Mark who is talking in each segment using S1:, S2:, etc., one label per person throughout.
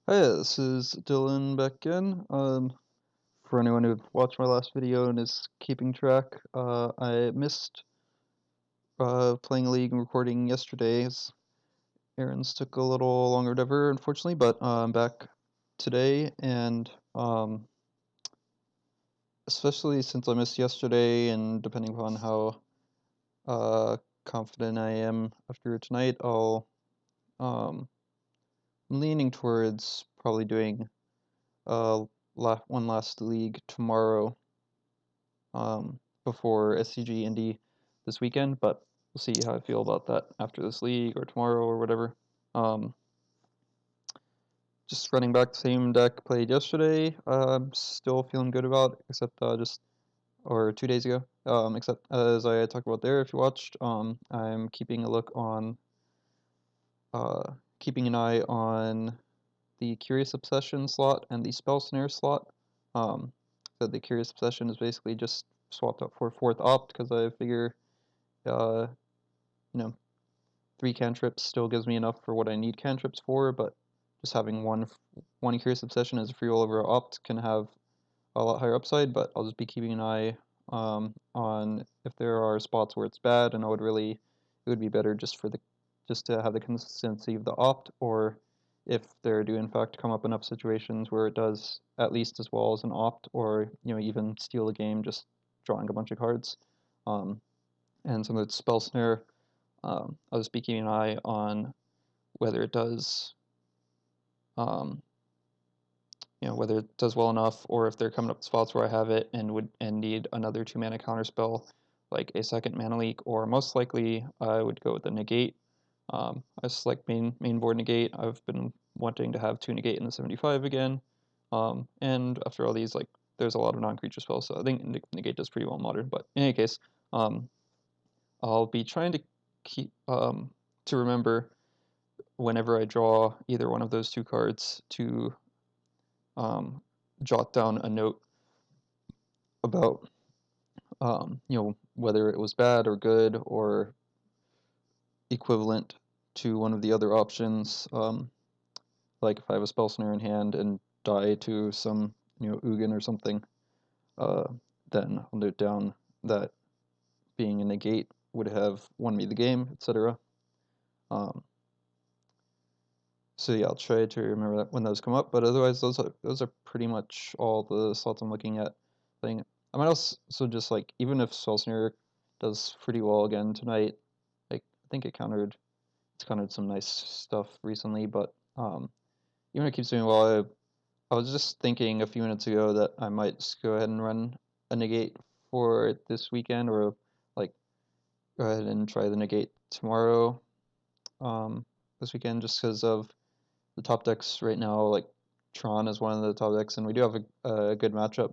S1: Hi, this is Dylan back again. For anyone who watched my last video and is keeping track, I missed playing League and recording yesterday. As errands took a little longer than ever, unfortunately, but I'm back today, and especially since I missed yesterday, and depending upon how uh, confident I am after tonight, I'm leaning towards probably doing uh, one last League tomorrow. Before SCG Indy this weekend, but we'll see how I feel about that after this league or tomorrow or whatever. Um, just running back the same deck played yesterday. I'm still feeling good about, except or 2 days ago. Except as I talked about there, if you watched, I'm keeping an eye on the Curious Obsession slot and the Spell Snare slot. Um, so the Curious Obsession is basically just swapped out for fourth opt because I figure uh, you know, 3 cantrips still gives me enough for what I need cantrips for, but just having one Curious Obsession as a free roll over opt can have a lot higher upside, but I'll just be keeping an eye on if there are spots where it's bad, and it would be better just to have the consistency of the opt, or if there do in fact come up enough situations where it does at least as well as an opt, or even steal the game just drawing a bunch of cards. And some of the spell snare, I'll just be keeping an eye on whether it does, um, whether it does well enough, or if they're coming up spots where I have it and need another 2 mana counterspell, like a second mana leak, or most likely I would go with the negate. I select main board negate. I've been wanting to have 2 negate in the 75 again, and after all these, like, there's a lot of non-creature spells, so I think negate does pretty well in modern. But in any case, I'll be trying to keep to remember whenever I draw either one of those 2 cards to um, jot down a note about whether it was bad or good or equivalent to one of the other options. Like if I have a spell snare in hand and die to some Ugin or something, uh, then I'll note down that being a negate would have won me the game, etc. Um, So yeah, I'll try to remember that when those come up. But otherwise, those are pretty much all the slots I'm looking at. Playing. I might also just like, even if Spellsnare does pretty well again tonight, like I think it's countered some nice stuff recently. But even if it keeps doing well, I was just thinking a few minutes ago that I might just go ahead and run a negate for this weekend, or like go ahead and try the negate tomorrow. This weekend, just because of the top decks right now. Like Tron is one of the top decks, and we do have a good matchup.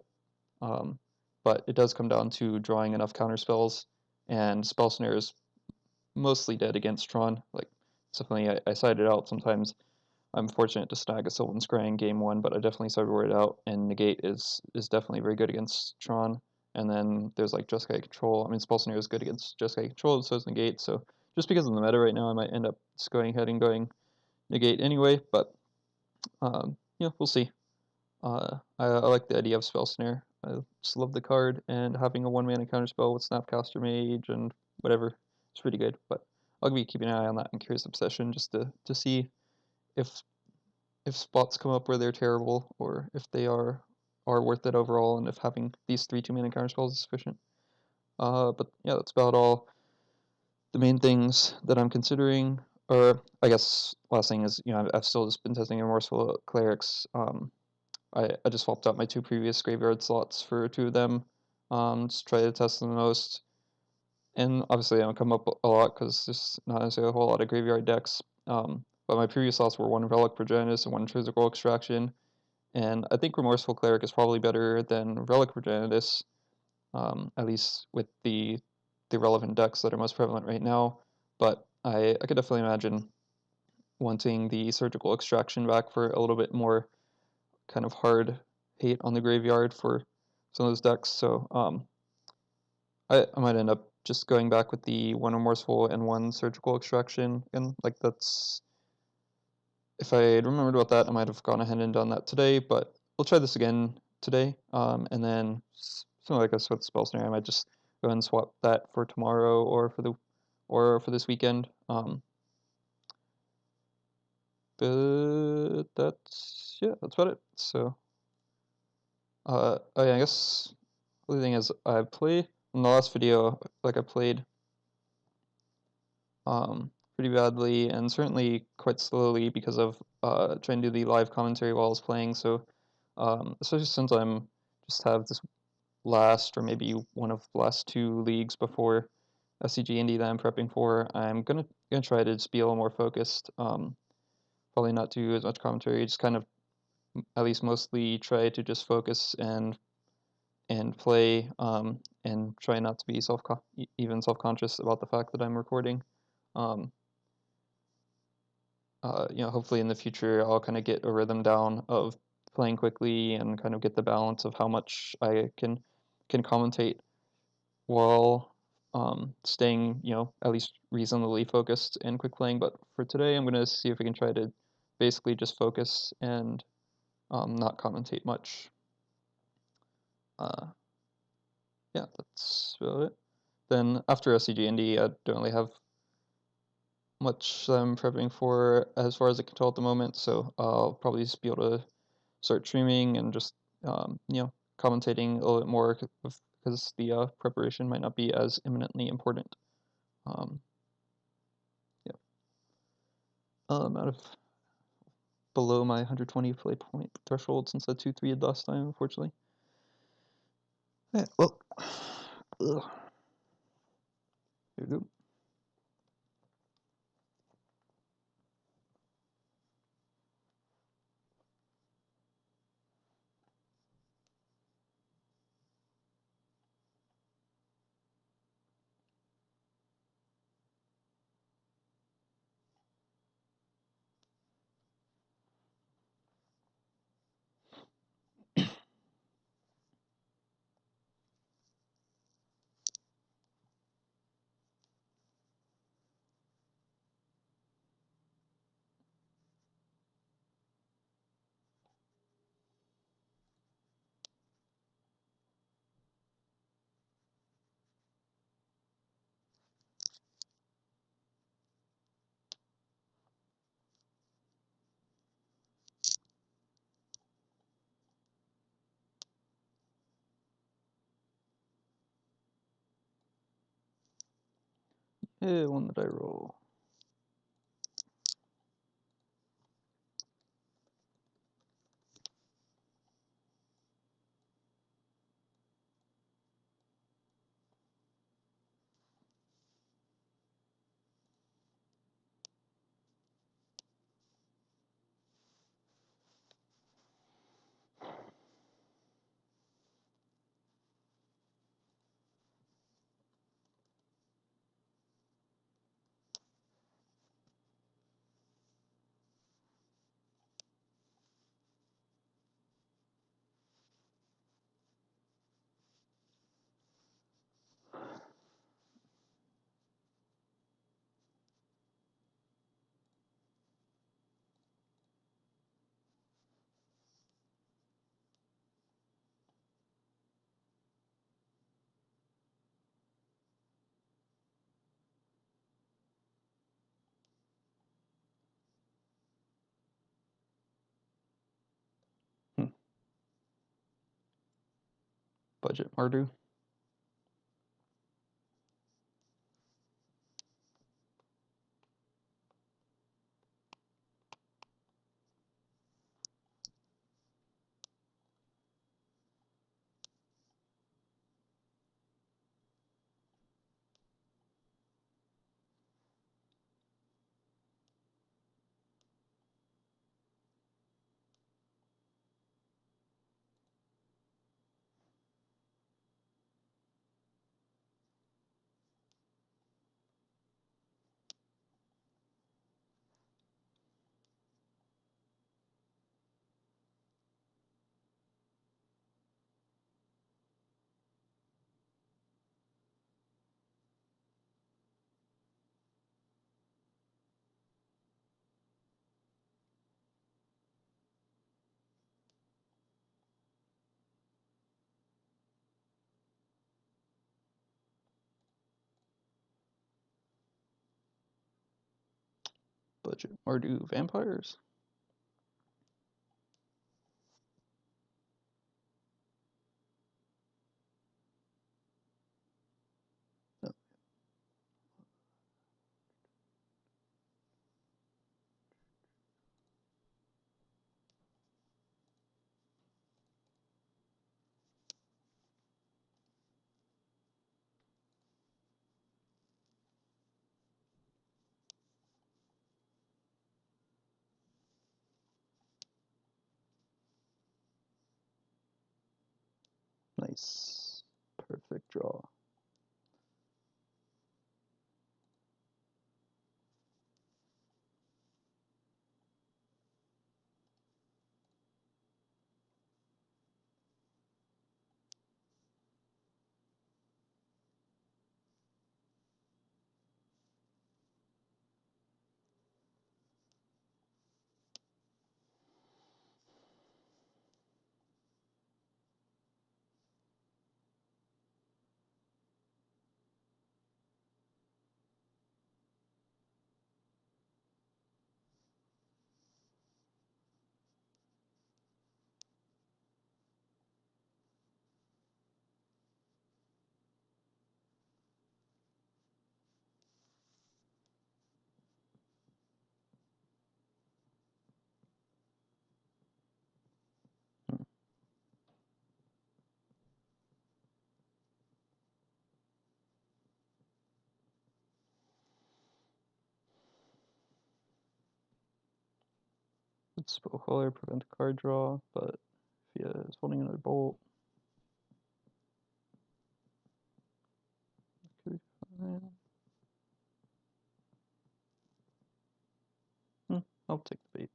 S1: Um, but it does come down to drawing enough counter spells, and Spell Snare is mostly dead against Tron. Like, definitely, I side it out sometimes. I'm fortunate to snag a Sylvan Scry in game one, but I definitely sideboard it out, and Negate is definitely very good against Tron. And then there's like Jeskai Control. I mean, Spell Snare is good against Jeskai Control, so is Negate. So just because of the meta right now, I might end up just going ahead and going Negate anyway, but we'll see. I like the idea of Spell Snare. I just love the card, and having a 1 mana counterspell with Snapcaster Mage and whatever, it's pretty good. But I'll be keeping an eye on that in Curious Obsession just to see if spots come up where they're terrible, or if they are worth it overall, and if having these 3 2 mana counterspells is sufficient. But yeah, that's about all the main things that I'm considering. Or I guess last thing is, I've still just been testing Remorseful Clerics. I just swapped out my 2 previous graveyard slots for 2 of them. Just try to test them the most. And obviously, I don't come up a lot because there's not necessarily a whole lot of graveyard decks. But my previous slots were 1 Relic Progenitus and 1 Physical Extraction. And I think Remorseful Cleric is probably better than Relic Progenitus, at least with the relevant decks that are most prevalent right now. But I could definitely imagine wanting the Surgical Extraction back for a little bit more kind of hard hate on the graveyard for some of those decks. So I might end up just going back with the 1 Remorseful and 1 Surgical Extraction, and like if I had remembered about that, I might have gone ahead and done that today, but we'll try this again today. And then something like this with spell snare, I might just go ahead and swap that for tomorrow or for this weekend. But that's about it. So, oh yeah, I guess the other thing is I played in the last video, like I played pretty badly and certainly quite slowly because of trying to do the live commentary while I was playing. So, especially since I'm just have this last or maybe one of the last two leagues before SCG Indy that I'm prepping for, I'm gonna try to just be a little more focused. Probably not do as much commentary, just kind of at least mostly try to just focus and play and try not to be even self-conscious about the fact that I'm recording. Um, hopefully in the future I'll kind of get a rhythm down of playing quickly and kind of get the balance of how much I can commentate while staying, at least reasonably focused and quick playing. But for today, I'm gonna see if I can try to basically just focus and not commentate much. Uh, yeah, that's about it. Then after SCG Indy, I don't really have much that I'm prepping for as far as I can tell at the moment, so I'll probably just be able to start streaming and just commentating a little bit more because the preparation might not be as imminently important. Um, yeah, I'm out of below my 120 play point threshold since I 2-3'd last time, unfortunately. Yeah, well, ugh. Here we go. Hey, one that I roll. Hmm. Budget Mardu. budget Mardu vampires. No. Nice. Perfect draw. It's Spellcaller, prevent a card draw, but if he is holding another bolt, could be fine. I'll take the bait.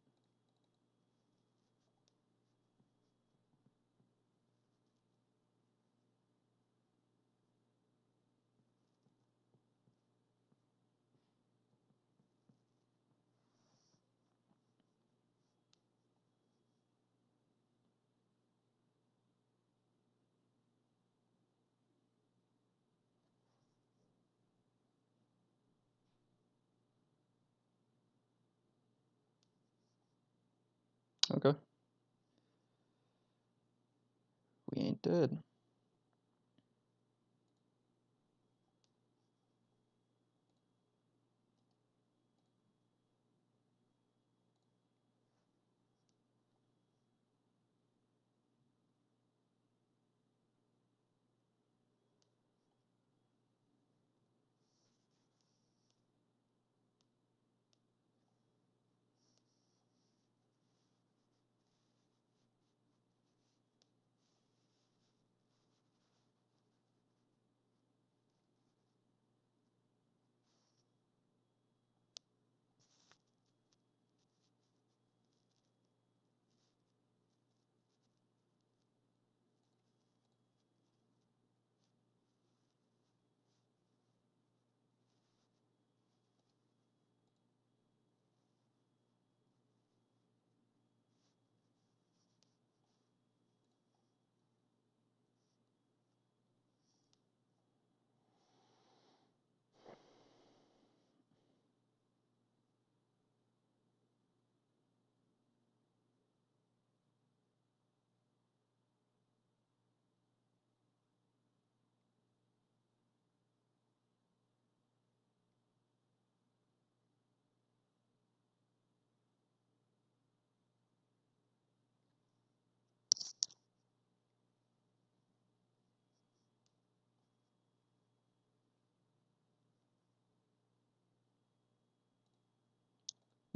S1: Okay. We ain't dead.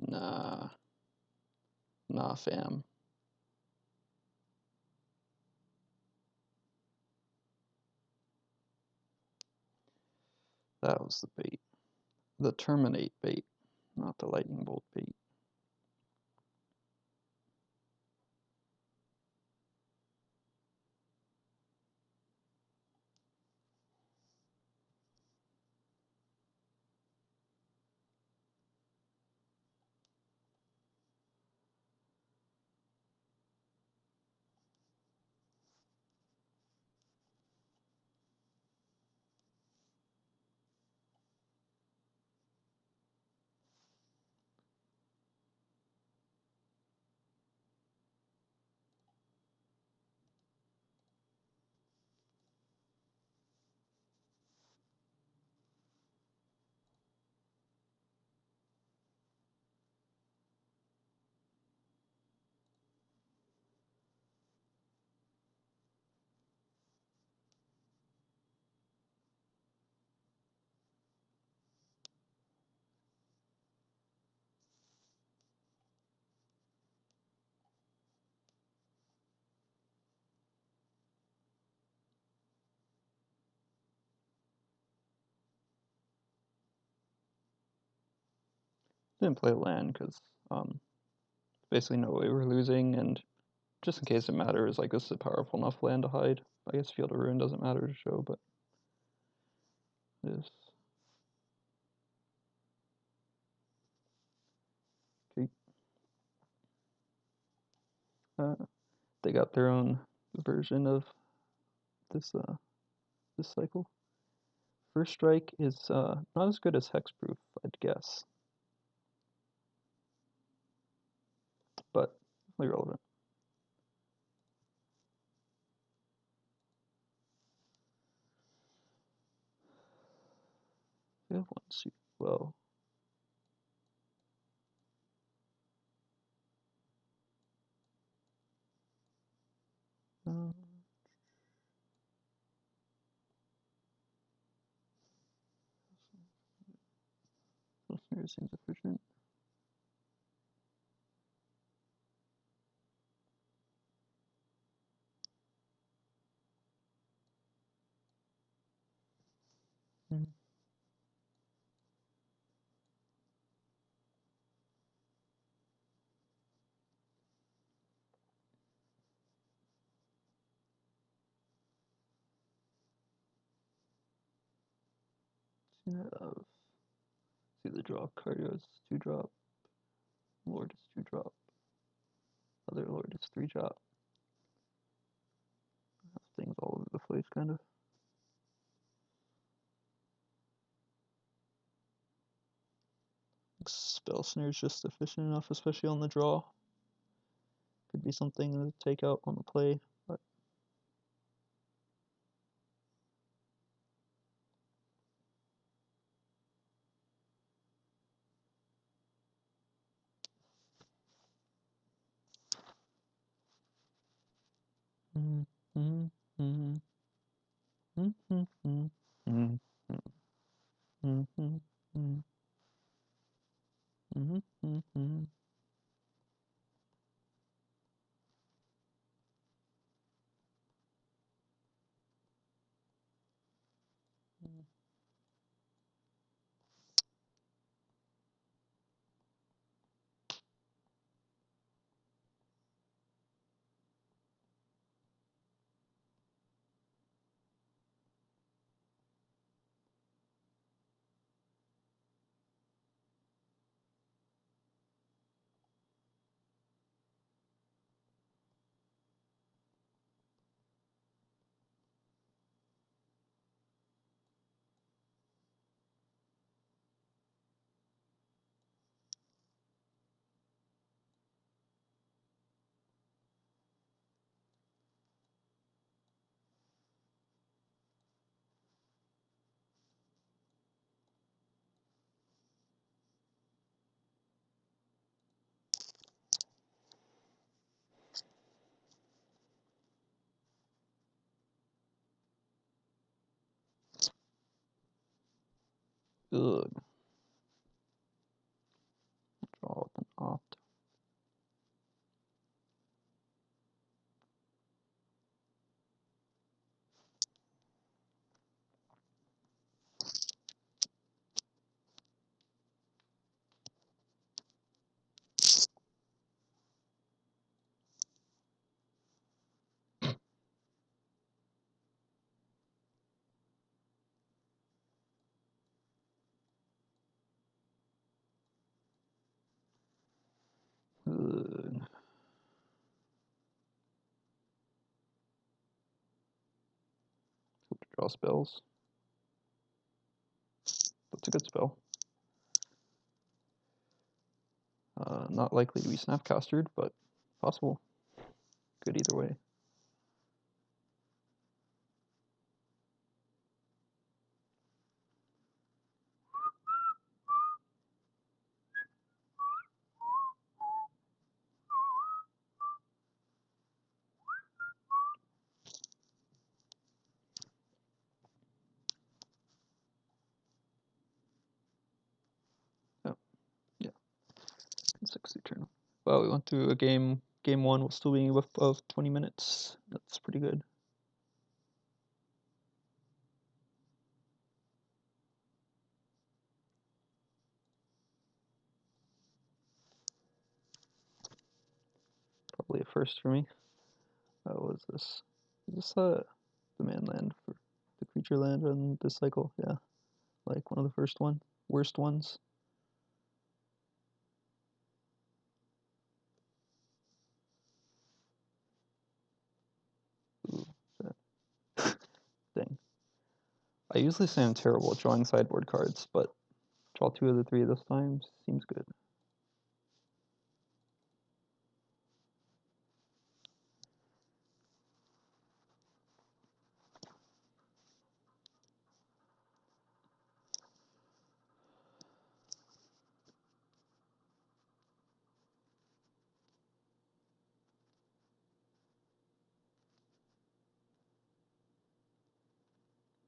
S1: Nah. Nah, fam. That was the bait. The terminate bait, not the lightning bolt bait. didn't play land because basically no way we're losing, and just in case it matters, like this is a powerful enough land to hide. I guess Field of Ruin doesn't matter to show, but it is. Okay. They got their own version of this this cycle. First strike is not as good as hexproof, I'd guess, but definitely relevant. We have one suit. Well, listener seems efficient. See the draw. Cardio is 2-drop. Lord is 2-drop. Other Lord is 3-drop. Things all over the place, kind of. Spell Snare is just efficient enough, especially on the draw. Could be something to take out on the play, but good. Draw with an opt. Good. Hope to draw spells. That's a good spell. Not likely to be snapcastered, but possible. Good either way. Oh, yeah. 6 turn. Wow, we went through a game one while still being above 20 minutes. That's pretty good. probably a first for me. What was this? Is this the man land for the creature land on this cycle? Yeah, like one of the worst ones. Ooh, dang. I usually say I'm terrible at drawing sideboard cards, but draw 2 of the 3 this time seems good.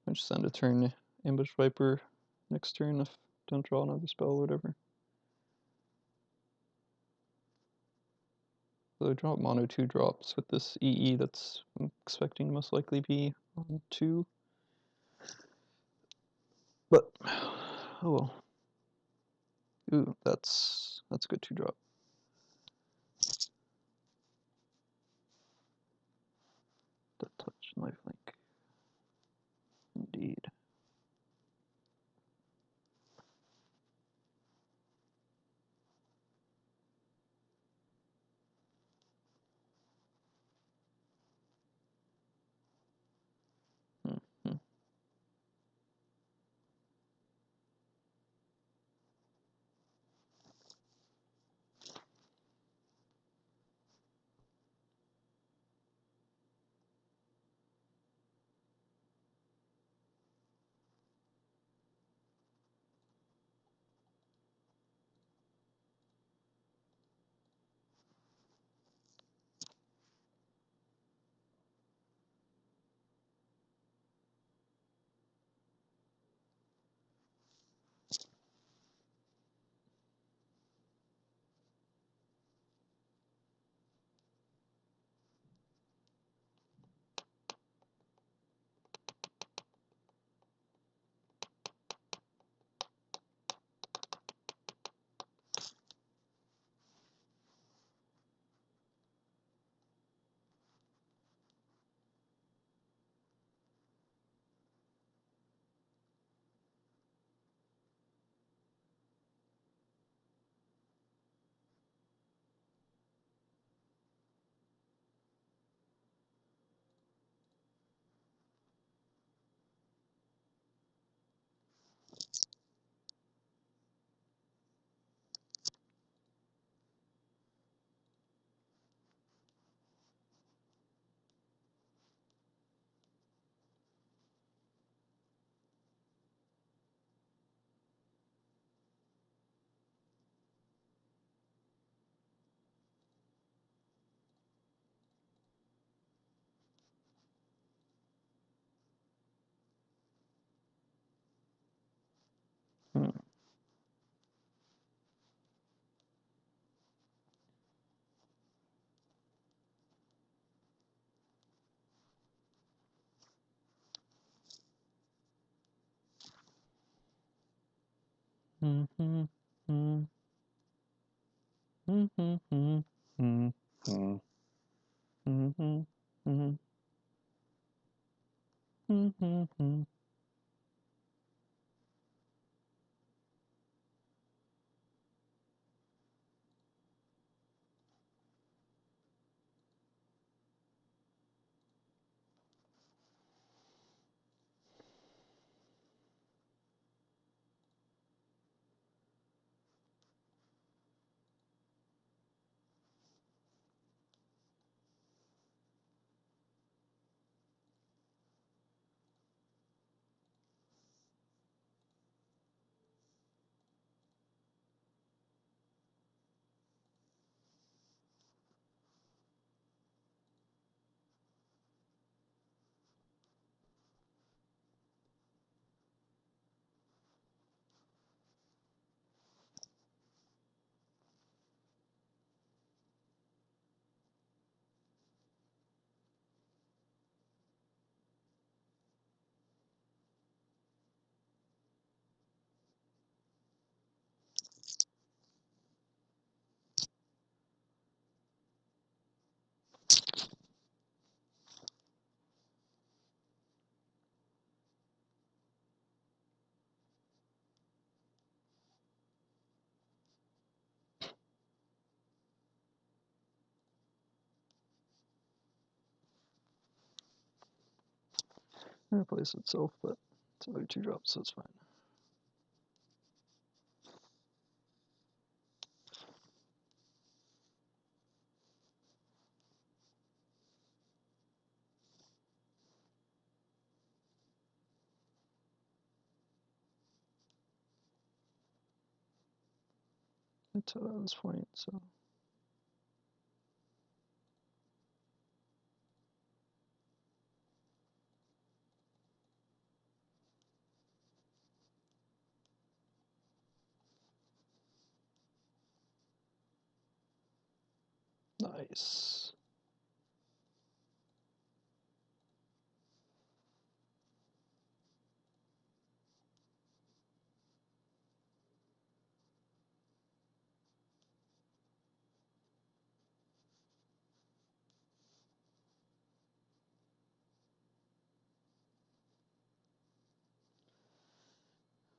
S1: I just send a turn Ambush Viper next turn if don't draw another spell or whatever. So I draw mono 2 drops with this EE that's I'm expecting to most likely be on 2. But oh well. Ooh, that's a good 2 drop. The touch lifelink. Indeed. Mm-hmm. Hmm. Mm-hmm. Mm-hmm. Mm-hmm. Mm-hmm. Mm-hmm. Mm-hmm. Mm-hmm. replace itself, but it's only 2 drops, so it's fine. Until this point, so nice.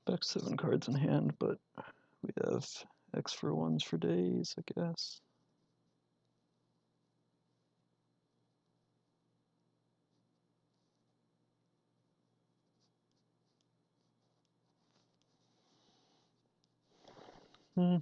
S1: Back 7 cards in hand, but we have X for ones for days, I guess. Hmm.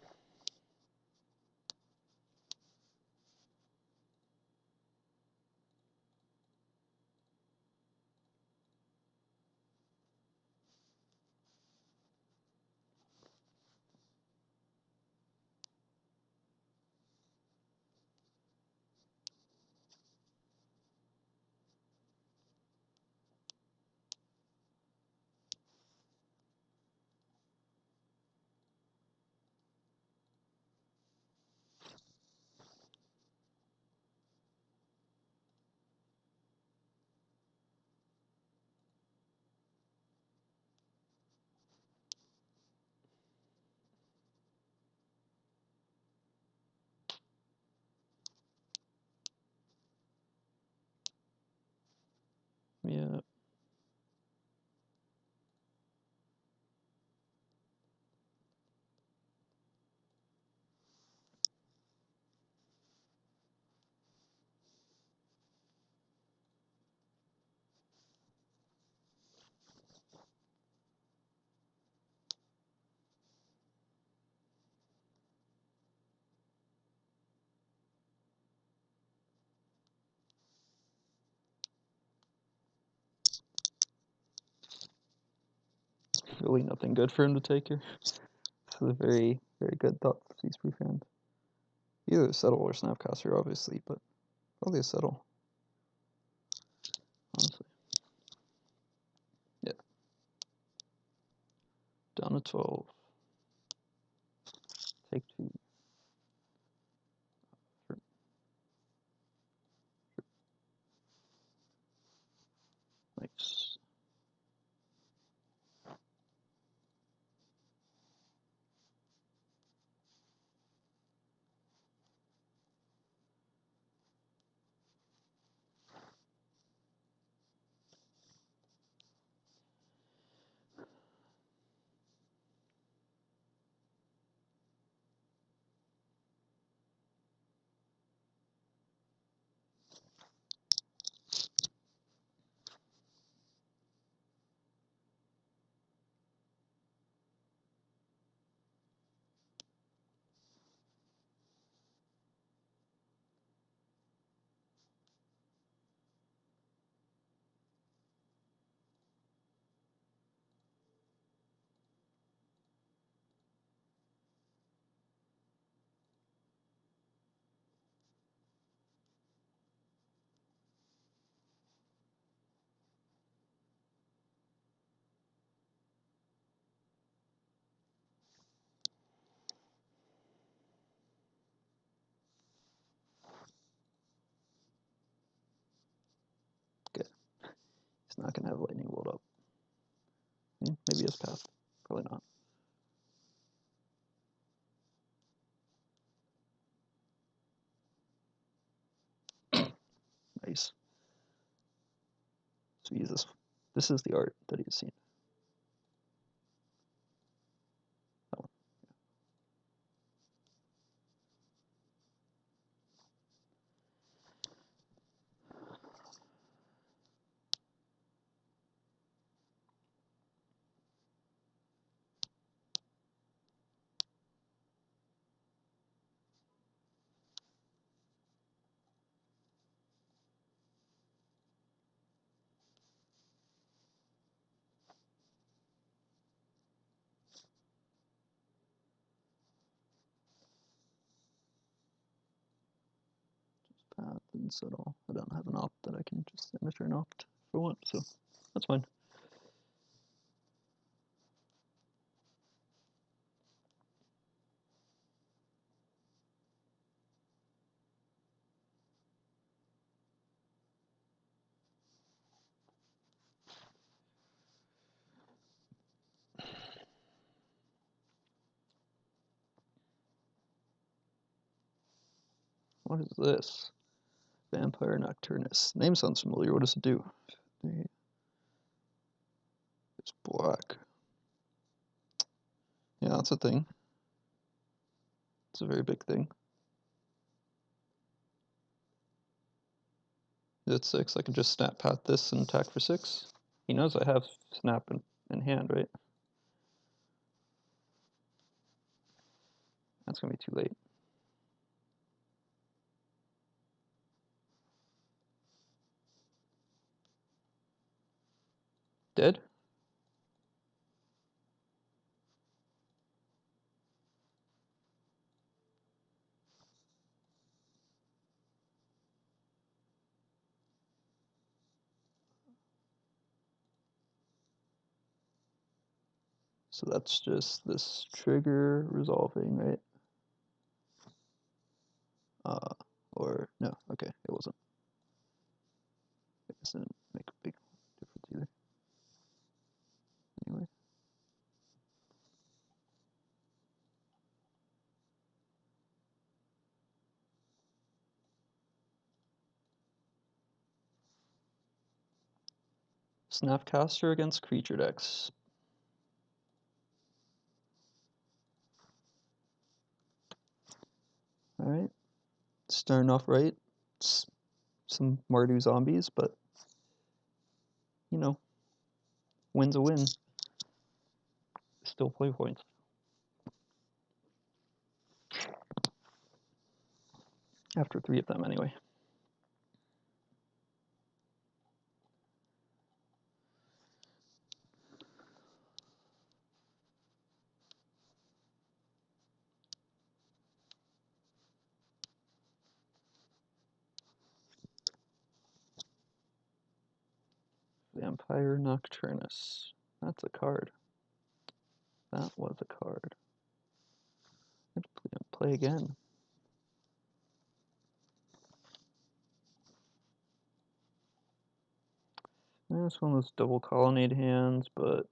S1: Yeah. Really nothing good for him to take here. This is a very, very good thought piece proof hand. Either settle or snapcaster, obviously, but probably a settle. Honestly. Yeah. Down to 12. Take 2. Nice. Good. He's not gonna have lightning bolt up. Maybe his path. Probably not. Nice. So use this. This is the art that he's seen. That one. options at all. I don't have an opt that I can just enter an opt for one, so that's fine. What is this? Vampire Nocturnus. Name sounds familiar. What does it do? It's black. Yeah, that's a thing. It's a very big thing. It's 6. I can just snap pat this and attack for 6. He knows I have snap in hand, right? That's gonna be too late. Dead? So that's just this trigger resolving, right? Or no, okay, it wasn't. I guess it didn't make a big difference either. Anyway. Snapcaster against creature decks. Alright. Starting off right. Some Mardu zombies, but you know, win's a win. Still play points. After 3 of them, anyway. Vampire Nocturnus. That's a card. That was a card. Play again. It's one of those double colonnade hands, but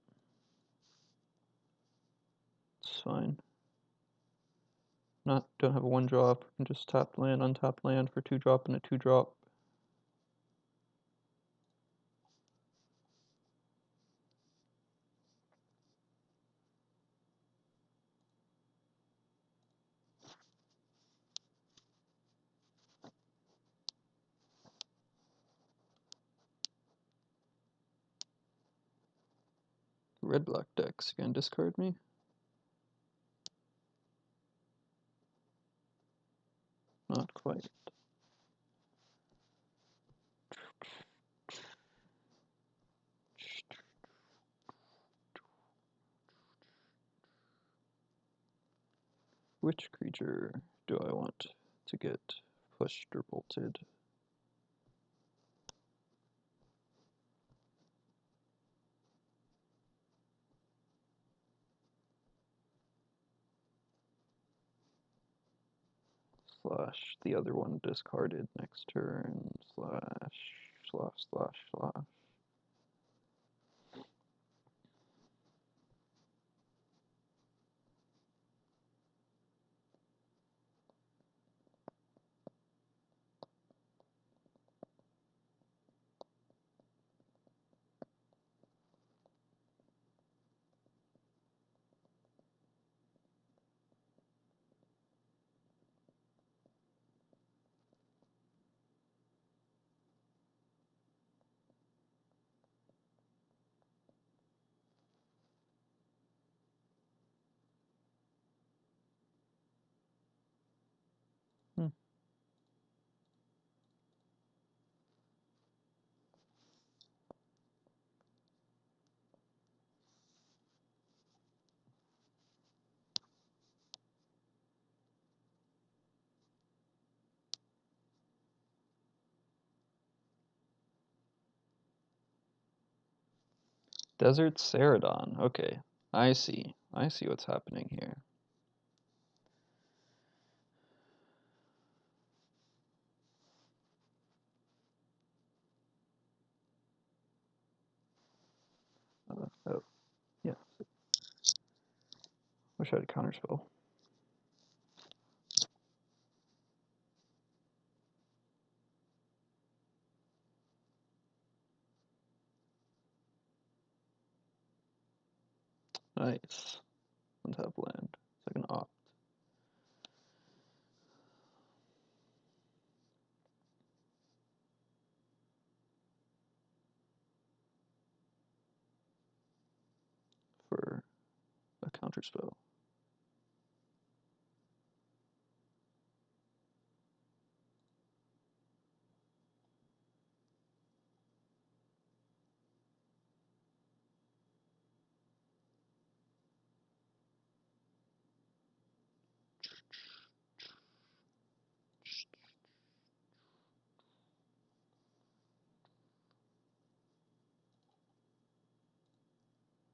S1: it's fine. Don't have a 1-drop. Can just tap land, untap land for 2-drop and a 2-drop. Red-black decks can discard me. Not quite. Which creature do I want to get pushed or bolted? Slash the other one discarded next turn. Slash, slash, slash, slash. Desert Ceradon. Okay, I see. I see what's happening here. Oh, yeah. Wish I had a counterspell. Nice. Untap land. Second opt. For a counterspell.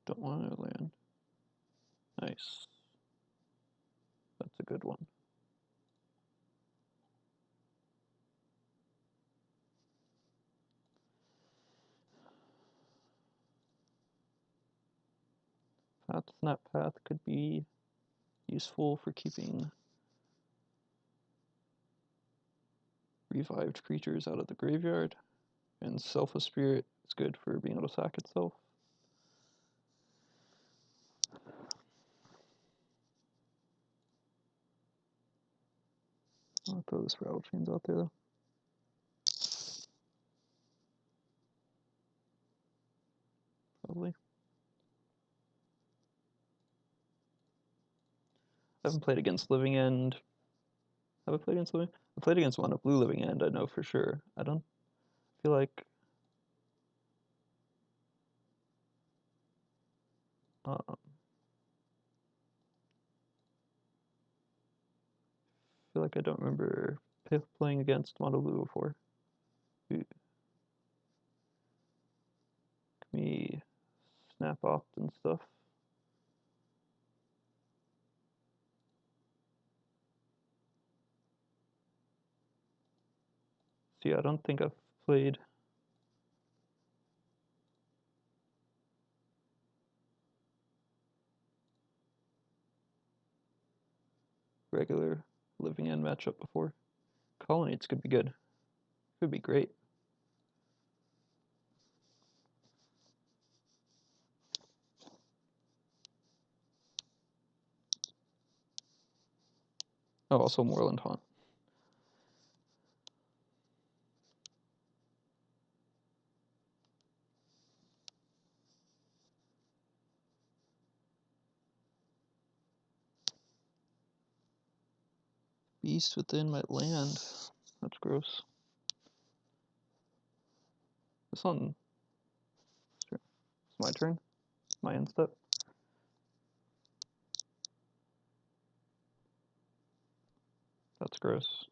S1: Don't want another land. Nice. That's a good one. Path Snap Path could be useful for keeping revived creatures out of the graveyard, and Selfless Spirit is good for being able to sack itself. I'll throw this Rattle Chains out there though. Probably. I haven't played against Living End. Have I played against Living? I played against one of Blue Living End, I know for sure. I don't feel like I feel like I don't remember playing against Mono Blue before. Can we snap opt and stuff? So yeah, I don't think I've played regular Living End matchup before. Colonnades could be good. Could be great. Oh, also Moorland Haunt. Beast within my land. That's gross. This one. It's my turn. My end step. That's gross.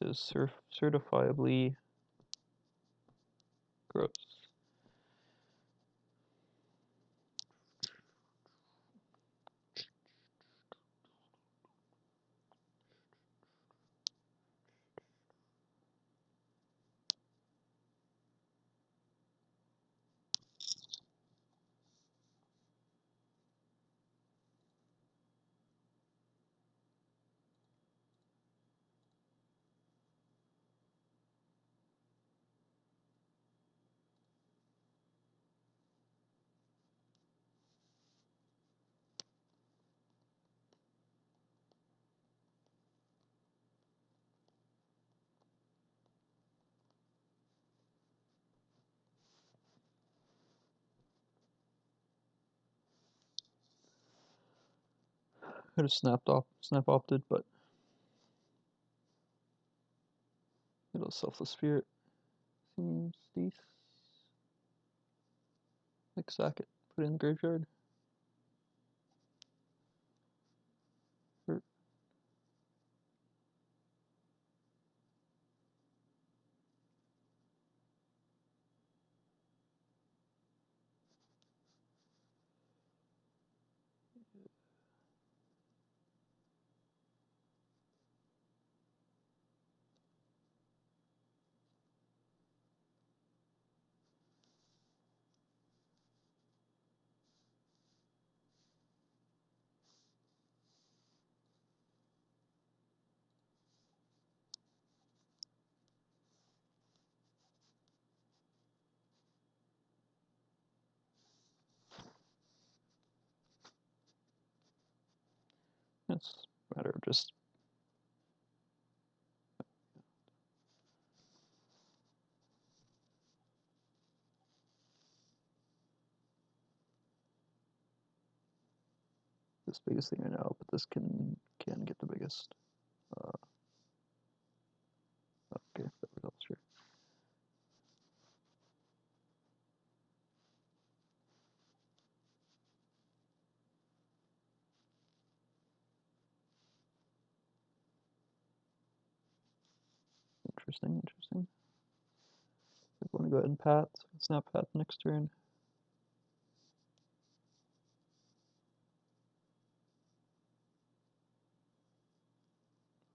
S1: It is certifiably gross. Could have snap opted, but little Selfless Spirit seems decent. Like sack it, put it in the graveyard. It's a matter of just this biggest thing right now, but this can get the biggest. Okay, that helps here. Interesting. I want to go ahead and pat. So I can snap pat next turn.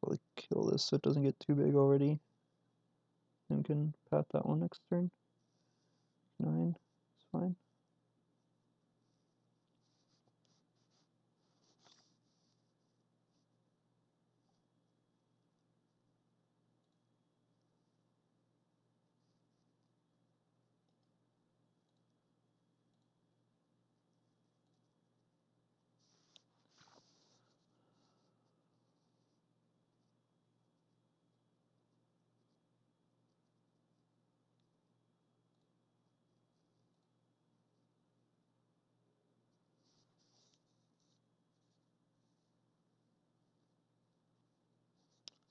S1: Probably kill this so it doesn't get too big already. And can pat that one next turn. 9, it's fine.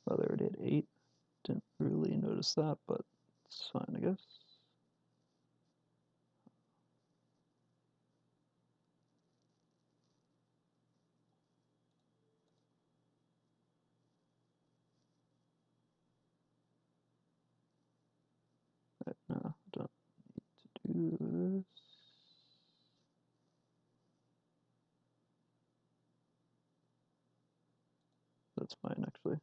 S1: Oh, they already had 8. Didn't really notice that, but it's fine, I guess. Right, no, don't need to do this. That's fine, actually.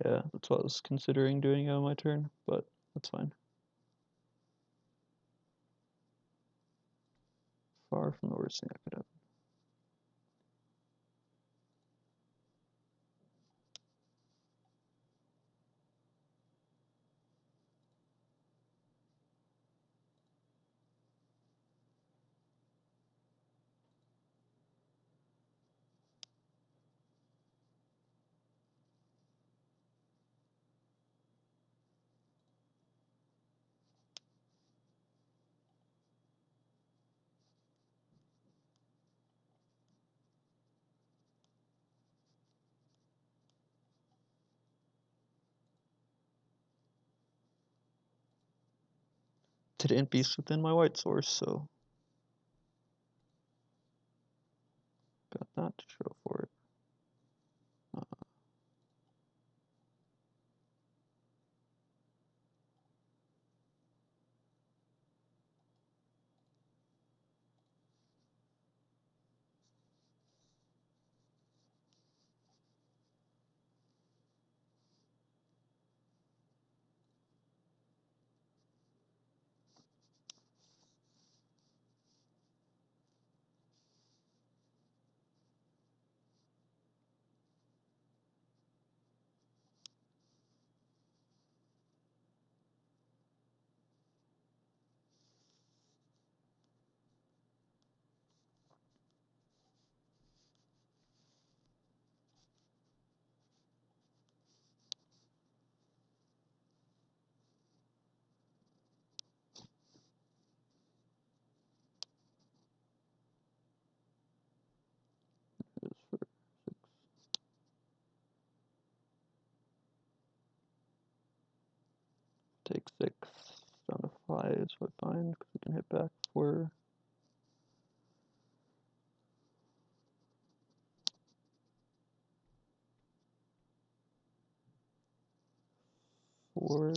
S1: Yeah, that's what I was considering doing on my turn, but that's fine. Far from the worst thing I could have. Didn't beast within my white source, so got that to show for it. Is for 6. Take 6 down to 5 is fine because we can hit back for 4.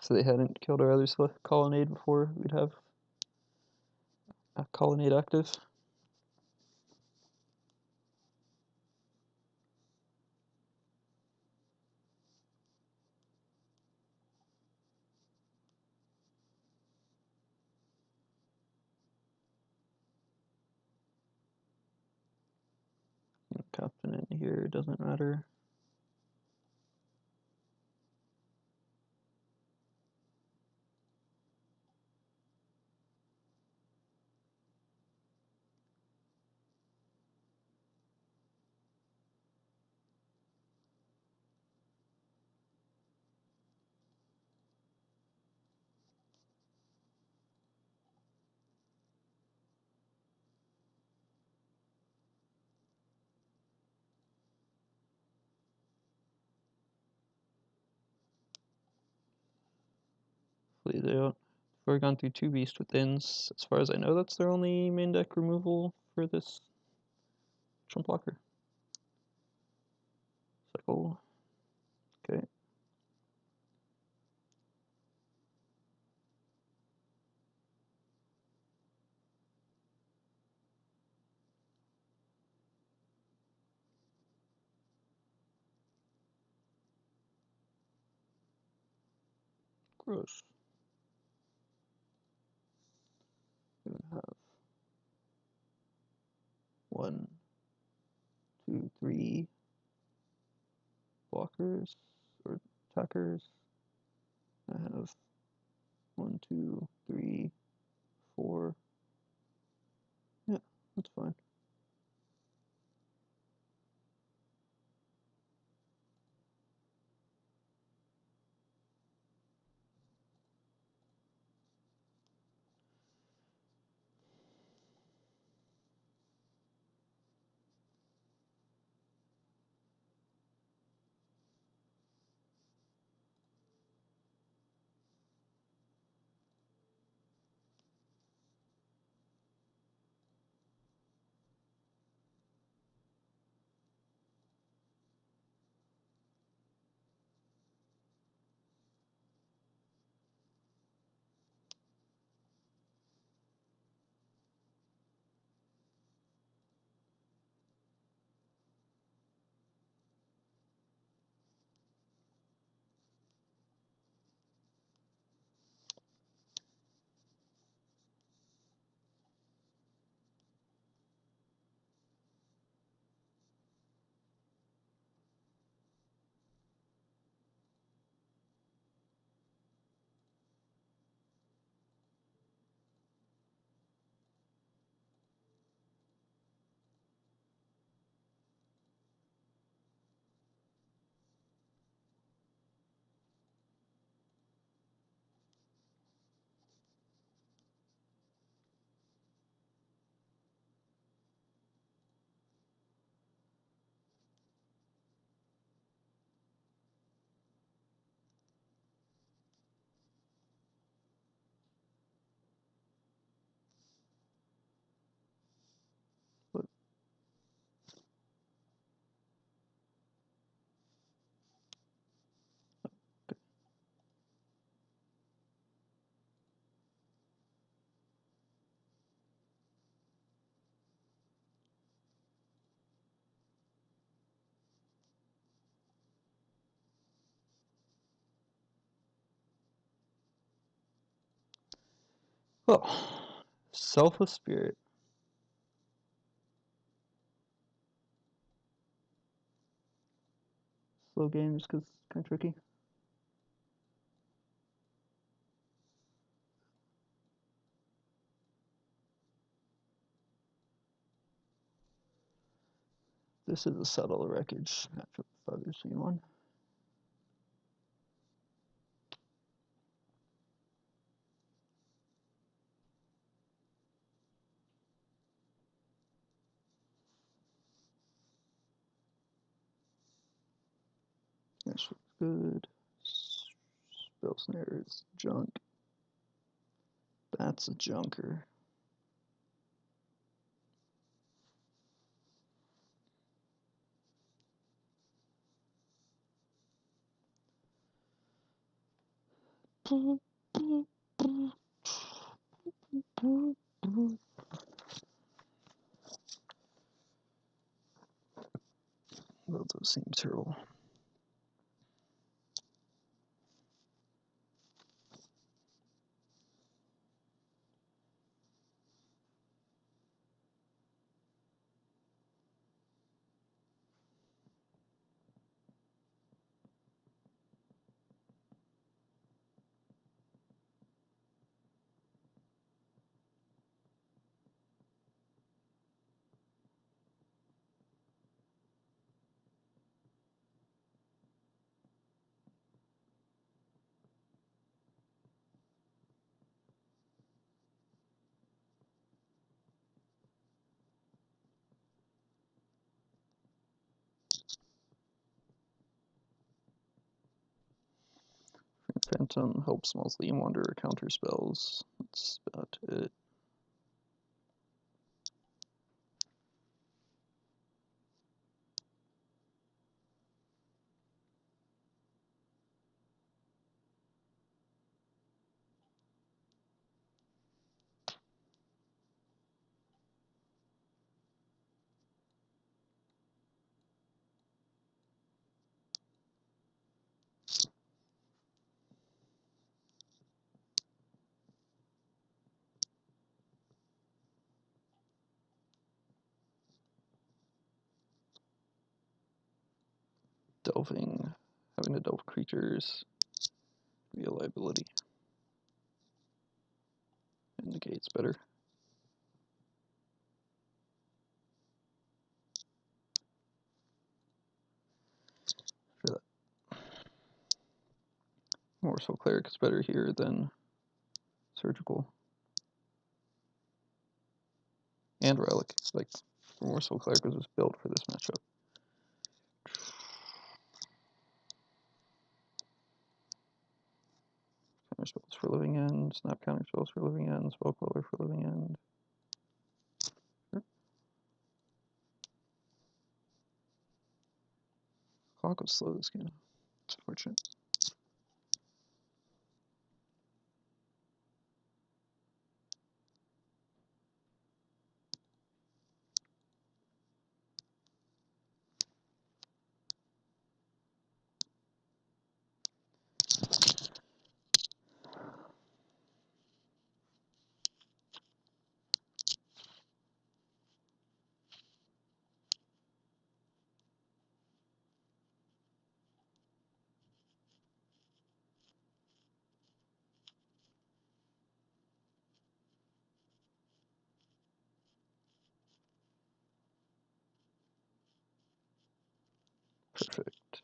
S1: So they hadn't killed our other colonnade before we'd have a colonnade active. Captain in here, doesn't matter. Hopefully they don't. We've gone through 2 Beast Withins. As far as I know, that's their only main deck removal for this Trump blocker. Cycle. Okay. Gross. We have 1, 2, 3 blockers or attackers. I have 1, 2, 3, 4. Yeah, that's fine. But well, Selfless Spirit. Slow game just because it's kind of tricky. This is a subtle wreckage matchup if I've ever seen one. This looks good. Spell Snare is junk. That's a junker. Well, those seem terrible. Phantom helps Mausoleum Wanderer counter spells. That's about it. Delving, having to delve creatures, be a liability. And the gate's better. For that. Morsel Cleric is better here than Surgical. And Relic. Like, Morsel Cleric was just built for this matchup. Counter spells for living end, snap counter spells for living end, spell queller for living end. Sure. Clock was slow this game. It's unfortunate. Perfect.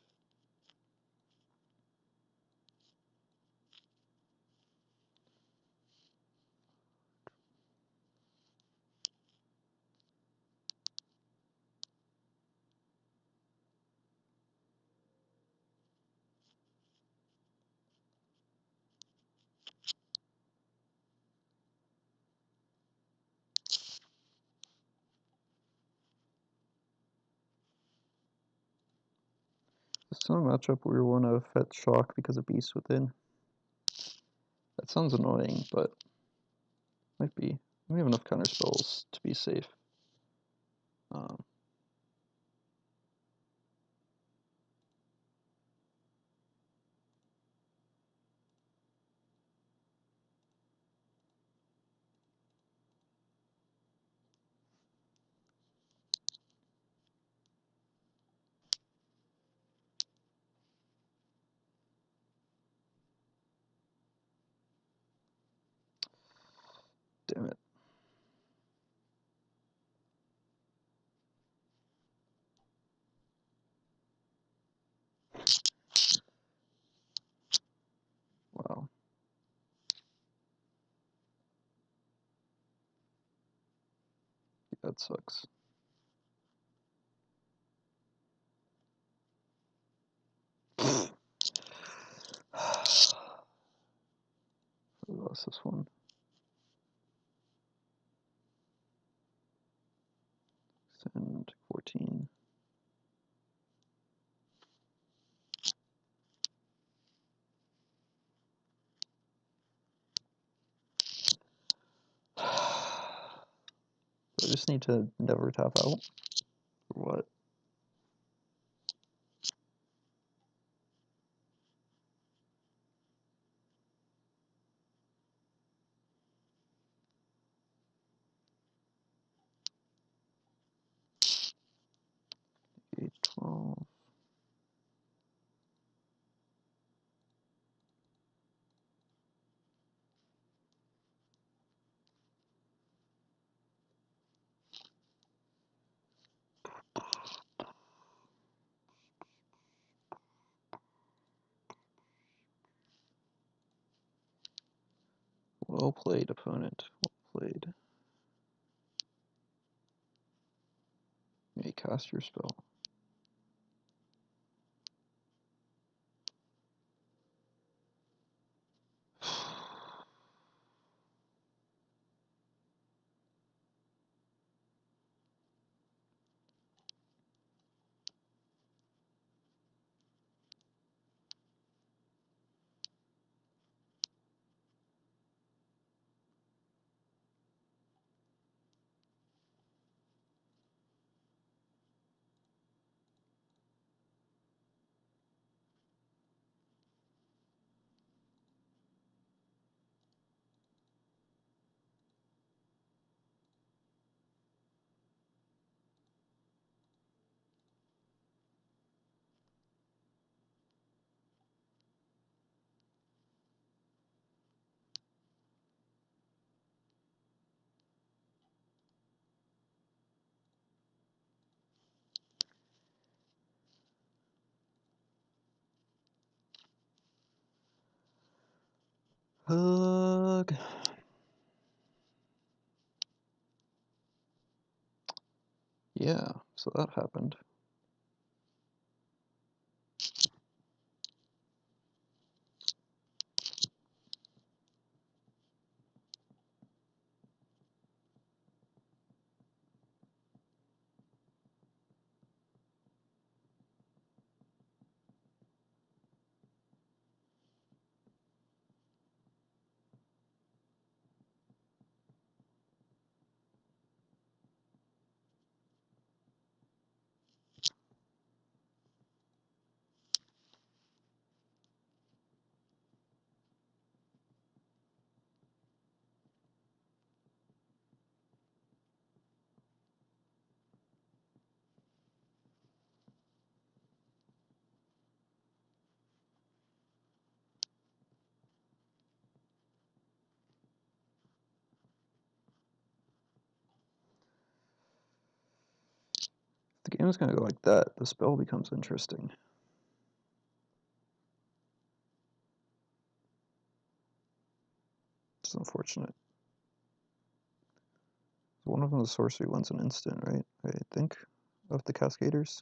S1: This is a matchup where we want to fetch Shock because of Beast Within. That sounds annoying, but might be. We have enough counter spells to be safe. Damn it. Wow. That sucks. We lost this one. Send 14. So I just need to never tap out, or what? H12. Well played, opponent. Well played. You may cast your spell. Hug. Yeah, so that happened. If the game is going to go like that, the spell becomes interesting. It's unfortunate. One of them, the sorcery one's an instant, right? I think, of the Cascaders.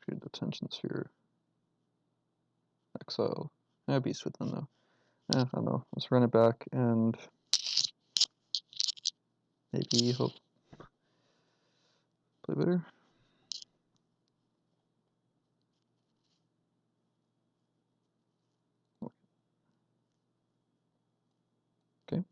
S1: Create the tension sphere. Exile. Yeah, Beast Within though. I don't know. Let's run it back and maybe hope play better. Okay.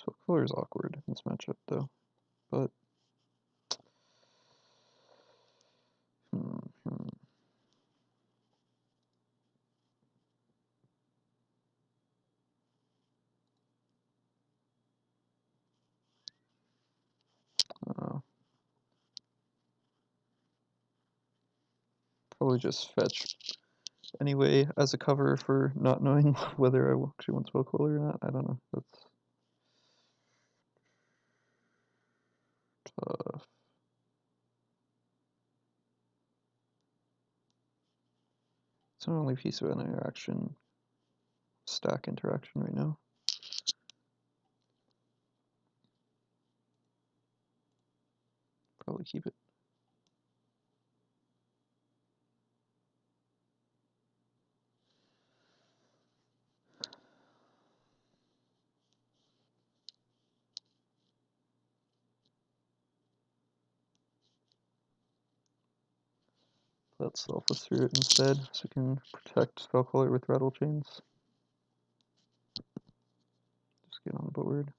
S1: So color is awkward in this matchup though, but uh, probably just fetch anyway as a cover for not knowing whether I actually want Spellcaller or not. I don't know. That's tough. It's the only piece of an interaction, stack interaction right now. Probably keep it. Let's Alpha through it instead, so we can protect Spellcaller with Rattle Chains. Just get on the board.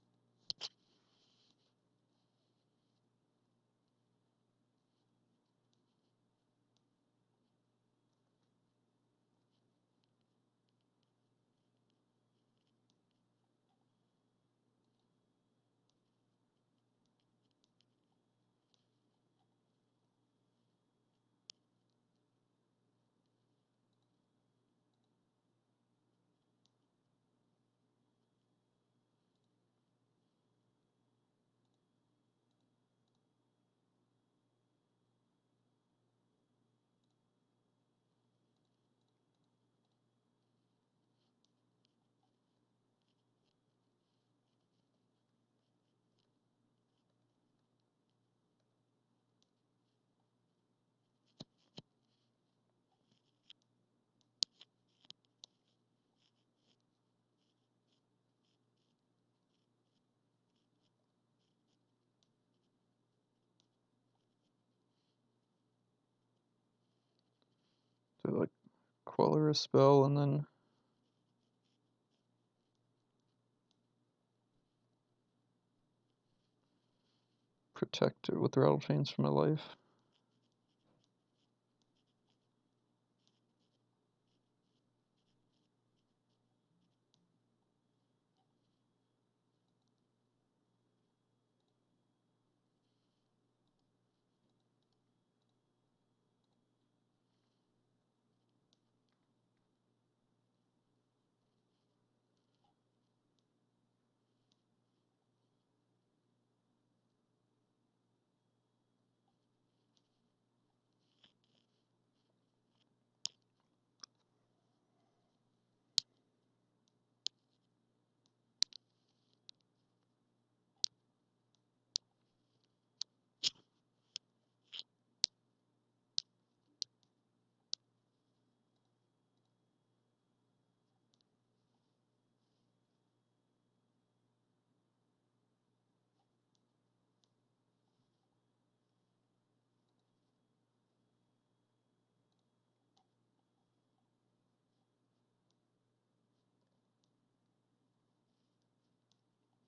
S1: So like Queller a spell and then protect it with Rattle Chains for my life.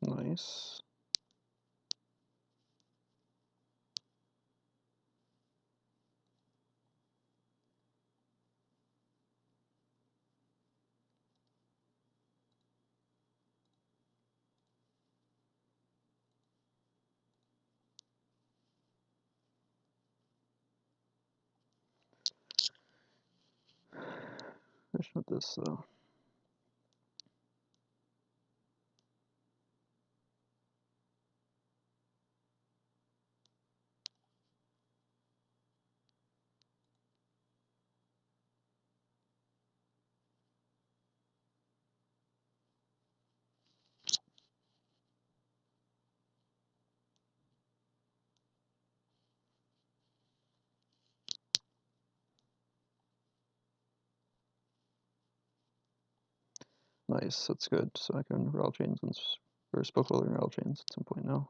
S1: Nice. Finish with this though. Nice, that's good. So I can Rattle Chains and or Spellcaller and Rattle Chains at some point now.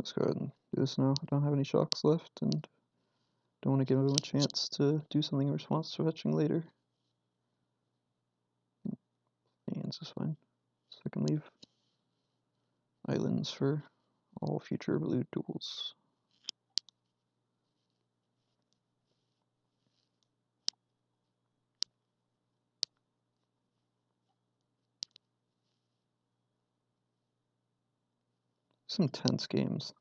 S1: Let's go ahead and do this now. I don't have any shocks left, and don't want to give him a chance to do something in response to fetching later. Hands is fine. So I can leave islands for all future blue duels. Some tense games.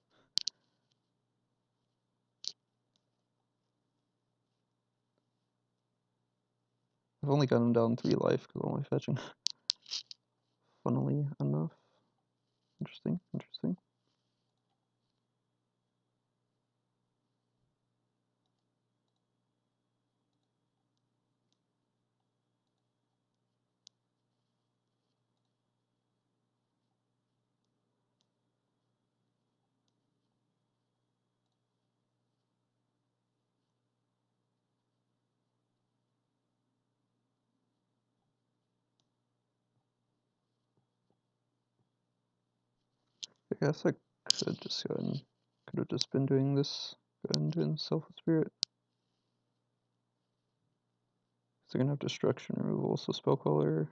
S1: I've only got him down 3 life because of all my fetching. Funnily enough. Interesting, interesting. I guess I could just go and could have just been doing this. Go ahead and doing Selfless Spirit. They're gonna have destruction removal, so Spellcaller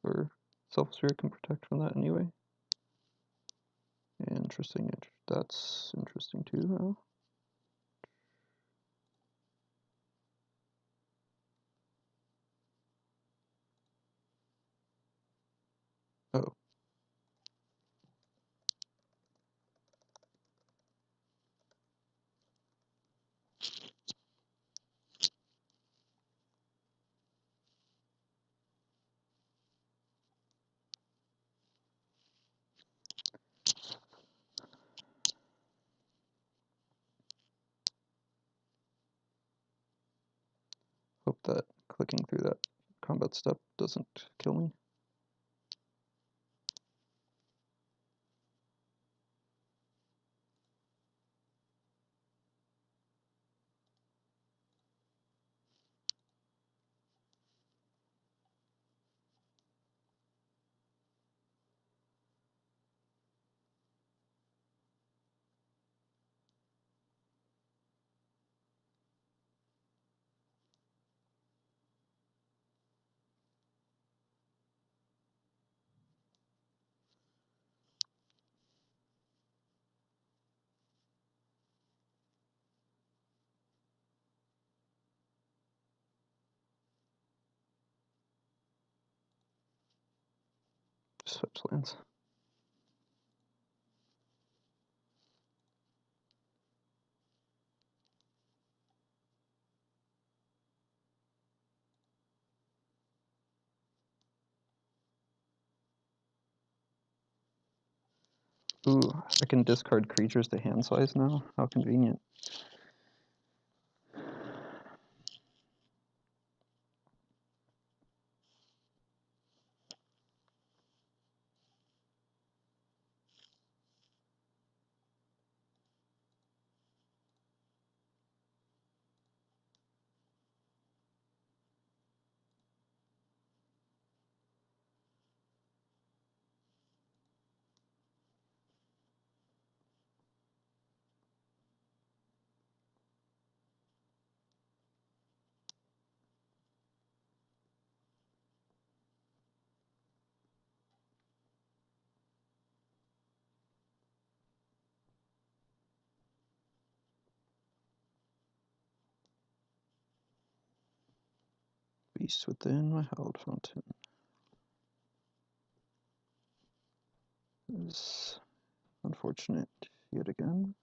S1: or Selfless Spirit can protect from that anyway. Interesting. That's interesting too, huh? Oh. Hope that clicking through that combat step doesn't kill me. Switch lands. Ooh, I can discard creatures to hand size now? How convenient. Beast within my hallowed fountain. Is unfortunate yet again.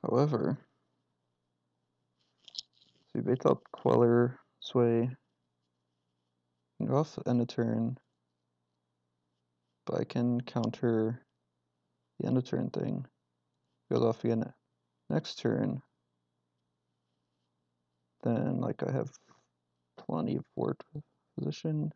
S1: However, so bait out Queller, Sway, go off end of turn, but I can counter the end of turn thing. Goes off again next turn. Then like I have plenty of board position.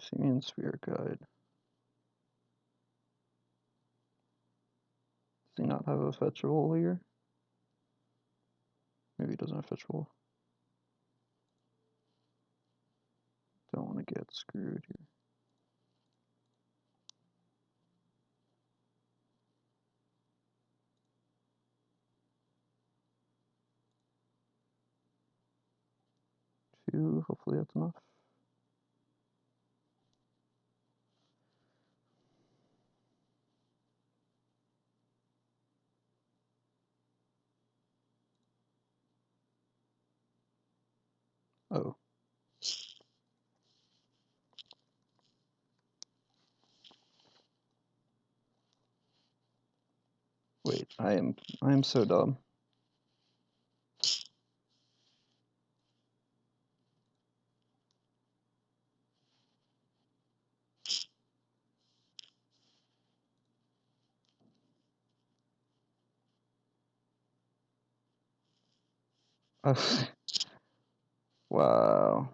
S1: Simeon Spirit Guide. Does he not have a fetchable here? Maybe he doesn't have fetchable. Don't want to get screwed here. Two, hopefully that's enough. Oh. Wait, I am so dumb. Oh. Wow.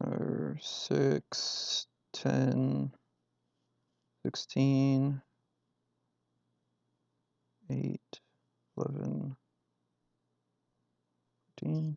S1: Or 6, 10, 16, 8, 11, 14.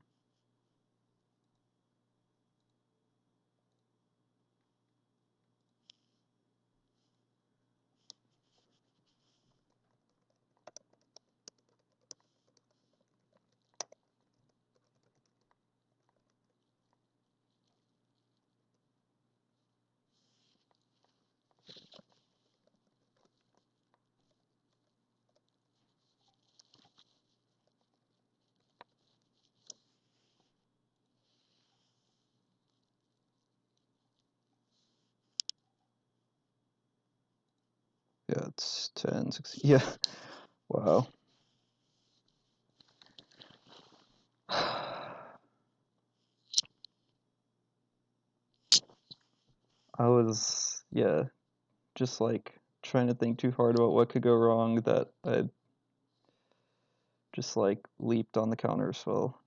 S1: Yeah, it's 10, 16. Yeah. Wow. I was, yeah, just like trying to think too hard about what could go wrong that I just like leaped on the counter as well.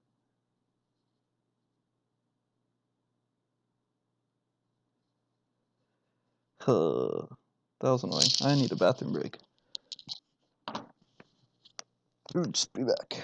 S1: That was annoying. I need a bathroom break. Ooh, just be back.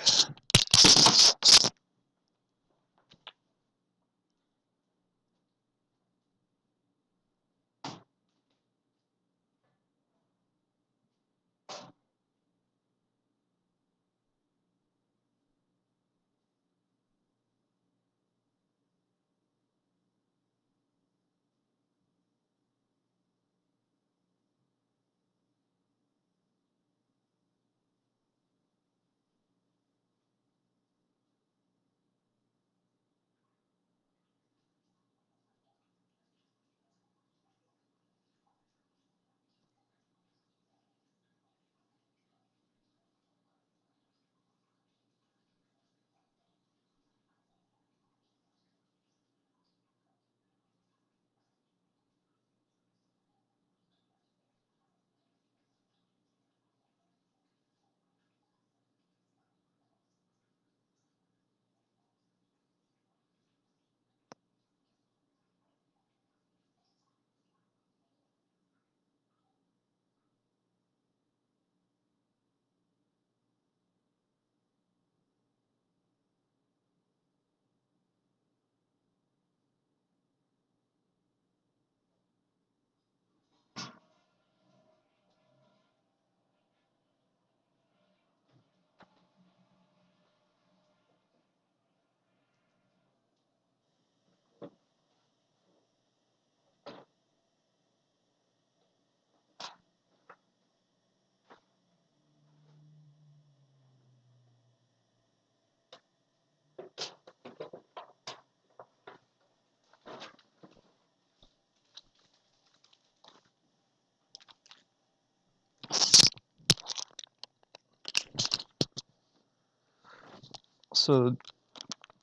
S1: So,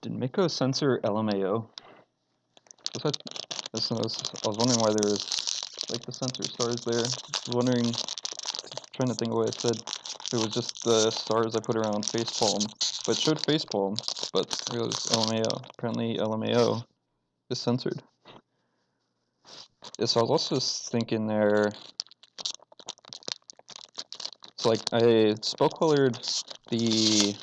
S1: did Miko censor LMAO? I was wondering why there was like the censor stars there. I was wondering, trying to think of what I said. It was just the stars I put around facepalm, but it showed facepalm, but it was LMAO. Apparently LMAO is censored. Yeah, so I was also thinking there. So like I spell colored the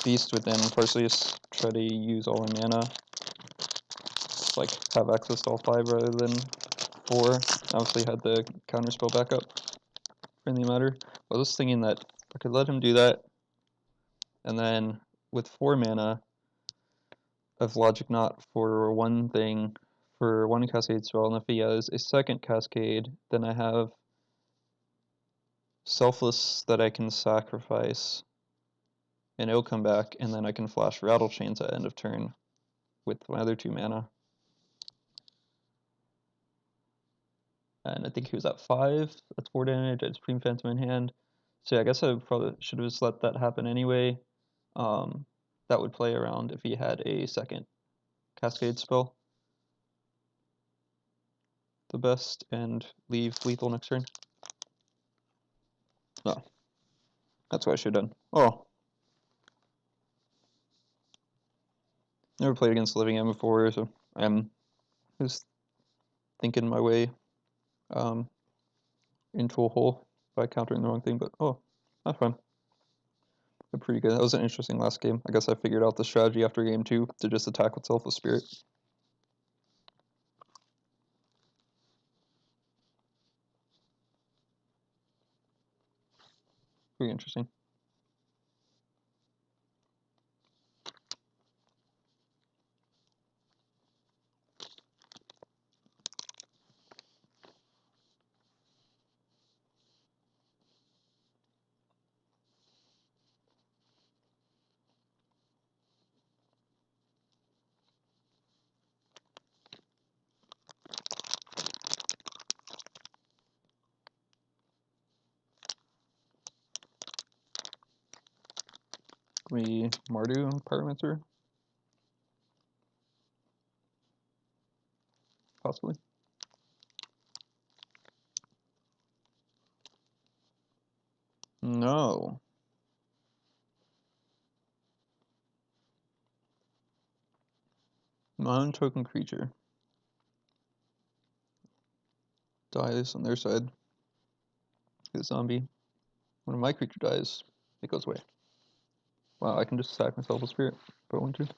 S1: Beast within Perseus, try to use all my mana, like have access to all 5 rather than 4. Obviously had the counterspell backup for the matter. I was thinking that I could let him do that, and then with 4 mana of Logic Knot for one thing, for one Cascade spell, and if he has a second Cascade, then I have Selfless that I can sacrifice, and it'll come back, and then I can flash Rattle Chains at end of turn with my other 2 mana. And I think he was at 5. That's 4 damage. I just Supreme Phantom in hand. So yeah, I guess I probably should have just let that happen anyway. That would play around if he had a second Cascade spell. The best, and leave lethal next turn. No. That's what I should have done. Oh. Never played against Living End before, so I'm just thinking my way into a hole by countering the wrong thing, but oh, that's fine. They're pretty good. That was an interesting last game. I guess I figured out the strategy after game 2 to just attack with Selfless Spirit. Pretty interesting. We Mardu Pyromancer? Possibly. No. Non-token creature dies on their side. The zombie. When my creature dies, it goes away. Wow, I can just sack myself with Spirit if I want to.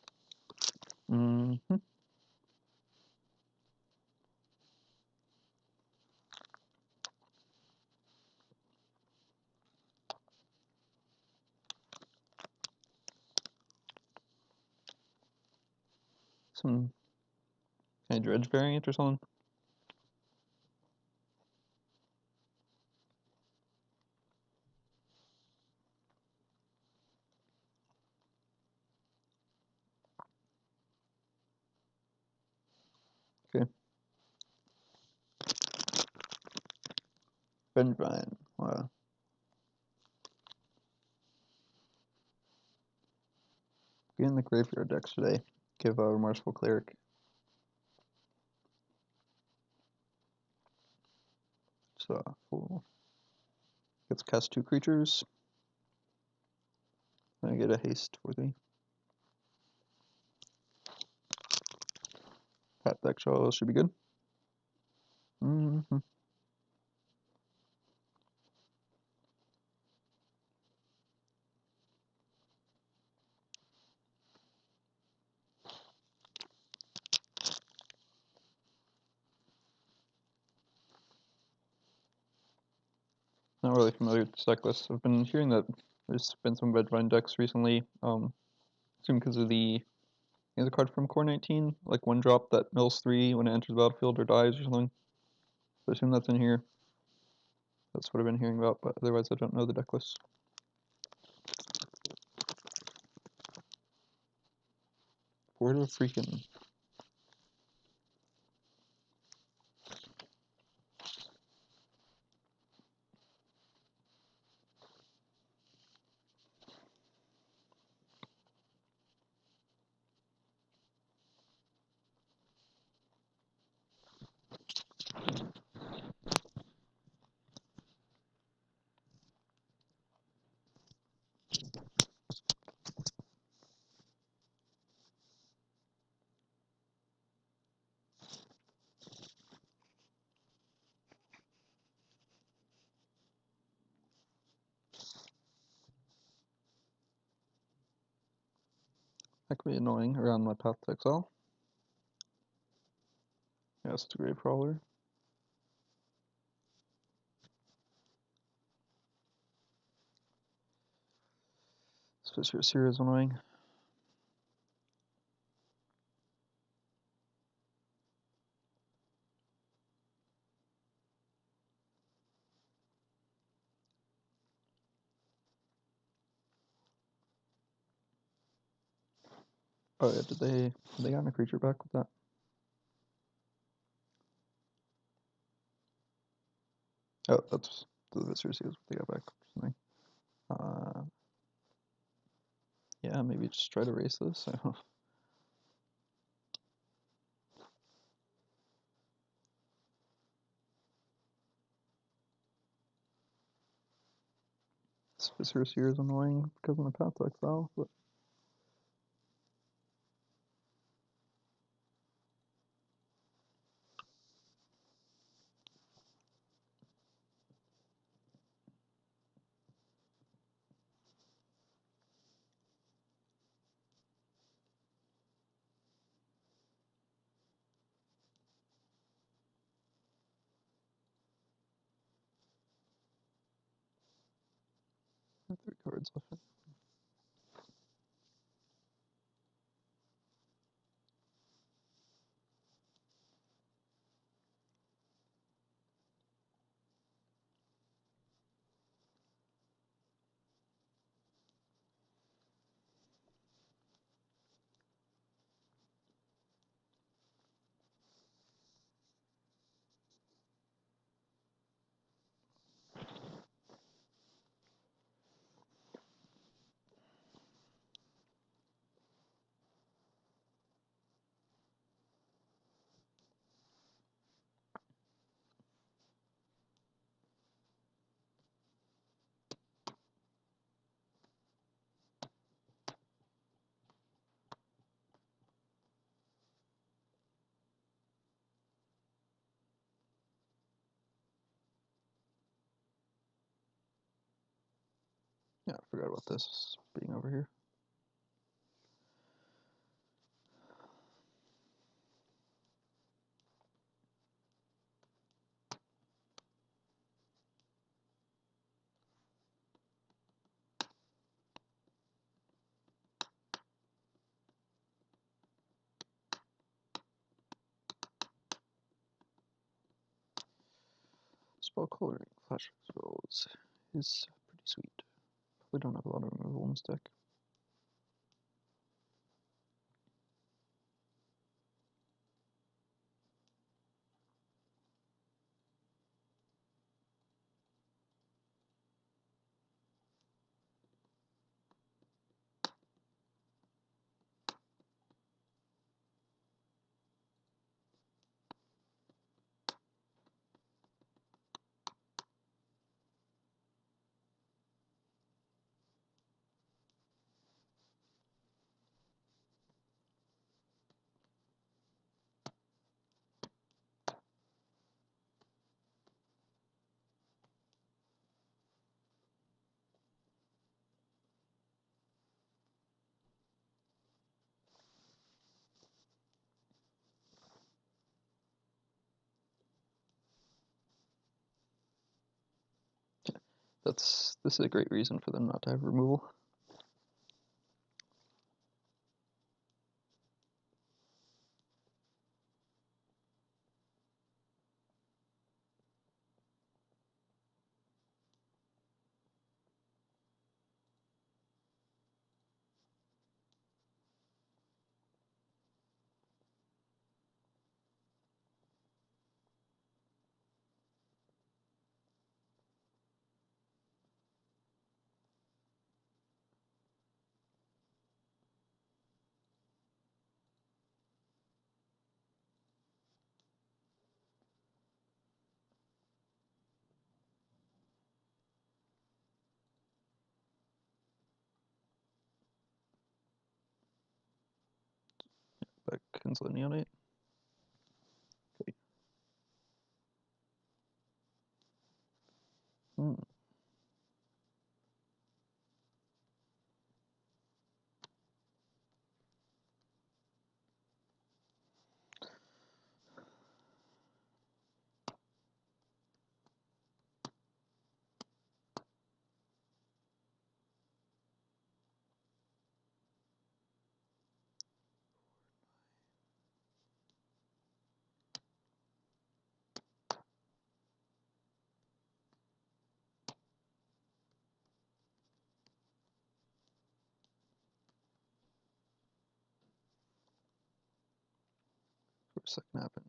S1: Mm-hmm. Some kind of dredge variant or something. Okay. Vengevine. Wow. Get in the graveyard decks today. Give a Remorseful Cleric. So, cool. Gets cast 2 creatures. I get a haste for the Pat deck show should be good. Mm-hmm. Not really familiar with this deck list. I've been hearing that there's been some Vengevine decks recently. Assume because of the card from Core 19, like 1-drop that mills 3 when it enters the battlefield or dies or something. So I assume that's in here. That's what I've been hearing about, but otherwise I don't know the deck list. Word of freaking. That can be annoying around my path to exile. Yeah, it's the Grave Crawler. This here is annoying. Oh yeah, did they got a creature back with that? Oh, that's the Viscera Seals what they got back. Something. Yeah, maybe just try to race this. This Viscera Seer is annoying because of the path to exile, but I have 3 cards left. Yeah, I forgot about this being over here. Spell coloring, flash spells is pretty sweet. We don't have a lot of removal in this deck. This is a great reason for them not to have removal. Back Kinsler Neonate. Okay. Hmm. second happen.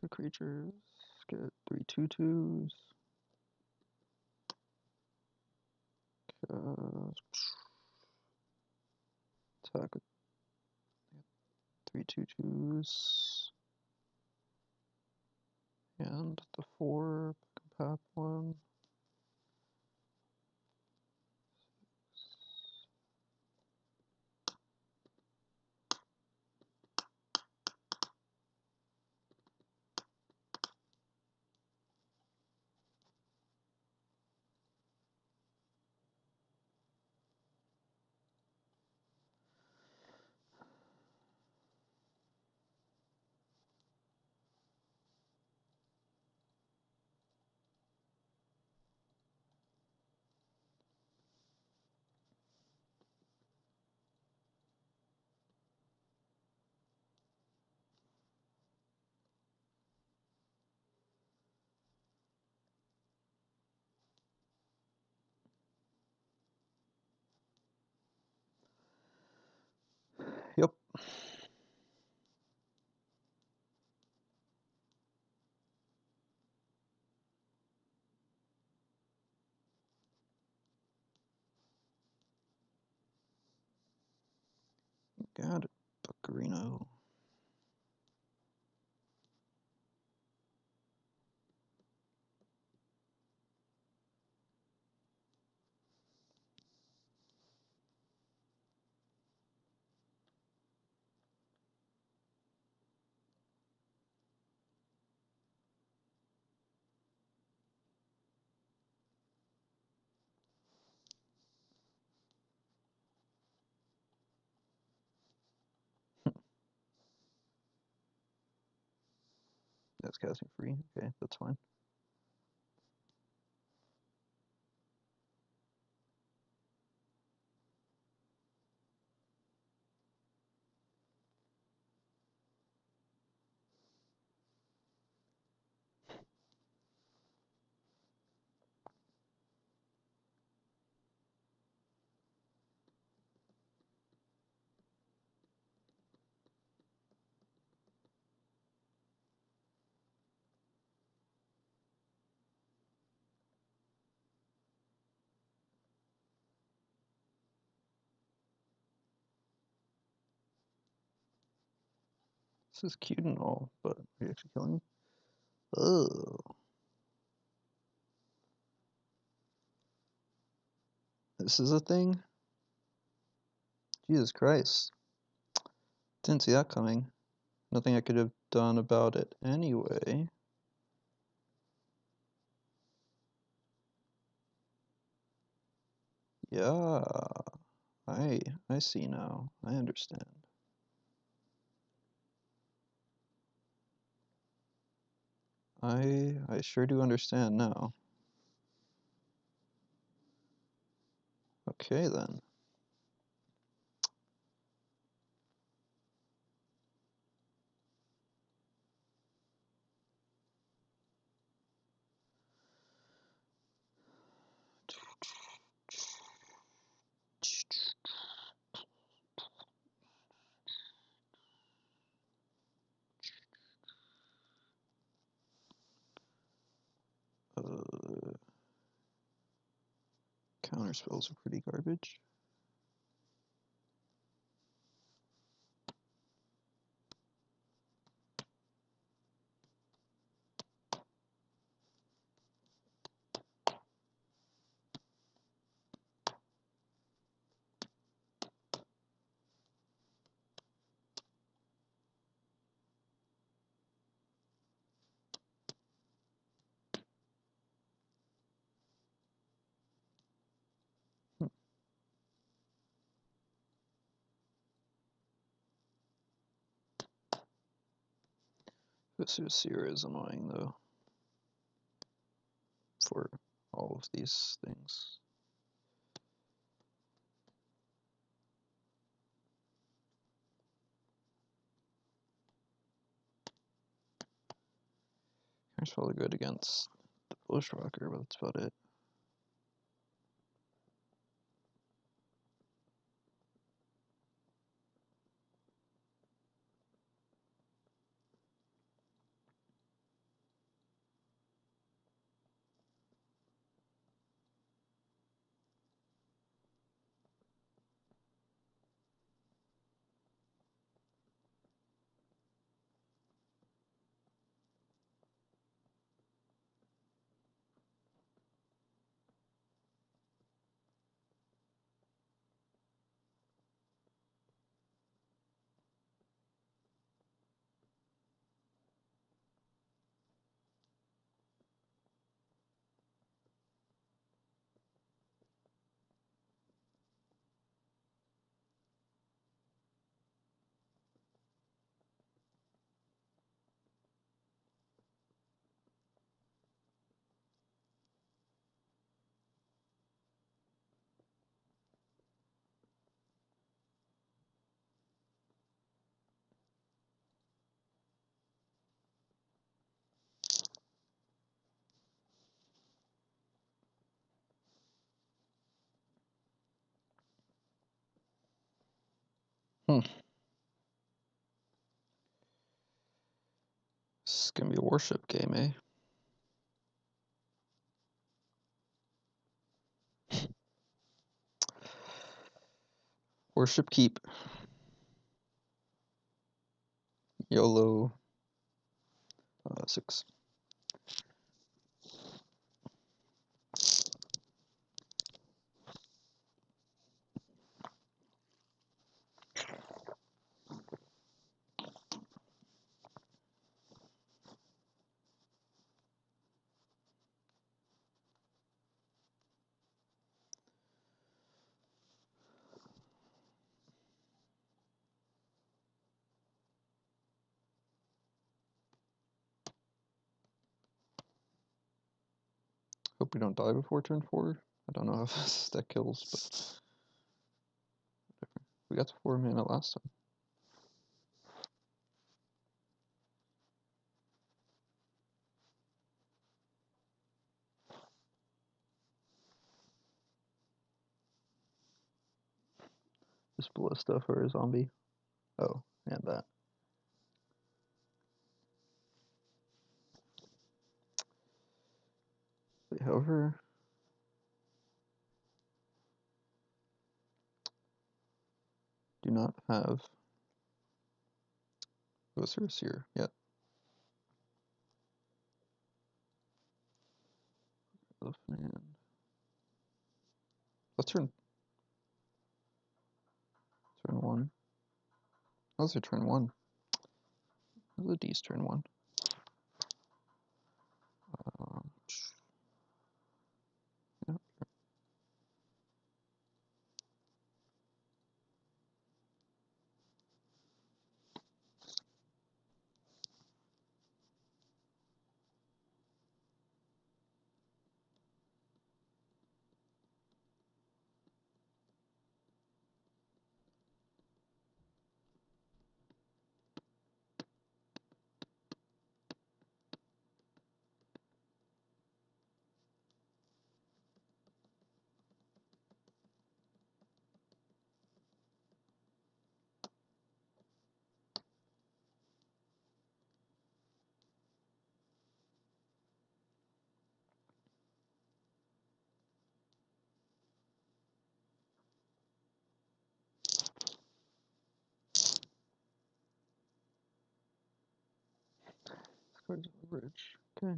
S1: The creatures get 3 2/2s. Attack with 3 2/2s. And the 4 path 1. Yep. Got it, Buccarino. That's casting free. Okay, that's fine. This is cute and all, but are you actually killing me? Oh. This is a thing? Jesus Christ. Didn't see that coming. Nothing I could have done about it anyway. Yeah. I see now. I understand. I sure do understand now. Okay then. Counter spells are pretty garbage. This Seer is annoying though. For all of these things. It's probably good against the Bushwhacker, but that's about it. This is gonna be a warship game, eh? Warship keep. YOLO. 6. Hope we don't die before turn 4. I don't know if that kills, but we got to 4 mana last time. Just ballista for a zombie. Oh, and that. However, do not have Osiris here yet. Let's turn 1. How's it turn 1? How's the D's turn 1? Yeah. Cards on the bridge. Okay.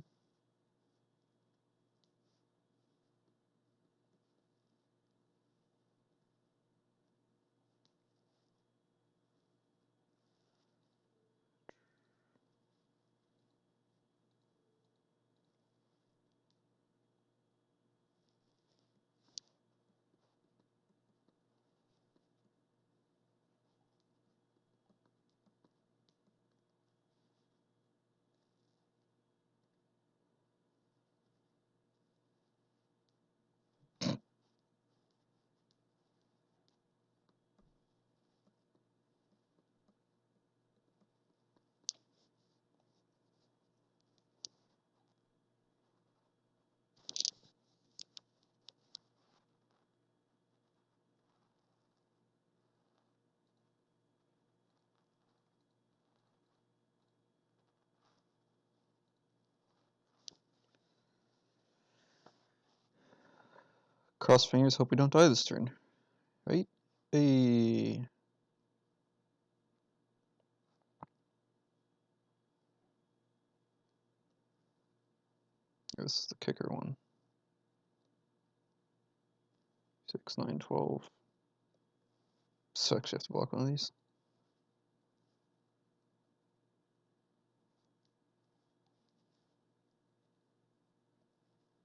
S1: Cross fingers, hope we don't die this turn. Right? Hey. This is the kicker one. 6, 9, 12. So actually have to block one of these.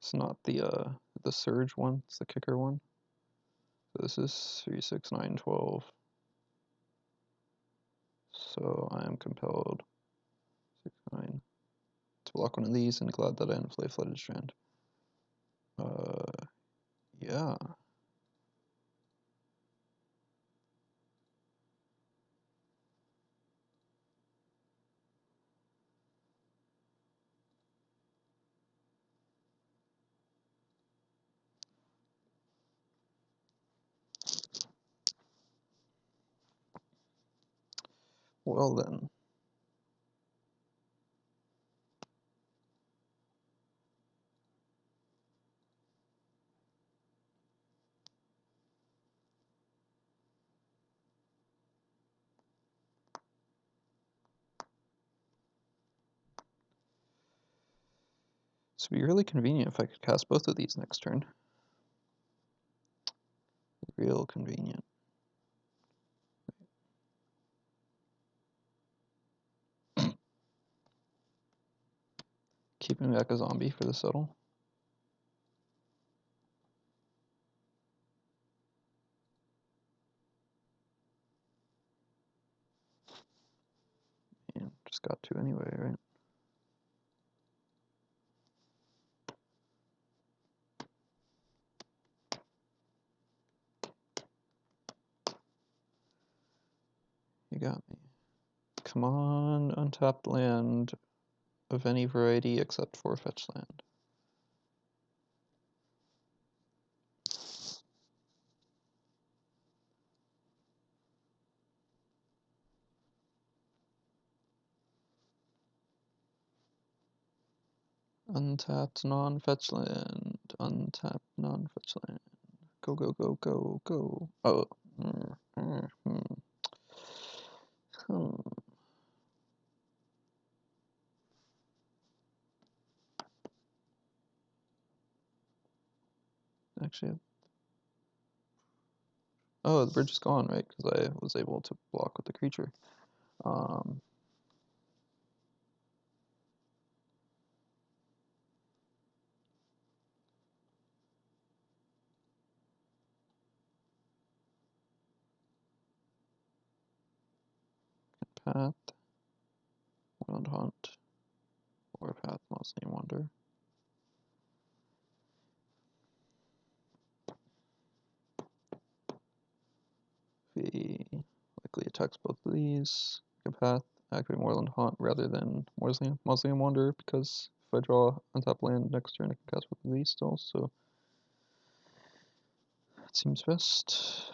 S1: It's not the surge one, it's the kicker one. So this is 3, 6, 9, 12. So I am compelled 6, 9 to block one of these, and glad that I didn't play Flooded Strand. Yeah. Well then. This would be really convenient if I could cast both of these next turn. Real convenient. Keeping back a zombie for the settle. And just got to anyway, right? You got me. Come on, untapped land of any variety except for fetch land. Untapped non-fetch land. Untapped non-fetch land. Go, go, go, go, go. Oh. Actually, oh, the bridge is gone, right? Because I was able to block with the creature. Path, Wild Hunt, Warpath, Mausoleum Wonder. He likely attacks both of these. Path, activate Moorland Haunt rather than Mausoleum Wonder, because if I draw untap land next turn, I can cast both of these still, so it seems best.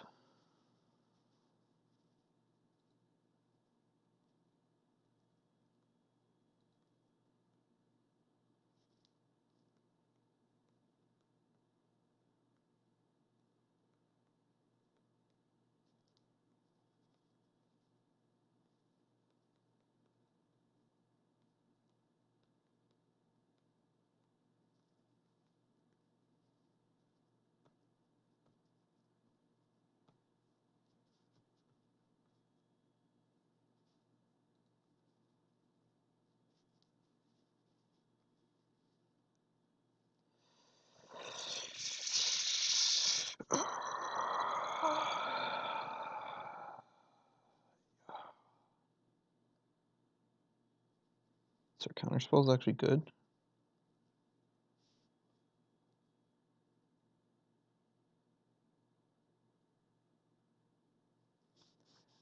S1: So counterspell is actually good.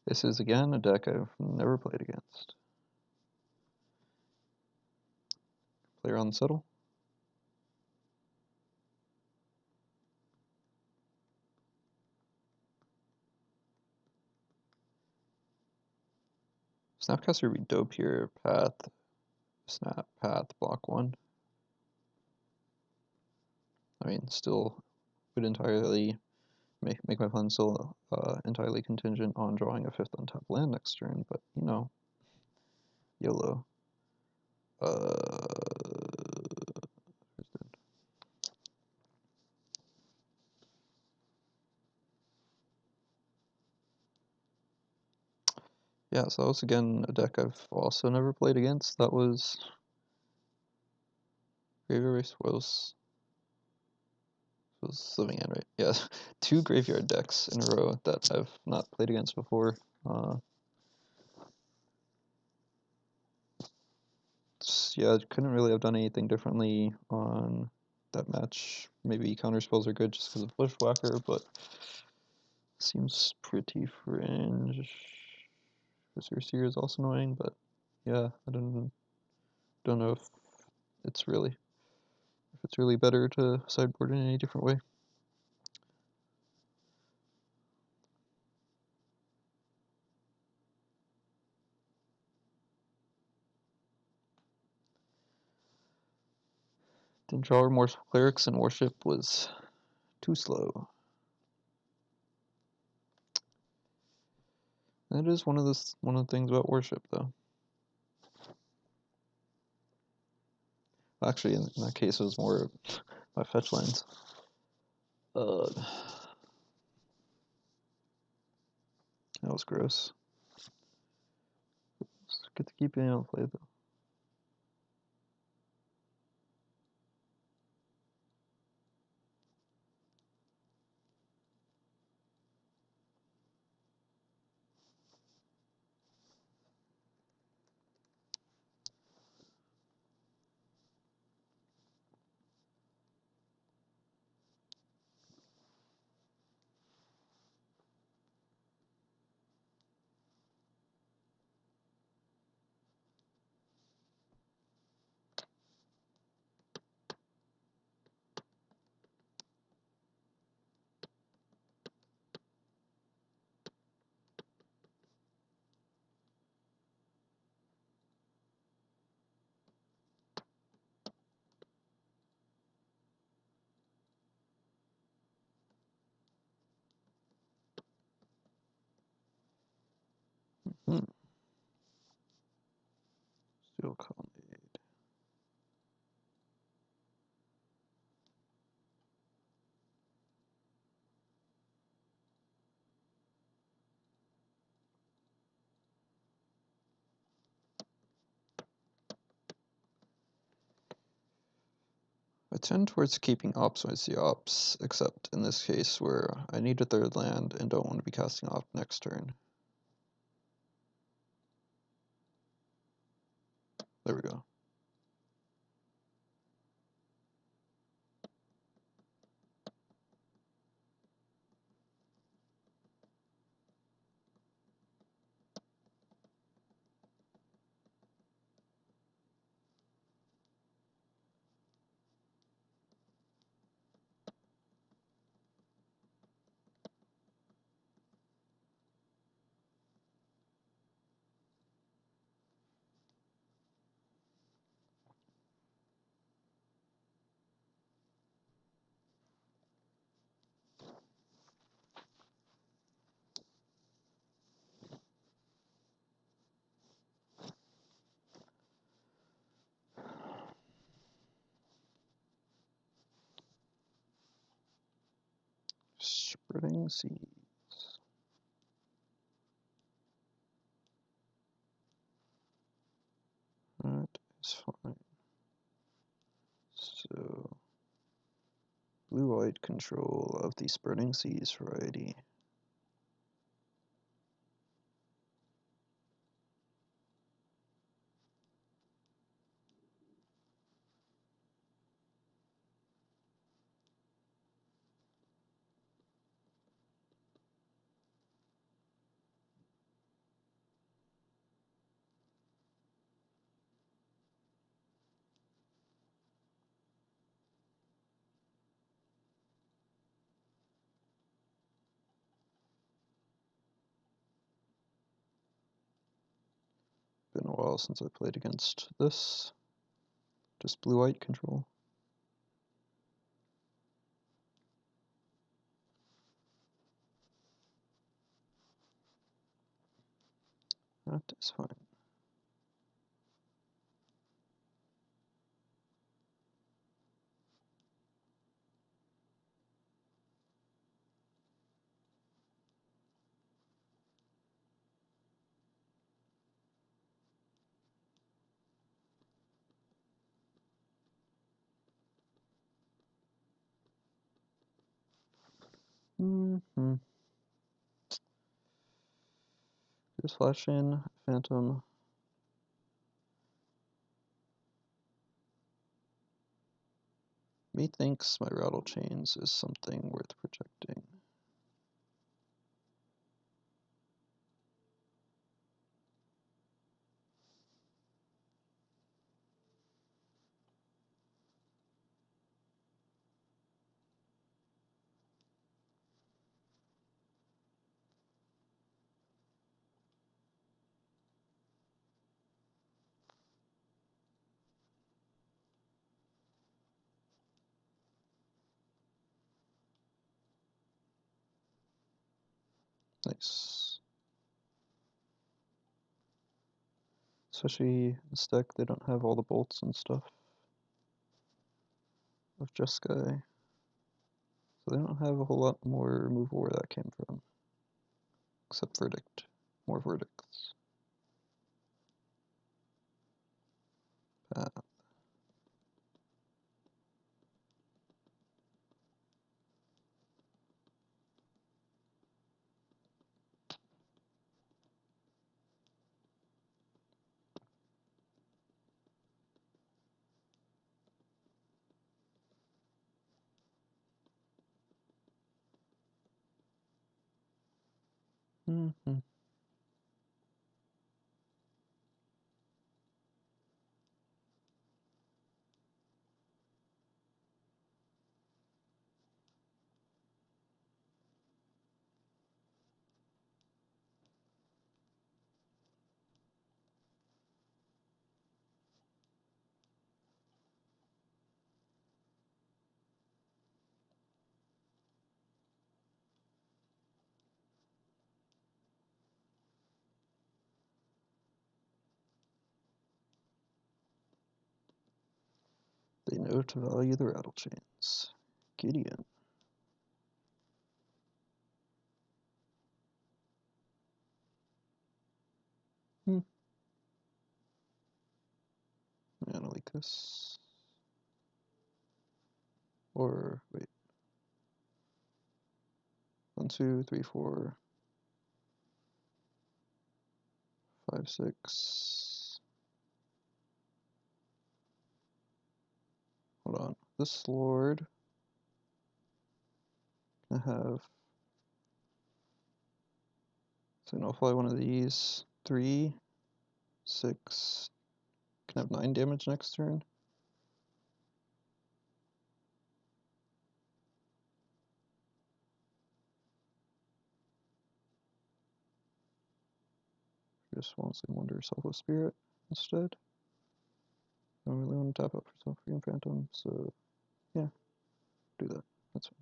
S1: This is again a deck I've never played against. Player on settle. Snapcaster would be dope here. Path, snap, path, block one. I mean, still would entirely make my plan still entirely contingent on drawing a 5th untapped land next turn, but you know, YOLO. Yeah, so that was again a deck I've also never played against. That was Graveyard Spoils. Was Living End, right? Yeah, 2 graveyard decks in a row that I've not played against before. Yeah, I couldn't really have done anything differently on that match. Maybe counterspells are good just because of Bushwhacker, but seems pretty fringe. Berserker is also annoying, but yeah, I don't know if it's really better to sideboard in any different way. Didn't draw more clerics and worship was too slow. That is one of the things about worship, though. Actually, in that case, it was more my fetch lines. That was gross. Get to keep being able to play, though. Steel colonnade. I tend towards keeping ops when I see ops, except in this case where I need a third land and don't want to be casting off next turn. There we go. Spreading seeds. That is fine. So, blue-white control of the spreading seeds variety. Been a while since I played against this. Just blue-white control. That is fine. Just flash in, phantom. Methinks my rattle chains is something worth protecting. Nice. Especially in this deck, they don't have all the bolts and stuff of Jeskai. So they don't have a whole lot more removal where that came from. Except Verdict. More Verdicts. Mm-hmm. They know to value the rattle chains. Gideon. Man, I like this. Or, wait. 1, 2, 3, 4, 5, 6. Hold on. This Lord can have. So I'll fly one of these. 3, 6. Can have 9 damage next turn. Just wants to wonder Selfless Spirit instead. I don't really want to tap up for Self-Freeing Phantom, so yeah, do that. That's fine.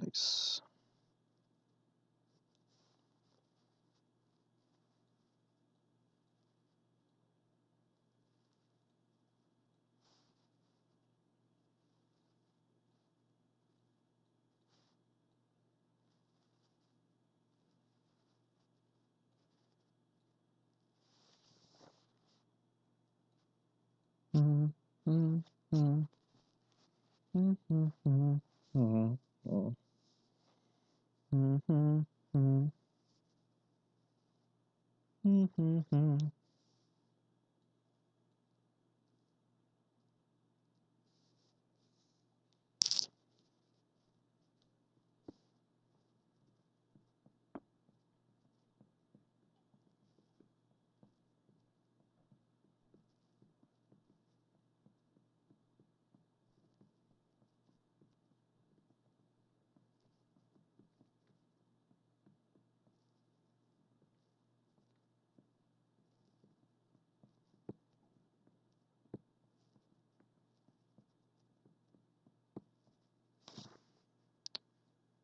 S1: Nice. Mm, mm, mm, mm, mm, mm, mm, mm, mm, mm, mm, mm, mm.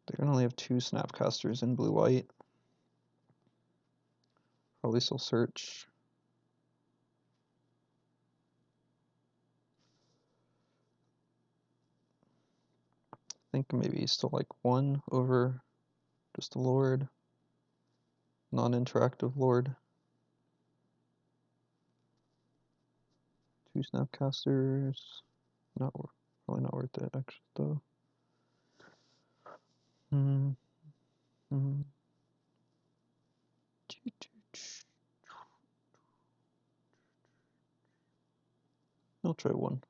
S1: They're gonna only have 2 Snapcasters in blue-white. Probably still search. I think maybe still like 1 over just a Lord. Non-interactive Lord. 2 Snapcasters. Probably not worth it actually though. Hmm. I'll try one.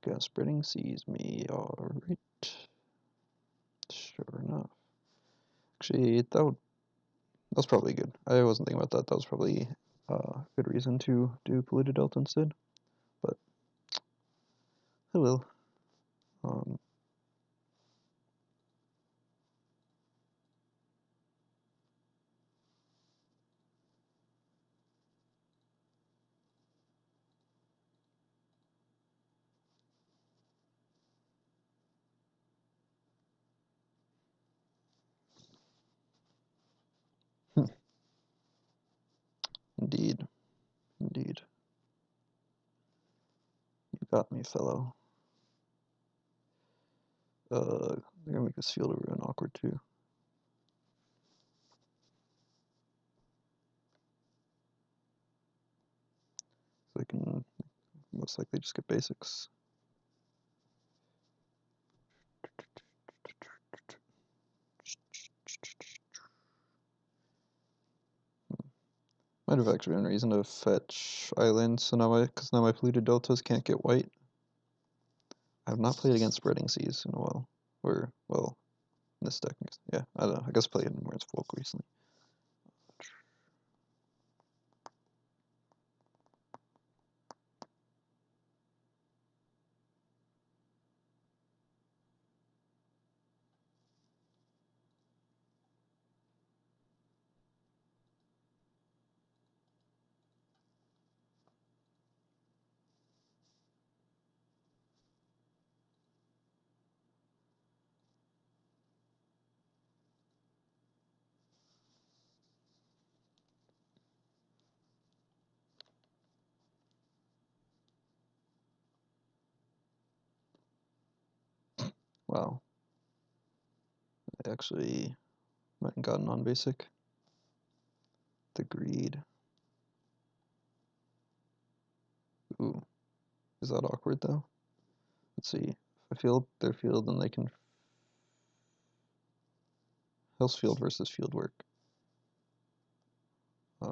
S1: Gas spreading sees me. Alright. Sure enough. Actually, that's probably good. I wasn't thinking about that. That was probably a good reason to do polluted delta instead. But I will. Um, indeed. Indeed. You got me, fellow. They're gonna make this field real awkward too. So they can most likely just get basics. Might have actually been a reason to fetch islands, so because now my polluted deltas can't get white. I have not played against spreading seas in a while. Or, well, in this deck. Yeah, I don't know. I guess played in where it's folk recently. Wow. I actually went and got a non-basic. The greed. Ooh. Is that awkward though? Let's see. If I field their field, then they can house field versus field work. If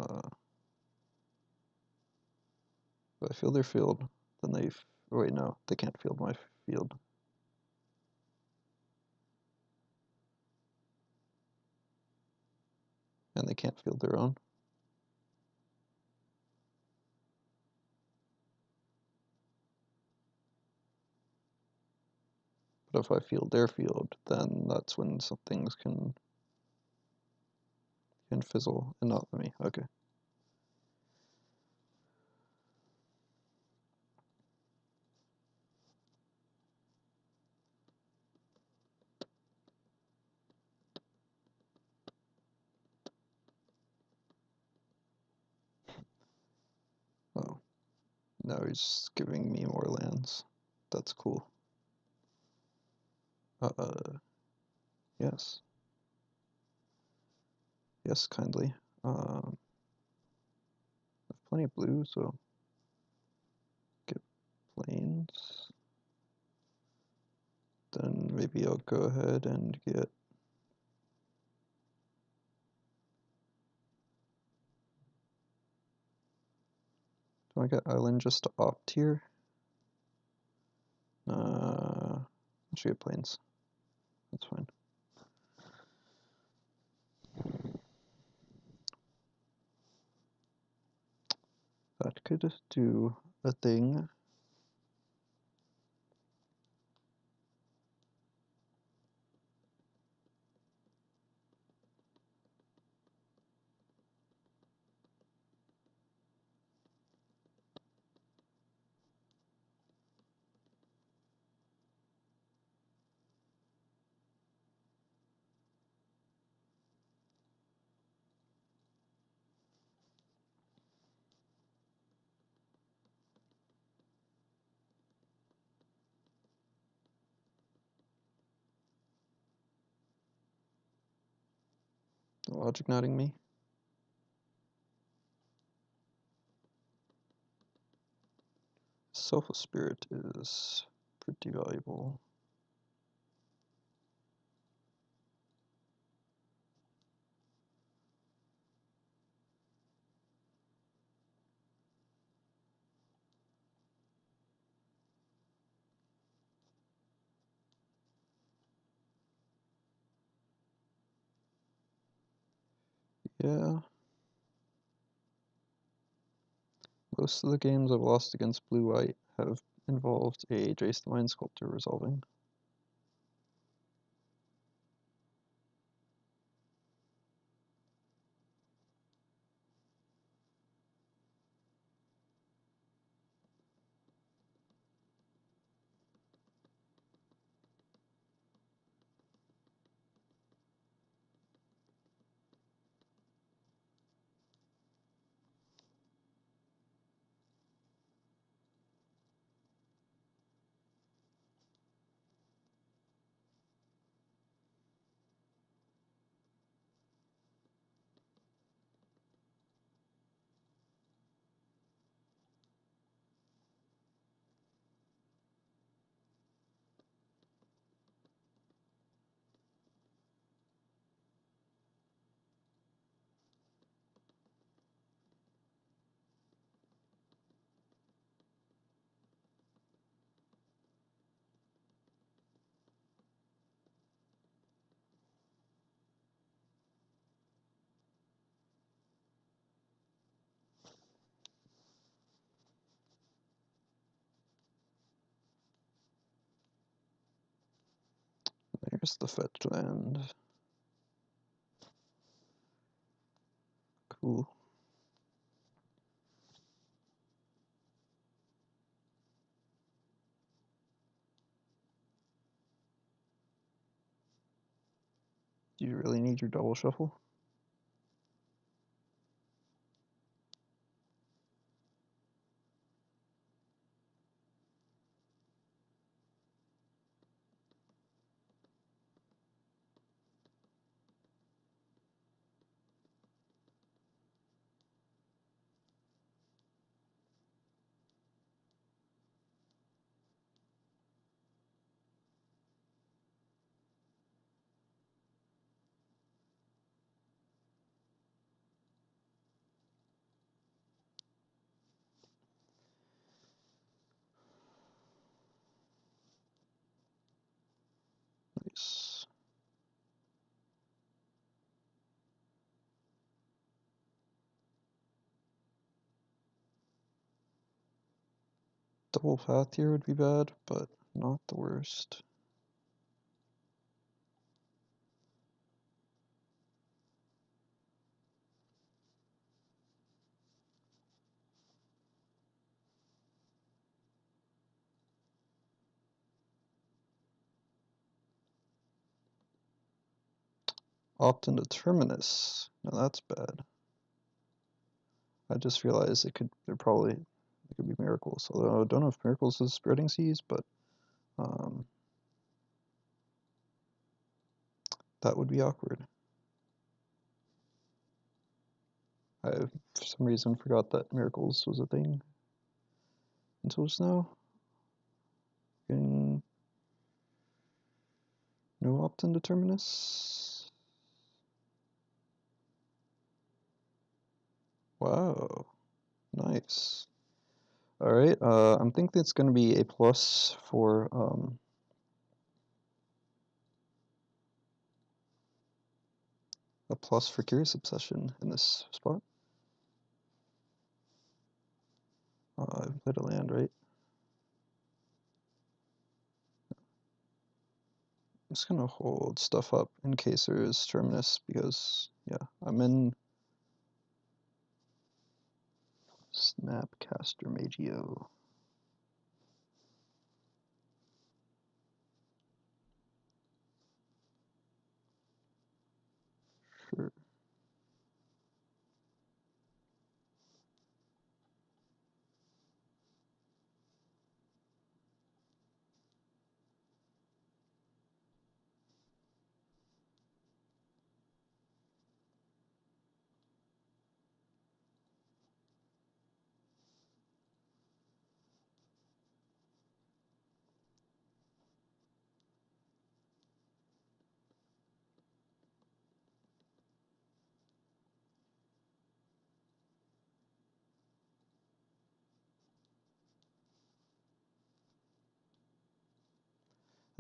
S1: I field their field, then they. Oh wait, no, they can't field my field. And they can't field their own. But if I field their field, then that's when some things can fizzle and not me. Okay. Oh, now he's giving me more lands. That's cool. Yes. Yes, kindly. I have plenty of blue, so get plains. Then maybe I'll go ahead and get. Do I get island just to opt here? I should get plains. That's fine. That could do a thing. Logic nodding me. Soulful Spirit is pretty valuable. Yeah. Most of the games I've lost against blue-white have involved a Jace the Mind Sculptor resolving. There's the fetch land. Cool. Do you really need your double shuffle? Nice. Double path here would be bad, but not the worst. Opt into Terminus. Now that's bad. I just realized it could be Miracles. Although I don't know if Miracles is spreading seas, but that would be awkward. I, for some reason, forgot that Miracles was a thing until just now. Getting no opt into Terminus. Wow, nice. All right, I'm thinking it's going to be a plus for Curious Obsession in this spot. I've played a land, right? I'm just gonna hold stuff up in case there is Terminus because, yeah, I'm in Snapcaster Magio. Sure.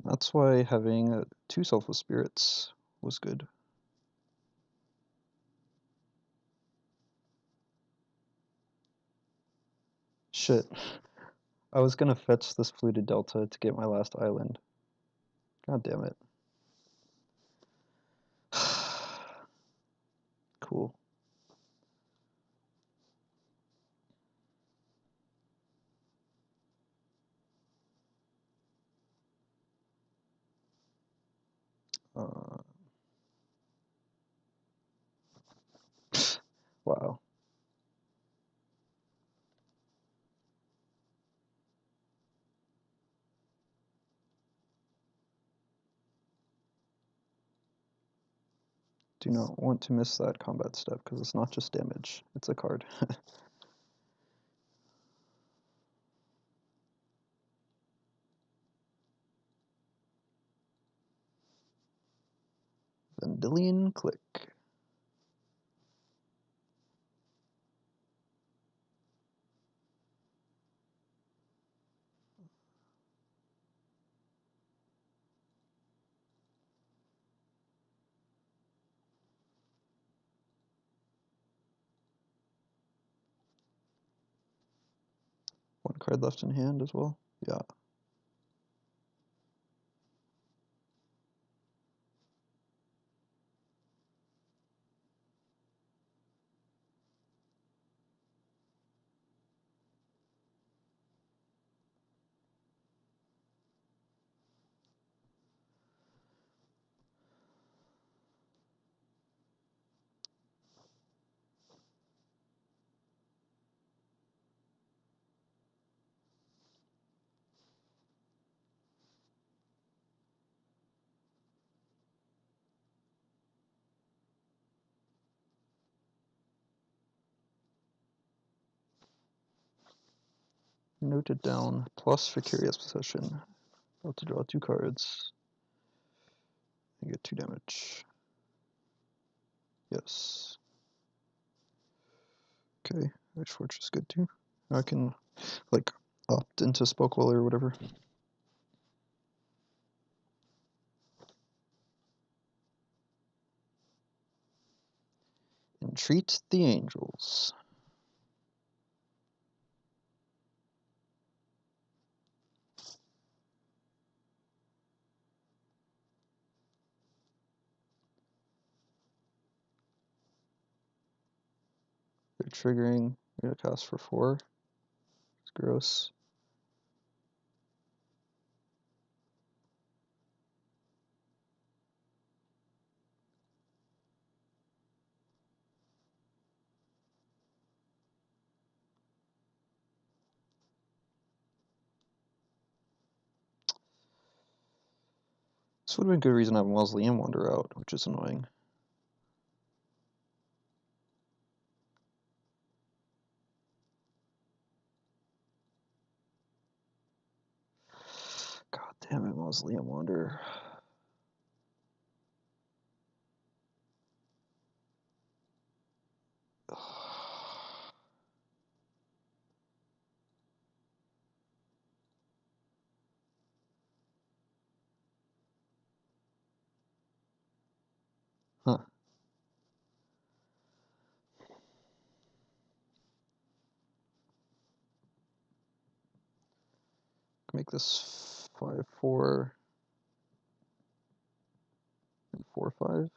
S1: That's why having 2 Selfless Spirits was good. Shit. I was gonna fetch this Fluted Delta to get my last island. God damn it. Cool. Wow. Do not want to miss that combat step because it's not just damage, it's a card. Vendilion Click. One card left in hand as well. Yeah. Noted down. Plus for Curious Possession. About to draw 2 cards. I get 2 damage. Yes. Okay, Ice Forge is good too. I can, like, opt into Spokewell or whatever. Entreat the Angels. They're triggering. I'm gonna cast for 4. It's gross. This would have been a good reason to have Mausoleum Wander out, which is annoying. God damn it, Mausoleum Wander. make this 5-4 and 4-5.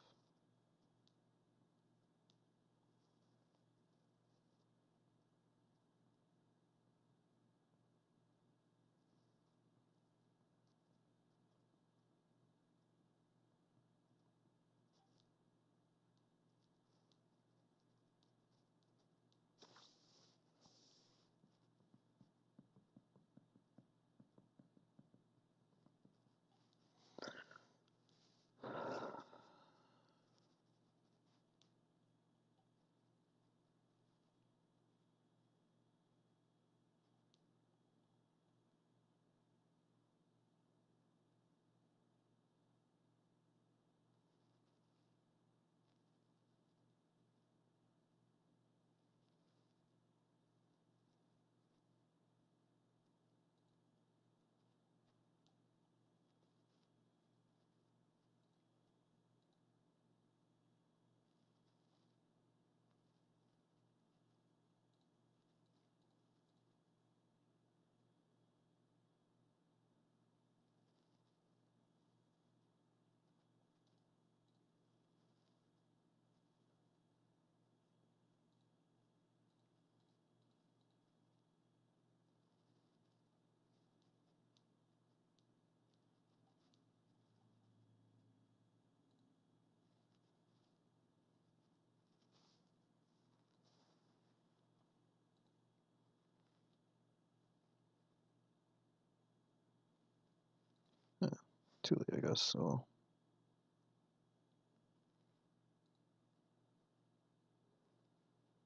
S1: Too late, I guess. So.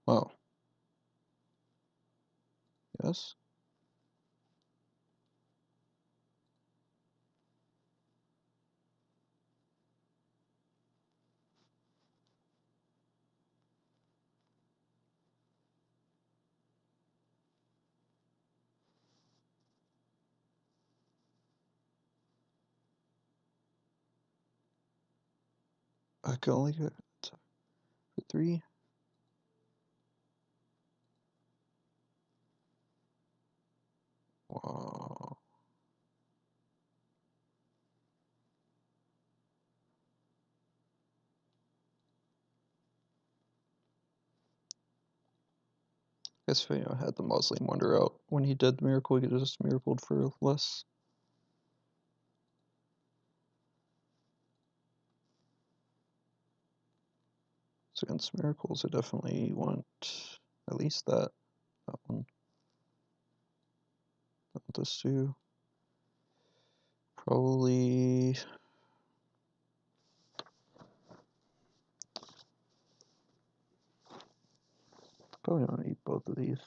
S1: Wow. Yes. I can only get 3. Wow. I guess if I had the Mausoleum Wonder out when he did Miracle, he just miracled for less. So against Miracles, I definitely want at least that one. I want this too. Probably don't need both of these.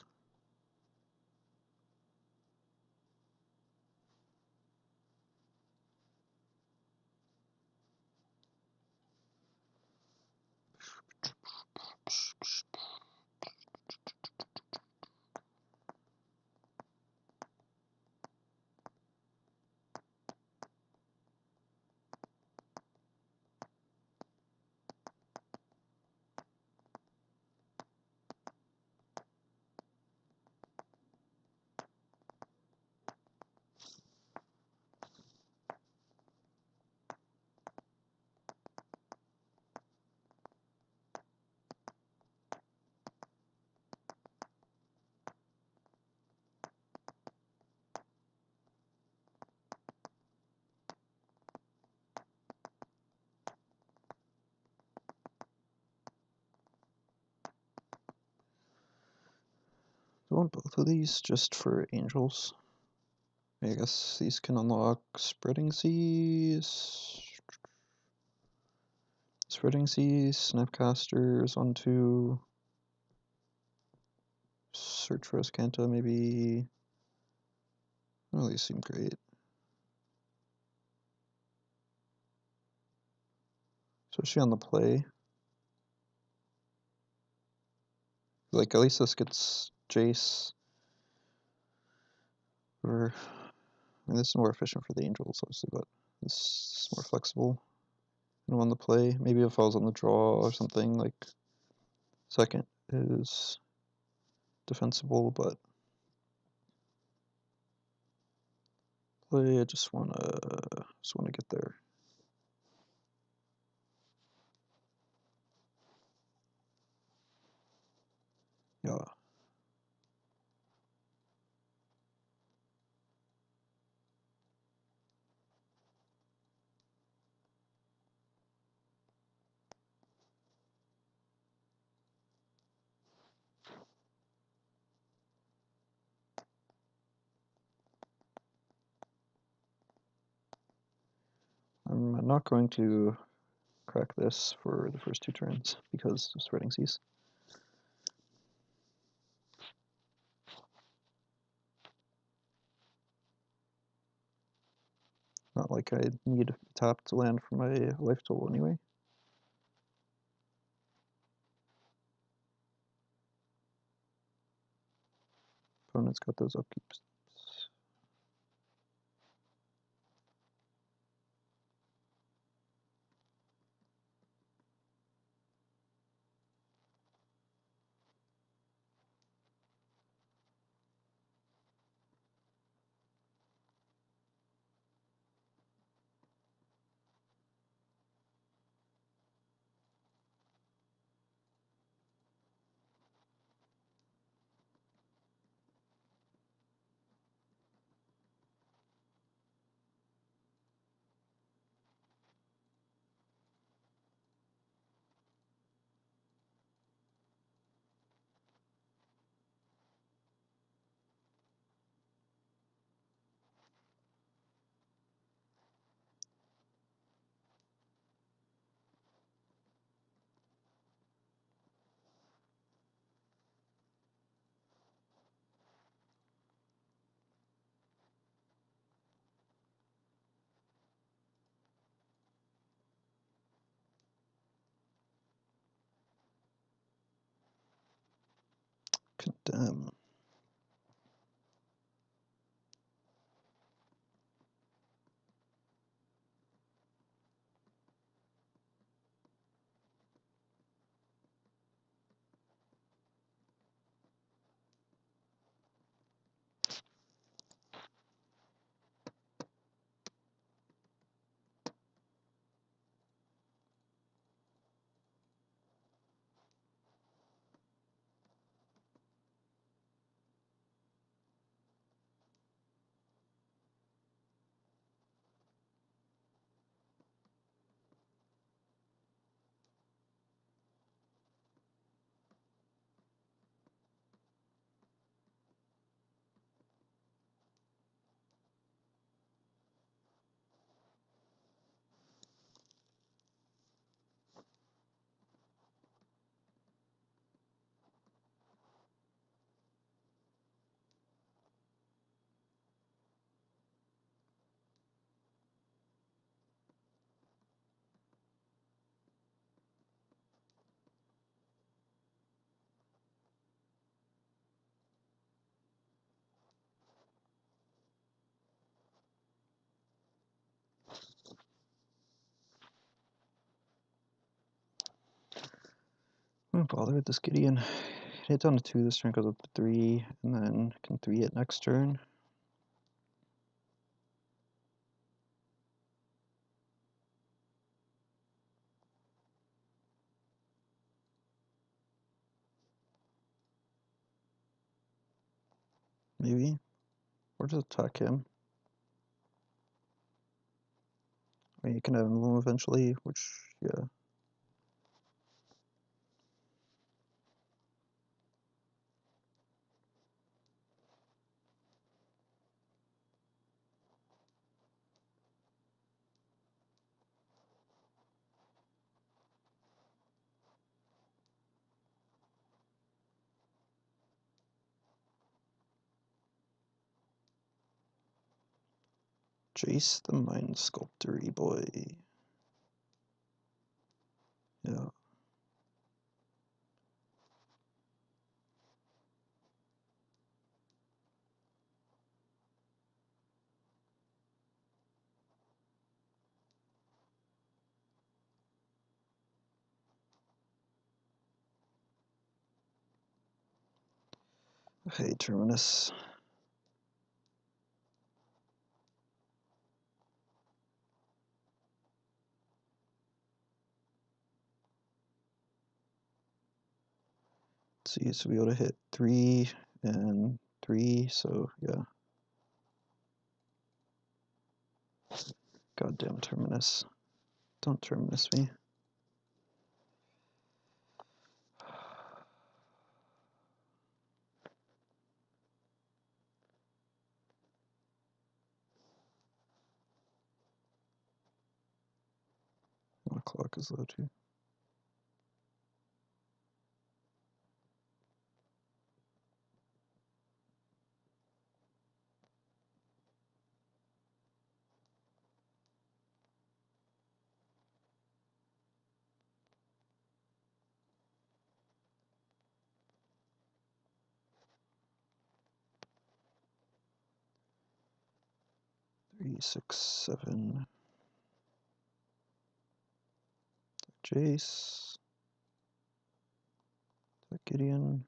S1: I want both of these just for angels. I guess these can unlock Spreading Seas. Spreading Seas, Snapcasters onto Search for Escanta, maybe. Oh, these seem great. Especially on the play. Like, at least this gets Jace. Or, I mean, this is more efficient for the angels, obviously, but this is more flexible. On the play, maybe if I was on the draw or something, like, second is defensible, but I just wanna get there. Yeah. I'm not going to crack this for the first 2 turns because of spreading seas. Not like I need tap to land for my life total anyway. Opponent's got those upkeeps. Condemn. I'm gonna bother with this Gideon. Hit down to 2 this turn, goes up to 3, and then can 3 it next turn. Maybe. Or just attack him. I mean, you can have him eventually, which, yeah. Jace the Mind Sculptor-y boy. Yeah. Okay, Terminus. Let's see, so we ought to hit 3 and 3, so yeah. Goddamn Terminus. Don't Terminus me. My clock is low too. Three, 6, 7. Jace. Gideon.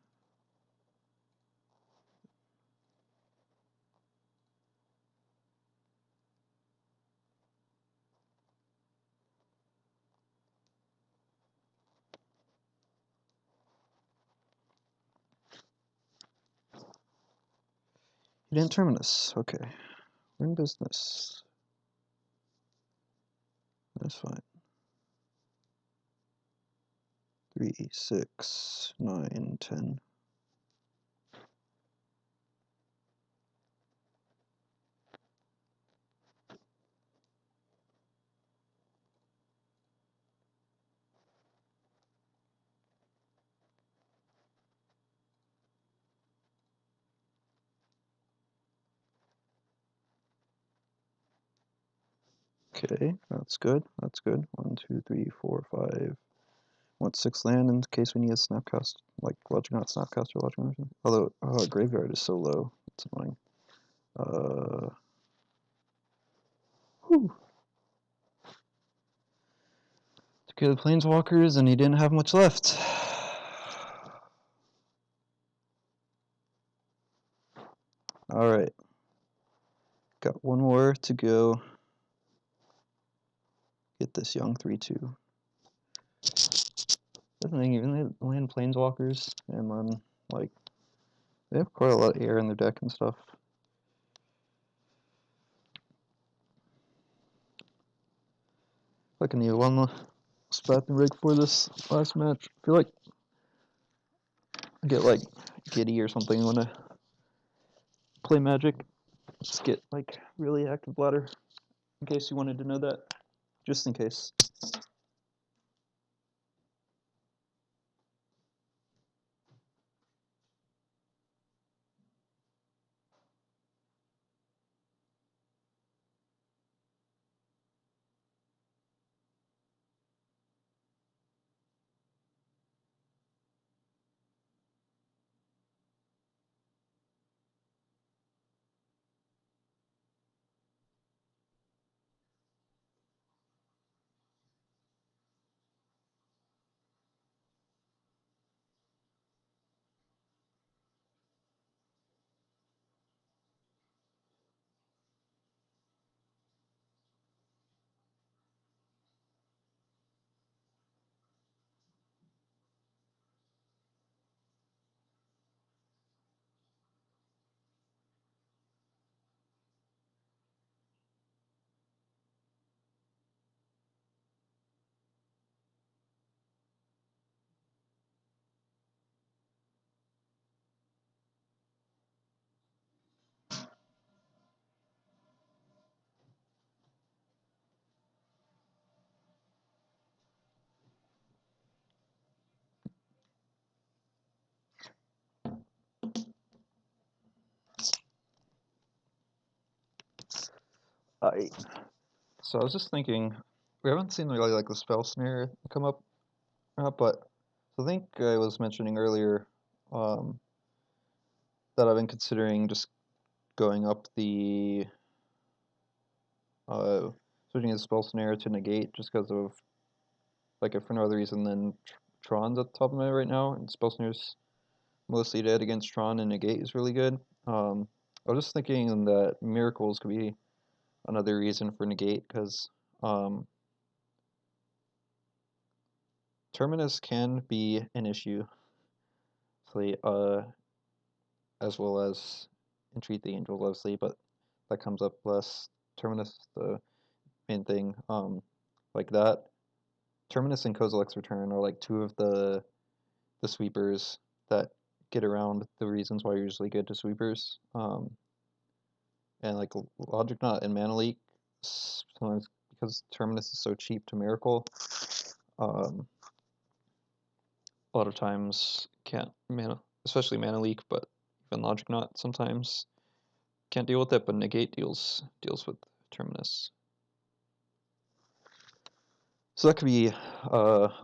S1: He didn't Terminus. Okay. We're in business. That's fine. 3, 6, 9, 10. Okay, that's good. That's good. 1, 2, 3, 4, 5. Want 6 land in case we need a Snapcast, like watching out Snapcast or watching anything. Although, Graveyard is so low. It's annoying. Whew. Took care of the Planeswalkers, and he didn't have much left. Alright. Got one more to go. Get this young 3/2. Doesn't think even they land Planeswalkers, and then, like, they have quite a lot of air in their deck and stuff. Like I need one spot and rig for this last match. I feel like I get like giddy or something when I play Magic. Just get like really active bladder. In case you wanted to know that. Just in case. So I was just thinking, we haven't seen really like the spell snare come up, but I think I was mentioning earlier that I've been considering just going up the switching the spell snare to negate just because of like if for no other reason than Tron's at the top of my right now, and spell snare's mostly dead against Tron, and negate is really good. I was just thinking that miracles could be another reason for negate because Terminus can be an issue. obviously, as well as Entreat the Angel Leslie, but that comes up less. Terminus, the main thing, like that. Terminus and Kozilek's Return are like two of the sweepers that get around the reasons why you're usually good to sweepers. And like Logic Knot and Mana Leak, sometimes because Terminus is so cheap to Miracle, a lot of times can't especially Mana Leak, but even Logic Knot sometimes can't deal with it, but Negate deals with Terminus. So that could be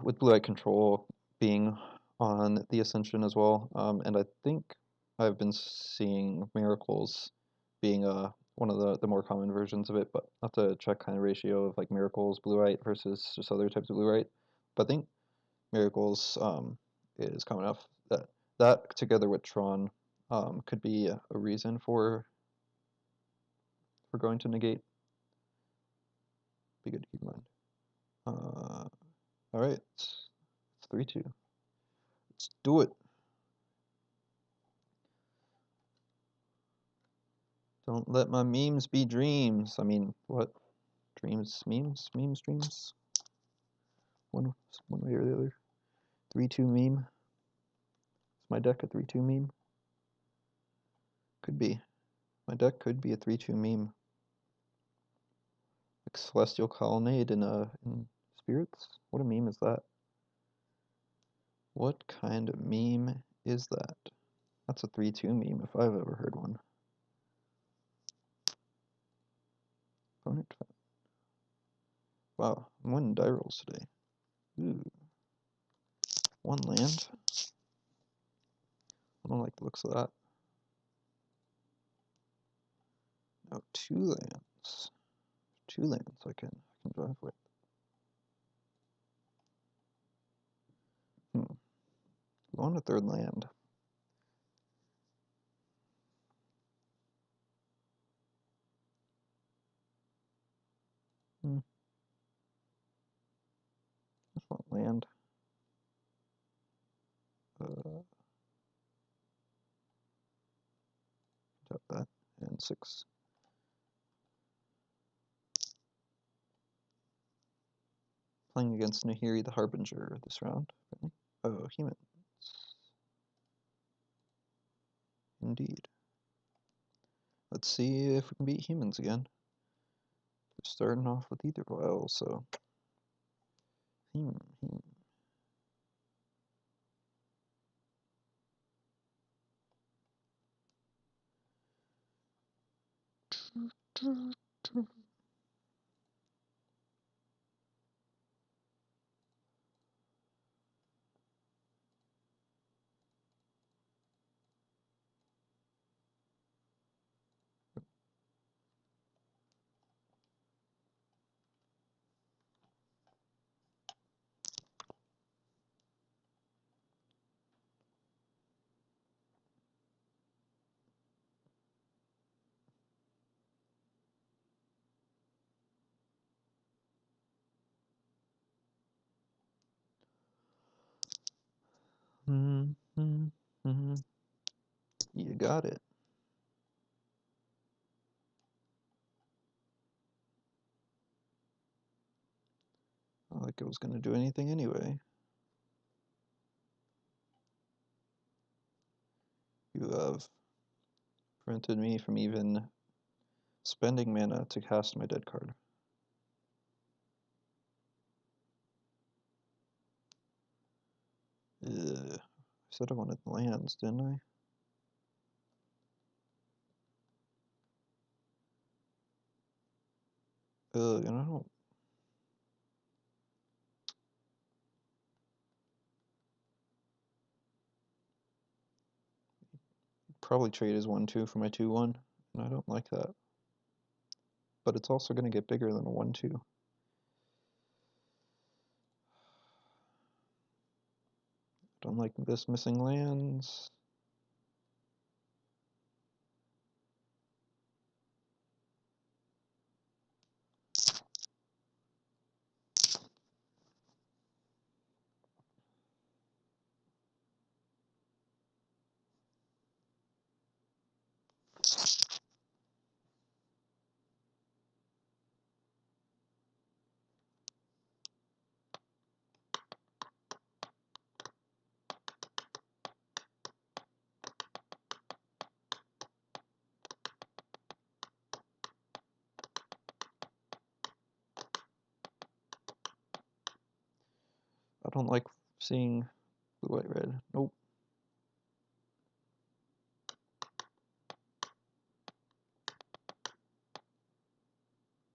S1: with Blue Eye Control being on the Ascension as well, and I think I've been seeing Miracles being one of the more common versions of it, but I'll have to check kind of ratio of like Miracles Blue White versus just other types of Blue White. But I think Miracles is common enough that together with Tron could be a reason for going to Negate. Be good to keep in mind. All right, it's 3-2. Let's do it. Don't let my memes be dreams. I mean, what? Dreams, memes, dreams? One way or the other. 3-2 meme. Is my deck a 3-2 meme? Could be. My deck could be a 3-2 meme. Like Celestial Colonnade in Spirits? What a meme is that? What kind of meme is that? That's a 3-2 meme if I've ever heard one. Opponent. Wow, I'm winning die rolls today. Ooh. One land. I don't like the looks of that. No, 2 lands. 2 lands I can drive with. On a 3rd land. Just want land. Tap that, and 6. Playing against Nahiri the Harbinger this round. Oh, humans. Indeed. Let's see if we can beat humans again. They're starting off with Ether Vial, so. You got it. Not like it was going to do anything anyway. You have prevented me from even spending mana to cast my dead card. Ugh. I said I wanted lands, didn't I? Ugh, and I don't. Probably trade as 1-2 for my 2-1, and I don't like that. But it's also going to get bigger than a 1-2. Don't like this missing lands. I don't like seeing blue, white, red. Nope.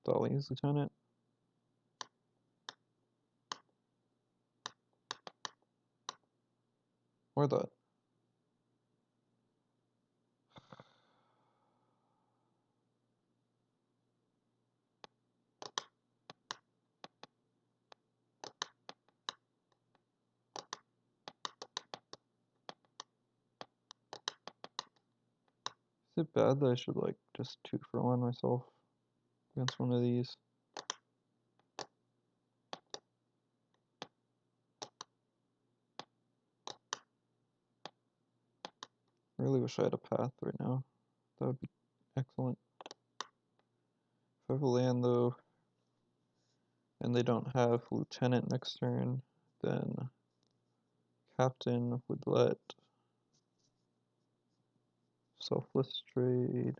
S1: Dolly's lieutenant. Or that. Is it bad that I should like just 2 for 1 myself against one of these? I really wish I had a path right now. That would be excellent. If I have a land though, and they don't have lieutenant next turn, then captain would let selfless trade.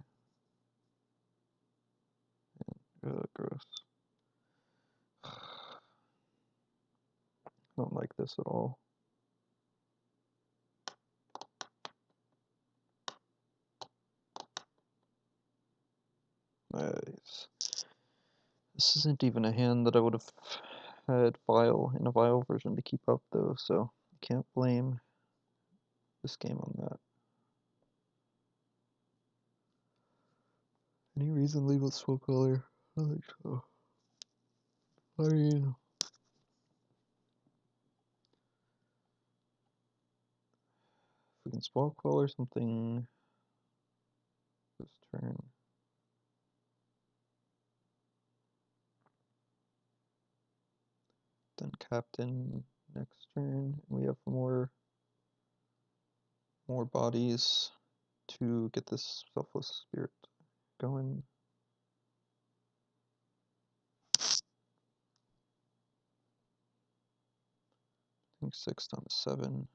S1: Gross. I don't like this at all. Nice. This isn't even a hand that I would have had Vile in a Vile version to keep up though, so I can't blame this game on that. Any reason leave it Swell Color? I think so. I mean, if we can Swell Color something this turn. Then captain next turn. We have more bodies to get this selfless spirit going. I think 6 times 7.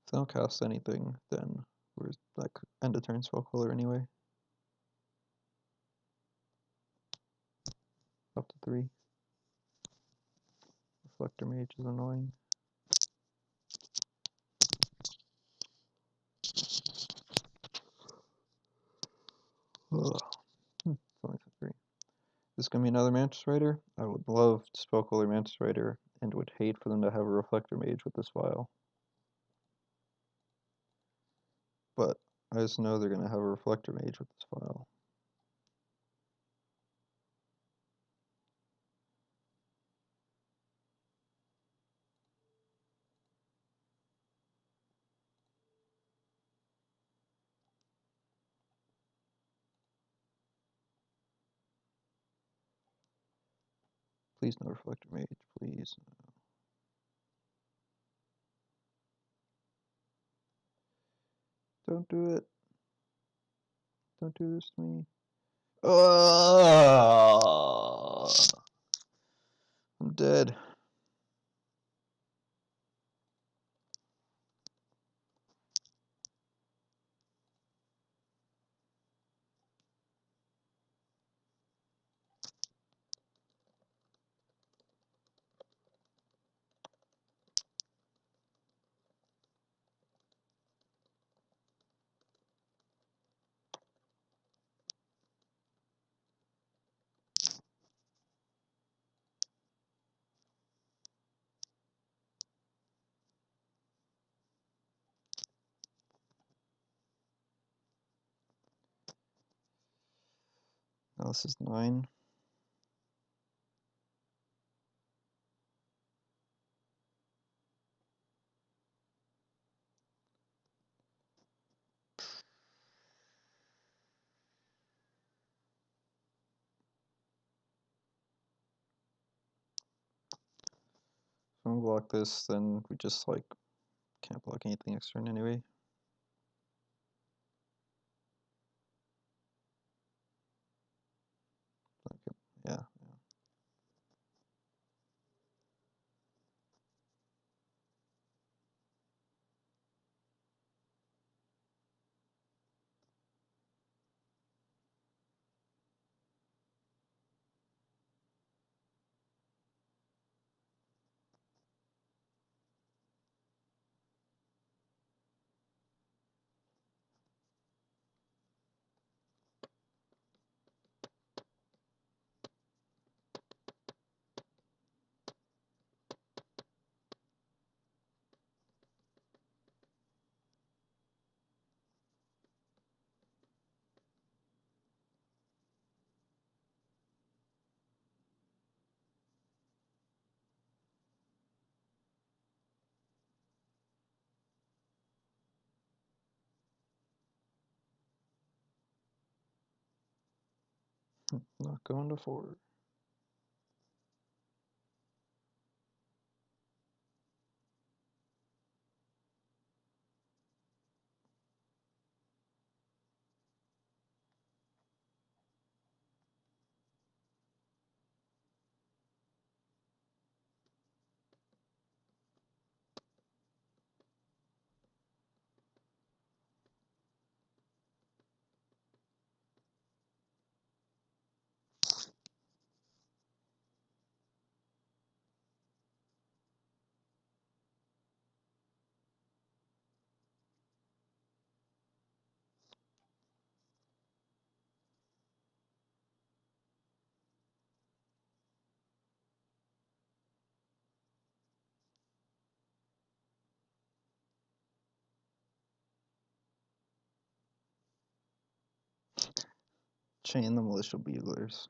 S1: If they don't cast anything, then we're like end of turn Swell Color anyway. Up to 3. Reflector Mage is annoying. Ugh. It's only for 3. This is gonna be another Mantis Rider. I would love to Spell Color Mantis Rider and would hate for them to have a Reflector Mage with this file. But I just know they're gonna have a Reflector Mage with this file. Please no Reflector Mage, please. Don't do it. Don't do this to me. I'm dead. Now this is 9. If I'm gonna block this, then we just like can't block anything next turn anyway. Okay. Yeah. Not going to 4. Chain the militia buglers.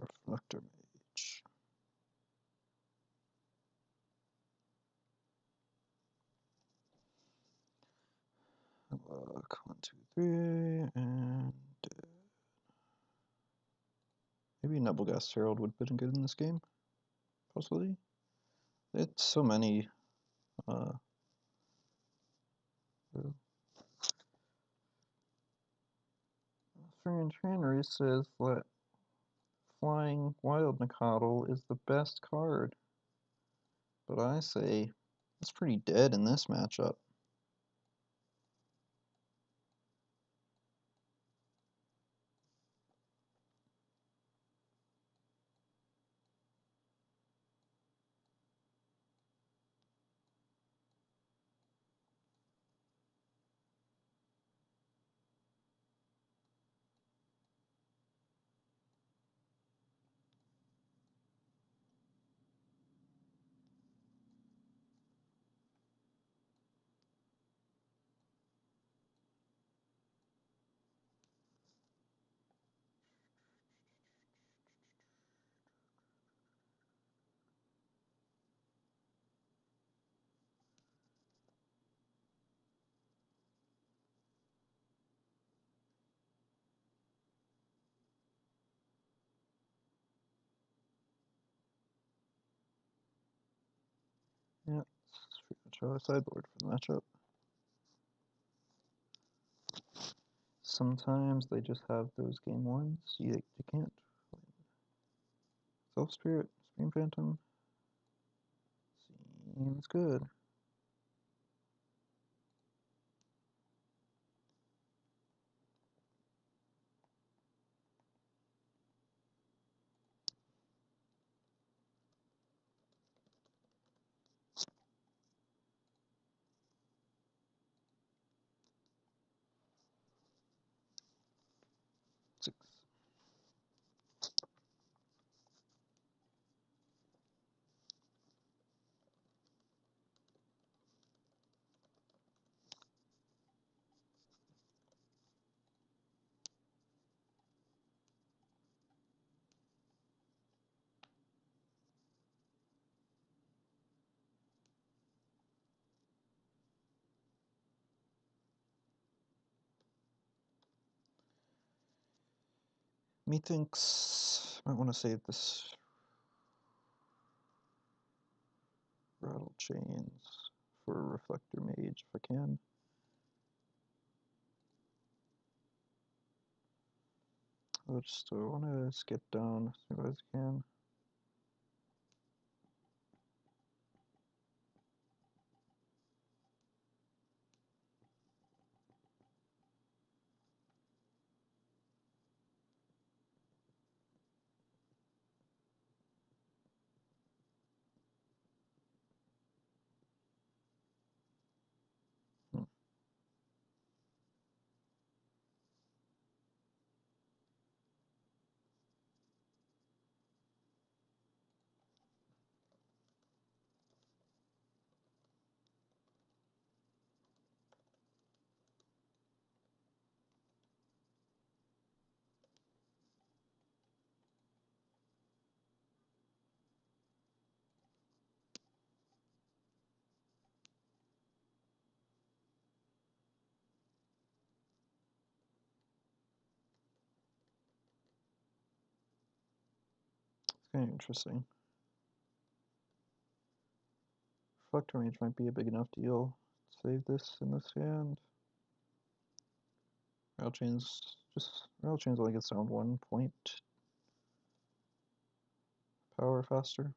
S1: Reflector mage. Look, 1, 2, 3, and maybe Nebelgast Herald would have been good in this game, possibly. It's so many. Australian Trannery says that Flying Wild Nicodle is the best card, but I say it's pretty dead in this matchup. Yeah, it's pretty much how I sideboard for the matchup. Sometimes they just have those game ones you can't. Self Spirit, Scream Phantom. Seems good. Six. Methinks might want to save this Rattle Chains for Reflector Mage if I can. I just want to skip down as soon as I can. It's kind of interesting. Reflector Mage might be a big enough deal. Save this in this hand. Rattle Chains only gets down 1 point power faster.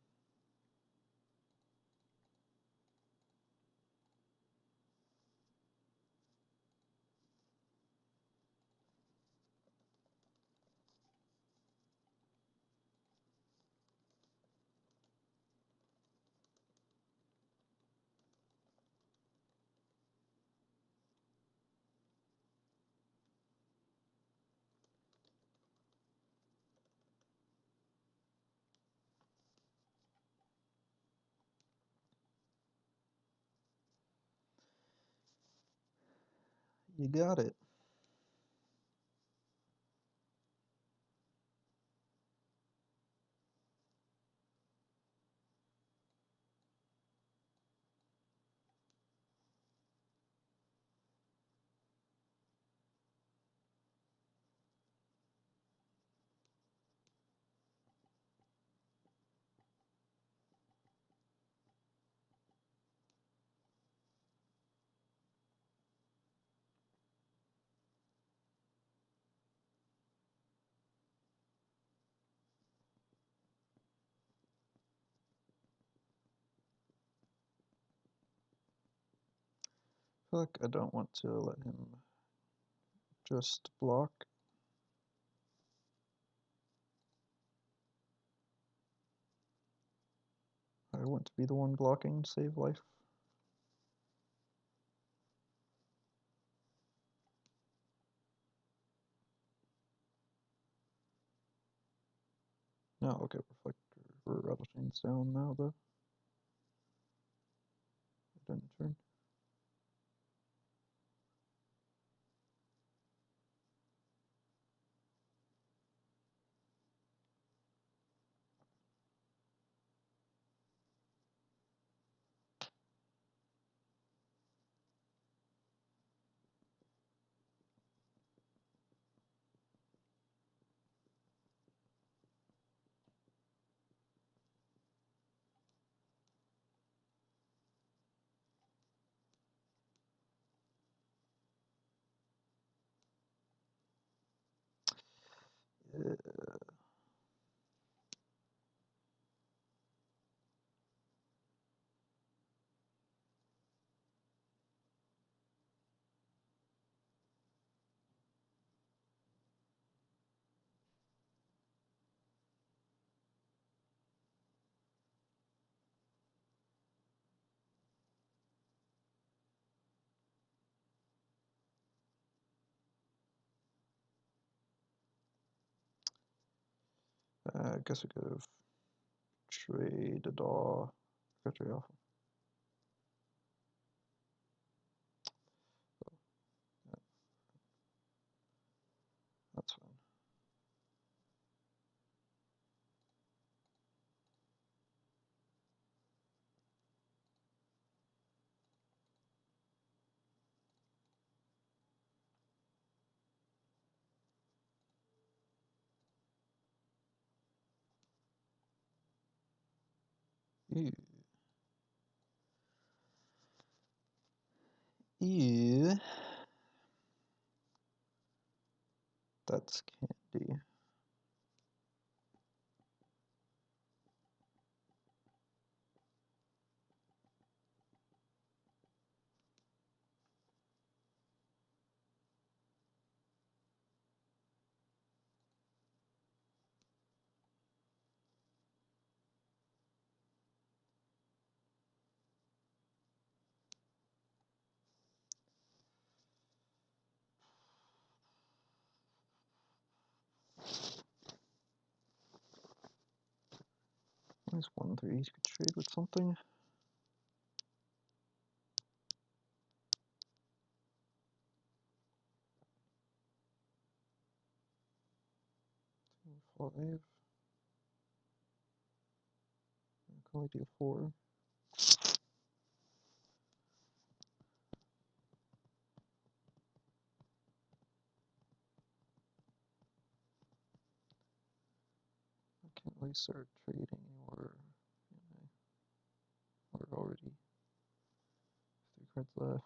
S1: You got it. Fuck, I don't want to let him just block. I want to be the one blocking to save life. No, okay, Reflector or Rattle Chains down now though. Didn't turn. I guess we could have traded a DAW. Got trade off. That's fine. Ew. Ew. That's candy. There's 1-3. You could trade with something. Five. I can only do 4. I can't really start trading anymore. We're already 3 cards left.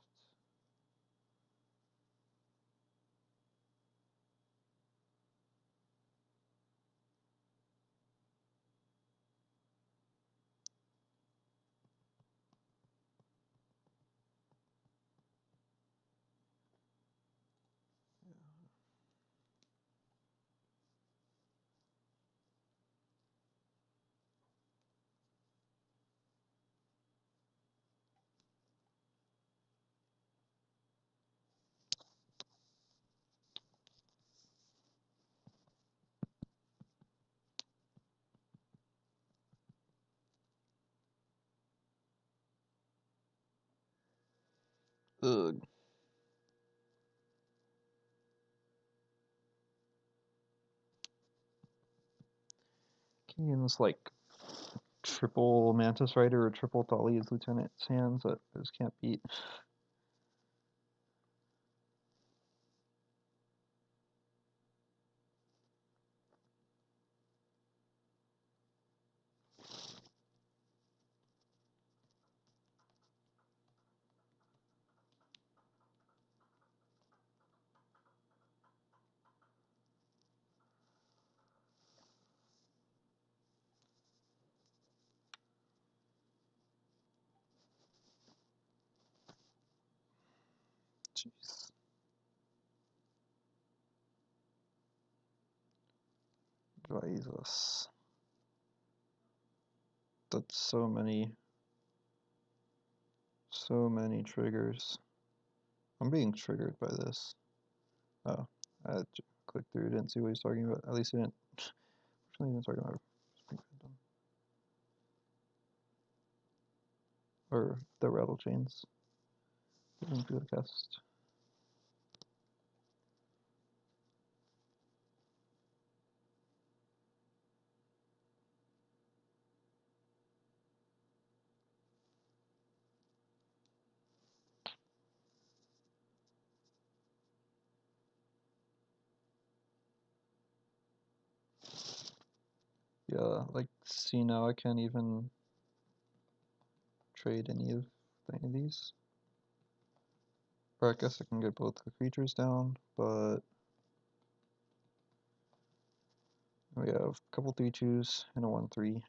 S1: Ugh. Kenyan's like triple Mantis Rider or triple Thalia's Lieutenant's hands that I just can't beat. Jeez. Jesus. That's so many triggers. I'm being triggered by this. Oh, I clicked through, didn't see what he's talking about. At least he didn't. Fortunately, he didn't talk about Spring Phantom. Or the rattle chains. Didn't do the cast. Yeah, like, see now I can't even trade any of these. Or I guess I can get both the creatures down, but we have a couple 3/2s and a 1/3.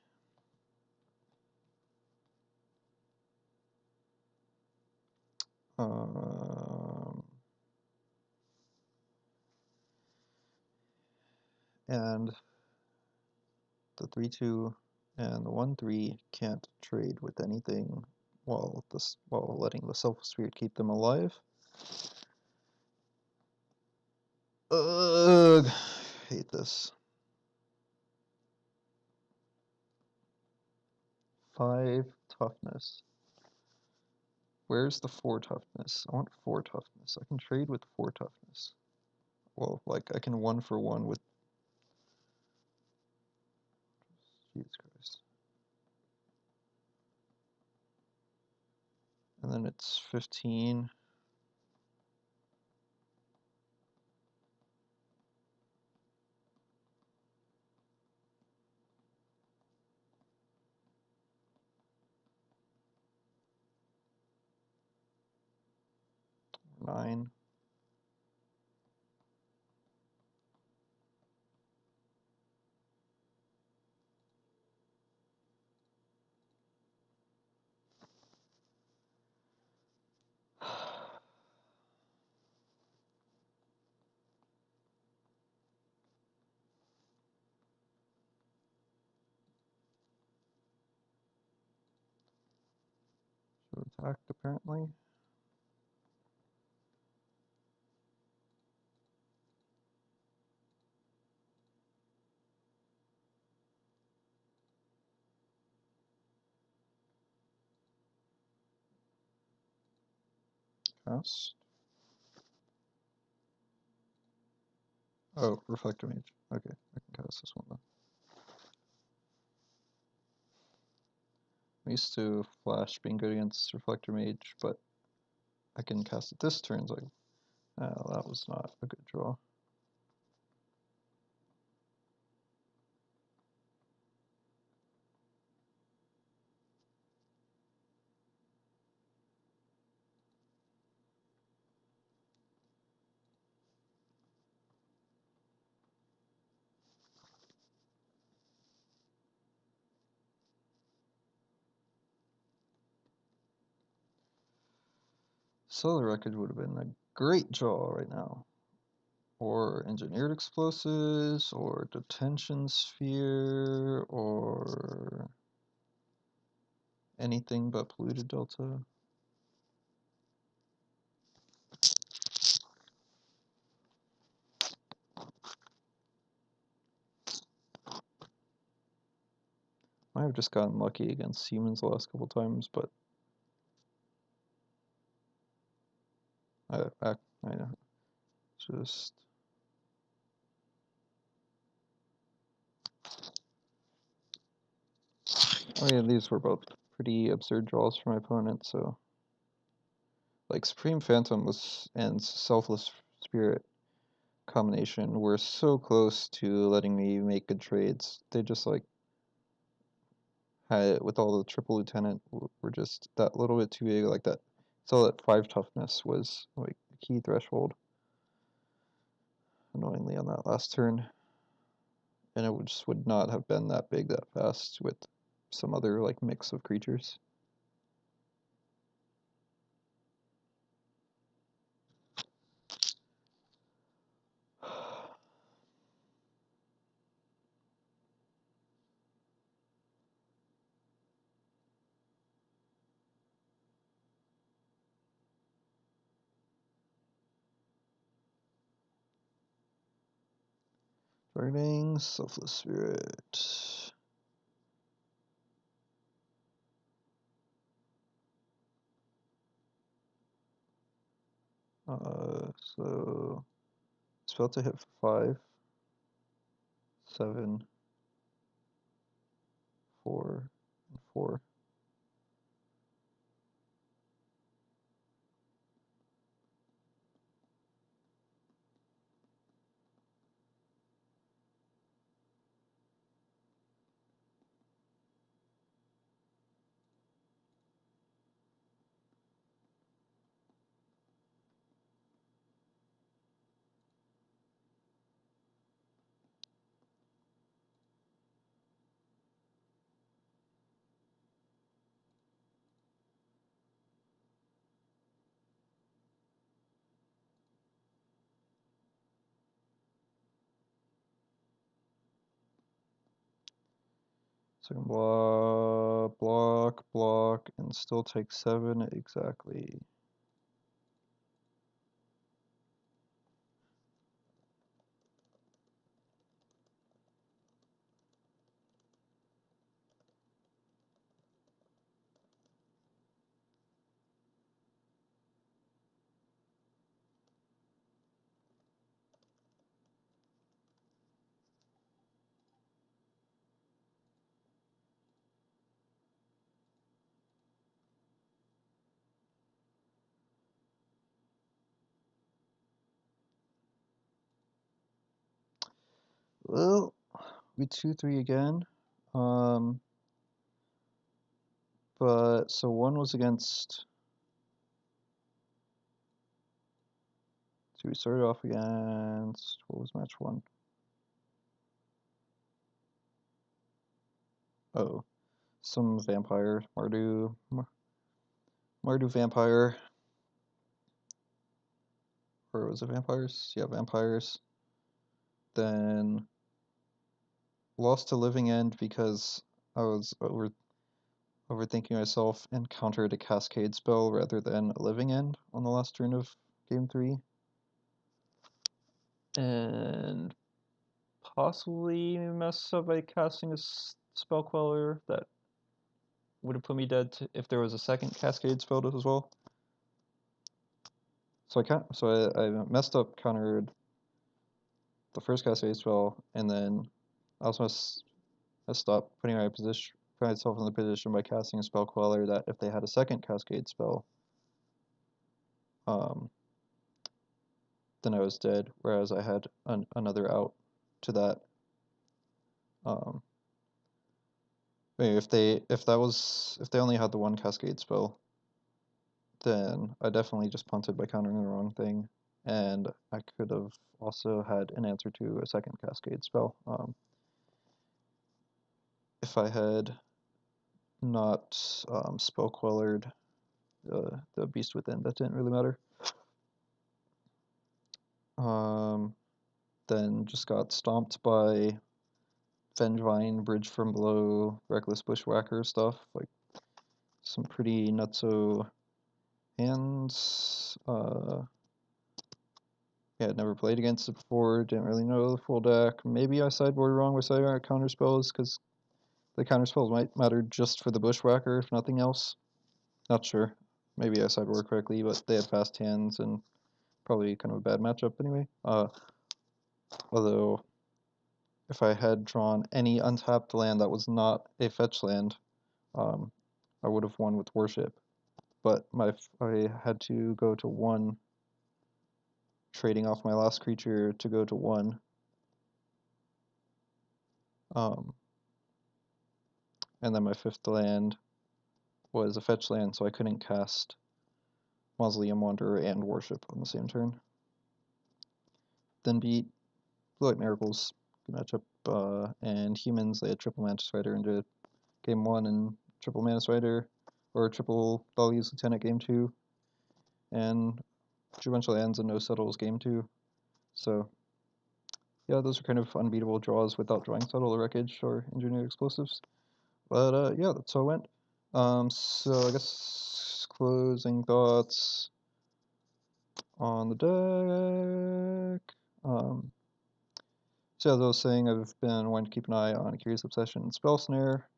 S1: And the 3/2 and the 1/3 can't trade with anything while letting the Self Spirit keep them alive. Ugh, hate this. 5 toughness. Where's the 4 toughness? I want 4 toughness. I can trade with 4 toughness. Well, like, I can 1-for-1 with... Jesus Christ. And then it's 15. Nine. So attacked apparently. Cast. Oh, Reflector Mage. Okay, I can cast this one then. I'm used to Flash being good against Reflector Mage, but I can cast it this turn. It's like, oh, that was not a good draw. Solar Wreckage would have been a great draw right now. Or Engineered Explosives, or Detention Sphere, or anything but Polluted Delta. I have just gotten lucky against humans the last couple times, but I know. Just oh yeah, these were both pretty absurd draws for my opponent. So like Supreme Phantom was and Selfless Spirit combination were so close to letting me make good trades. They just like had with all the triple lieutenant were just that little bit too big. Like that, so that 5 toughness was like a key threshold. Annoyingly on that last turn, and it just would not have been that big that fast with some other like mix of creatures. Burning Selfless Spirit. So spell to hit for 5, 7, 4, and 4. So I can block, and still take 7 exactly. Well, we 2-3 again. But so one was against. So we started off against, what was match one? Oh, some vampire, Mardu vampire, or was it vampires? Yeah, vampires. Then lost to Living End because I was overthinking myself and countered a Cascade spell rather than a Living End on the last turn of game 3. And possibly messed up by casting a spell queller that would have put me dead if there was a second Cascade spell as well. So I messed up, countered the first Cascade spell, and then I also messed up putting myself in the position by casting a spell queller that if they had a second Cascade spell, then I was dead. Whereas I had another out to that. If they only had the one Cascade spell, then I definitely just punted by countering the wrong thing, and I could have also had an answer to a second Cascade spell. If I had not spell quellered the Beast Within, that didn't really matter. Then just got stomped by Vengevine, Bridge from Below, Reckless Bushwhacker stuff, like some pretty nutso hands. Yeah, I'd never played against it before, didn't really know the full deck. Maybe I sideboarded wrong with sideboard counter spells, because the counter spells might matter just for the Bushwhacker, if nothing else. Not sure. Maybe I sideboarded correctly, but they had fast hands and probably kind of a bad matchup anyway. Although, if I had drawn any untapped land that was not a fetch land, I would have won with Worship. But I had to go to 1, trading off my last creature to go to 1. And then my 5th land was a fetch land, so I couldn't cast Mausoleum Wanderer and Worship on the same turn. Then beat Blue Light Miracles, good matchup, and Humans, they had triple Mantis Rider into game 1 and triple Mantis Rider, or triple Dali's Lieutenant game 2, and drew a bunch of lands and no settles game 2. So yeah, those are kind of unbeatable draws without drawing Settle the Wreckage or Engineered Explosives. But yeah, that's how it went. So I guess closing thoughts on the deck. So as I was saying, I've been wanting to keep an eye on Curious Obsession and Spell Snare,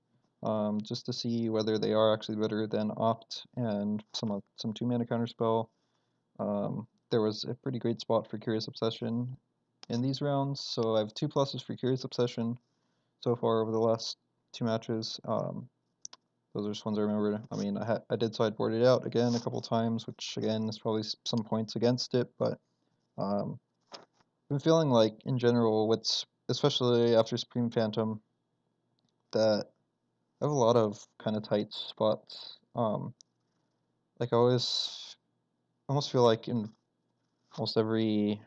S1: just to see whether they are actually better than Opt and some 2-mana counterspell. There was a pretty great spot for Curious Obsession in these rounds, so I have 2 pluses for Curious Obsession so far over the last 2 matches. Those are just ones I remember. I mean, I did sideboard it out again a couple times, which again is probably some points against it, but I've been feeling like in general, especially after Supreme Phantom, that I have a lot of kind of tight spots. Like I almost feel like in almost every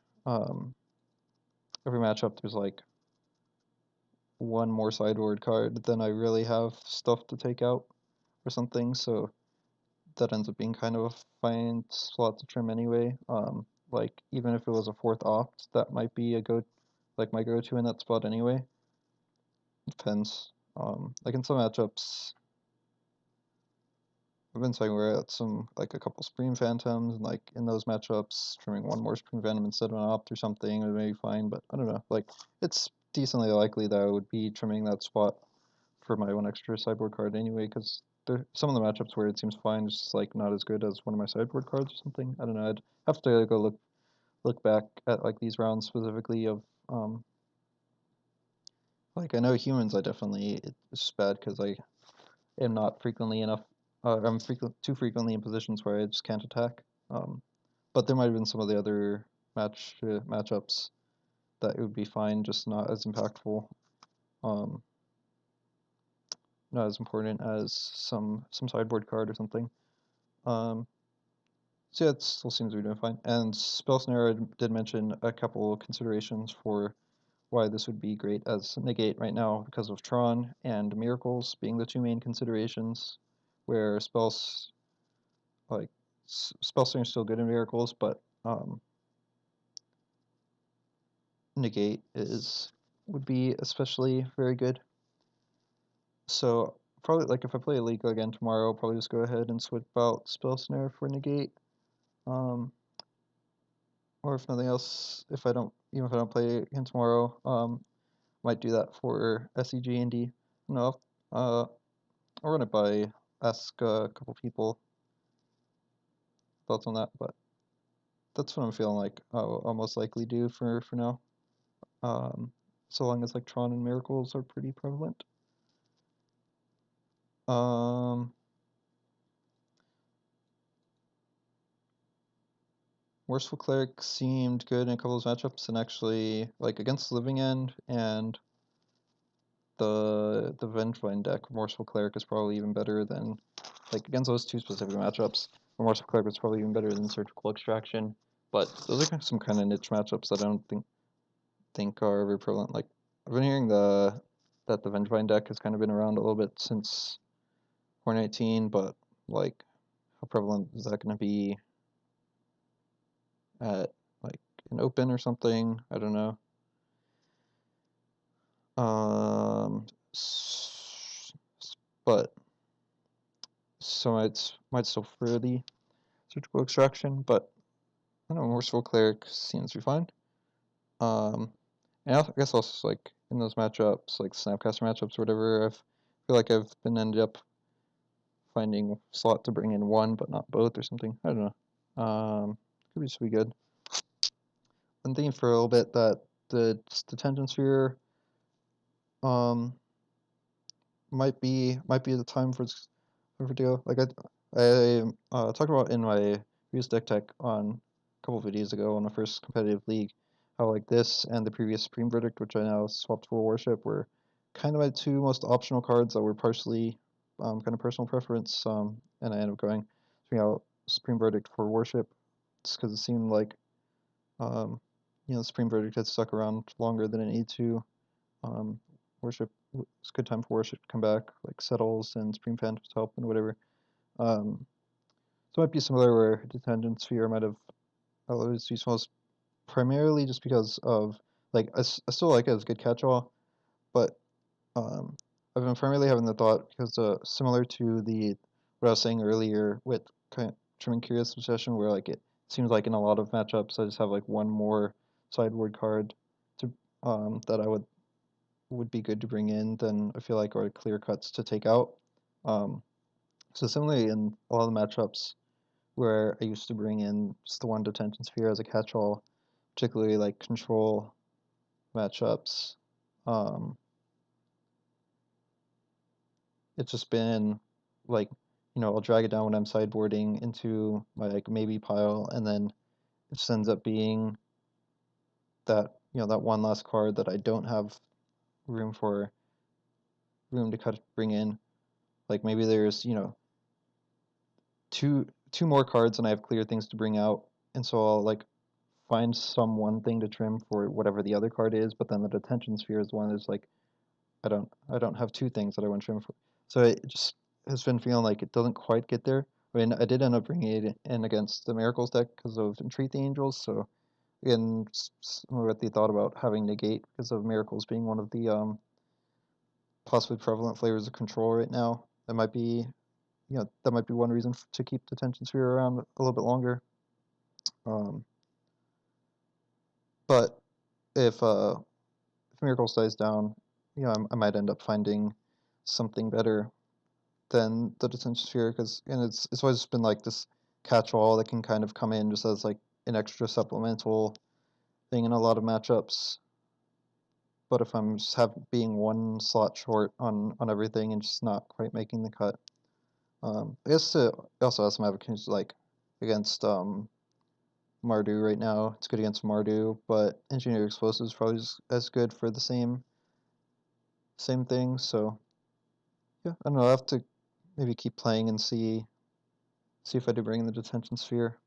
S1: matchup, there's like one more sideboard card than I really have stuff to take out or something. So that ends up being kind of a fine slot to trim anyway. Like even if it was a 4th Opt, that might be my go-to in that spot anyway. Depends. Like in some matchups, I've been saying we're at a couple Supreme Phantoms, and like in those matchups, trimming one more Supreme Phantom instead of an Opt or something would be fine, but I don't know. Like, it's decently likely that I would be trimming that spot for my 1 extra sideboard card anyway, because some of the matchups where it seems fine is just like not as good as one of my sideboard cards or something. I don't know. I'd have to go look back at like these rounds specifically of like I know Humans I definitely it's just bad because I am not frequently enough. I'm too frequently in positions where I just can't attack. But there might have been some of the other matchups that it would be fine, just not as impactful, not as important as some sideboard card or something. So yeah, it still seems to be doing fine. And Spell Snare, I did mention a couple considerations for why this would be great as negate right now because of Tron and Miracles being the two main considerations, where Spell Snare is still good in Miracles, but negate would be especially very good. So probably like if I play a League again tomorrow, I'll probably just go ahead and switch out Spell Snare for negate. Or if nothing else, even if I don't play again tomorrow, might do that for SEG and D. No, I'll run it by, ask a couple people thoughts on that, but that's what I'm feeling like I'll most likely do for now. So long as like Tron and Miracles are pretty prevalent. Merciful Cleric seemed good in a couple of matchups, and actually, like against Living End and the Vengevine deck, Merciful Cleric is probably even better than, like against those two specific matchups, Merciful Cleric is probably even better than Surgical Extraction. But those are some kind of niche matchups that I don't think are very prevalent. Like I've been hearing that the Vengevine deck has kind of been around a little bit since 2019, but like how prevalent is that going to be at like an open or something? I don't know. But so it might still prefer the Surgical Extraction, but I don't know, Merciful Cleric seems to be fine. And I guess also like in those matchups, like Snapcaster matchups or whatever, I feel like I've been ended up finding slot to bring in one but not both or something. I don't know. Could just be good. I'm thinking for a little bit that the Detention Sphere might be the time for deal. Like I talked about in my previous deck tech on a couple videos ago on the first competitive league, how like this and the previous Supreme Verdict, which I now swapped for Worship, were kind of my two most optional cards that were partially kind of personal preference. And I ended up going out Supreme Verdict for Worship, just because it seemed like Supreme Verdict had stuck around longer than it needed to. Worship, it's a good time for Worship to come back, like Settles and Supreme Phantoms help and whatever. So it might be similar where Detention Sphere might have always useful primarily just because of, like, I still like it as a good catch-all, but I've been primarily having the thought because similar to what I was saying earlier with kind of Trimming Curious Obsession, where like it seems like in a lot of matchups I just have like one more sideboard card to that I would be good to bring in than I feel like are clear cuts to take out. So similarly in a lot of the matchups where I used to bring in just the one Detention Sphere as a catch-all, particularly like control matchups, it's just been like, I'll drag it down when I'm sideboarding into my like maybe pile, and then it just ends up being that that one last card that I don't have room to bring in. Like maybe there's two more cards and I have clear things to bring out, and so I'll like find some one thing to trim for whatever the other card is, but then the Detention Sphere is one that's like I don't have two things that I want to trim for. So it just has been feeling like it doesn't quite get there. I mean, I did end up bringing it in against the Miracles deck because of Entreat the Angels. So again, what they thought about having negate because of Miracles being one of the possibly prevalent flavors of control right now. That might be one reason to keep Detention Sphere around a little bit longer. But if Miracles dies down, I might end up finding something better than the Detention Sphere, because it's always been like this catch-all that can kind of come in just as like an extra supplemental thing in a lot of matchups. But if I'm just being one slot short on everything and just not quite making the cut, I guess it also has some advocates like against Mardu right now. It's good against Mardu, but Engineer Explosive is probably just as good for the same thing. So yeah, I don't know. I'll have to maybe keep playing and see if I do bring in the Detention Sphere.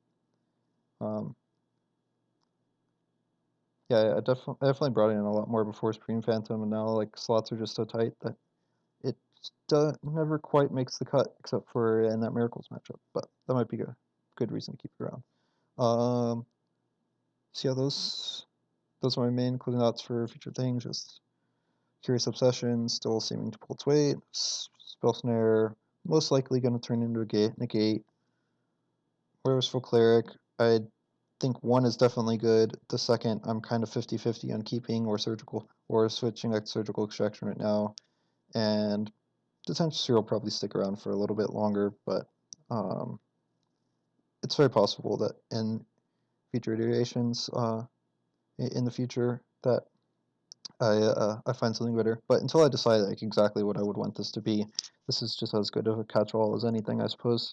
S1: Yeah, I definitely brought in a lot more before Supreme Phantom, and now like slots are just so tight that it never quite makes the cut, except for in that Miracles matchup. But that might be a good reason to keep it around. So yeah, those are my main closing thoughts for future things. Just Curious Obsession still seeming to pull its weight. Spell Snare most likely going to turn into a negate. Whereas Cleric, I think one is definitely good. The second, I'm kind of 50-50 on keeping or surgical or switching like surgical extraction right now. And Detention Sphere will probably stick around for a little bit longer, but it's very possible that in future iterations, in the future, that I find something better. But until I decide like exactly what I would want this to be, this is just as good of a catch-all as anything, I suppose.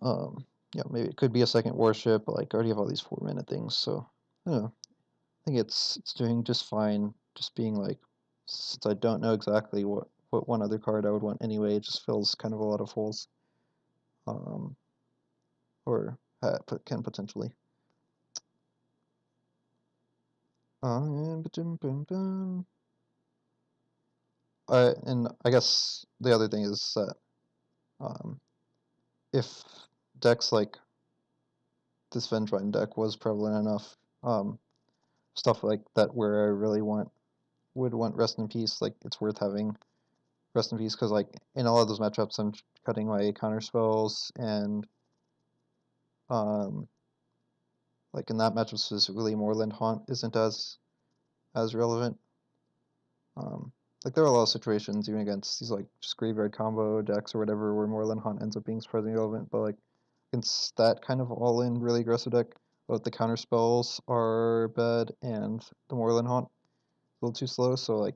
S1: Yeah, maybe it could be a second warship, but like I already have all these 4-minute things, so I don't know. I think it's doing just fine. Just being like, since I don't know exactly what one other card I would want anyway, it just fills kind of a lot of holes. Or can potentially. And I guess the other thing is that if decks like this Vengevine deck was prevalent enough, stuff like that where I really would want Rest in Peace, like it's worth having Rest in Peace, because like in all of those matchups I'm cutting my counter spells, and like in that matchup specifically Moorland Haunt isn't as relevant. Like there are a lot of situations even against these like just graveyard combo decks or whatever where Moorland Haunt ends up being surprisingly relevant, but like against that kind of all-in really aggressive deck, both the counter spells are bad and the Moorland Haunt a little too slow. So like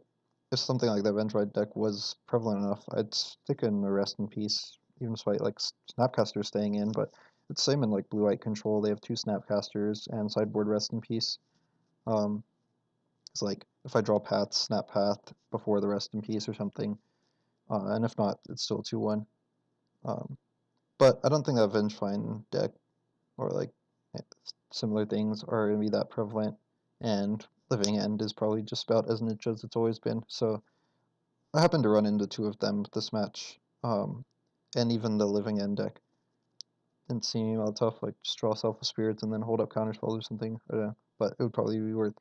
S1: if something like that Vengevine deck was prevalent enough, I'd stick in a Rest in Peace, even despite like Snapcaster staying in. But it's the same in like Blue White Control. They have 2 Snapcasters and sideboard Rest in Peace. It's like if I draw Path, Snap Path before the Rest in Peace or something, and if not, it's still 2-1. But I don't think that Vengevine deck or like similar things are going to be that prevalent, and Living End is probably just about as niche as it's always been. So I happened to run into 2 of them this match, and even the Living End deck didn't seem all tough. Like just draw Selfless Spirits and then hold up counterspells or something. I don't know, but it would probably be worth.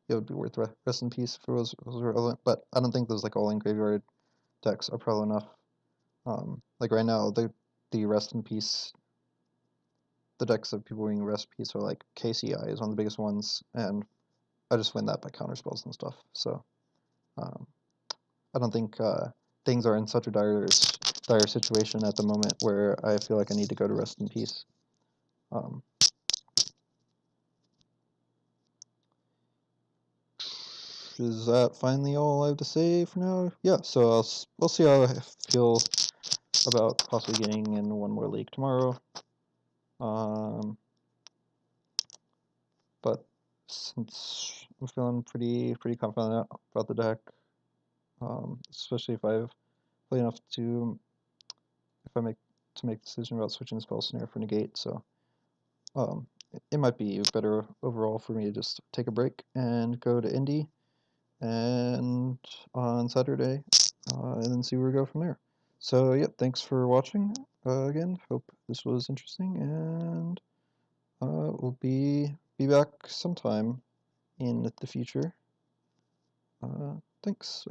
S1: It would be worth Rest in Peace if it was relevant. But I don't think those like all-in graveyard decks are prevalent enough. Like right now, the Rest in Peace, the decks of people being Rest in Peace are like KCI is one of the biggest ones, and I just win that by counterspells and stuff. So I don't think things are in such a dire situation at the moment where I feel like I need to go to Rest in Peace. Is that finally all I have to say for now? Yeah, so we'll see how I feel about possibly getting in one more league tomorrow. But since I'm feeling pretty confident about the deck, especially if I've played enough to, if I make the decision about switching Spell Snare for Negate, so it might be better overall for me to just take a break and go to Indy and on Saturday, and then see where we go from there. So yeah, thanks for watching. Again, hope this was interesting, and we'll be back sometime in the future. Thanks.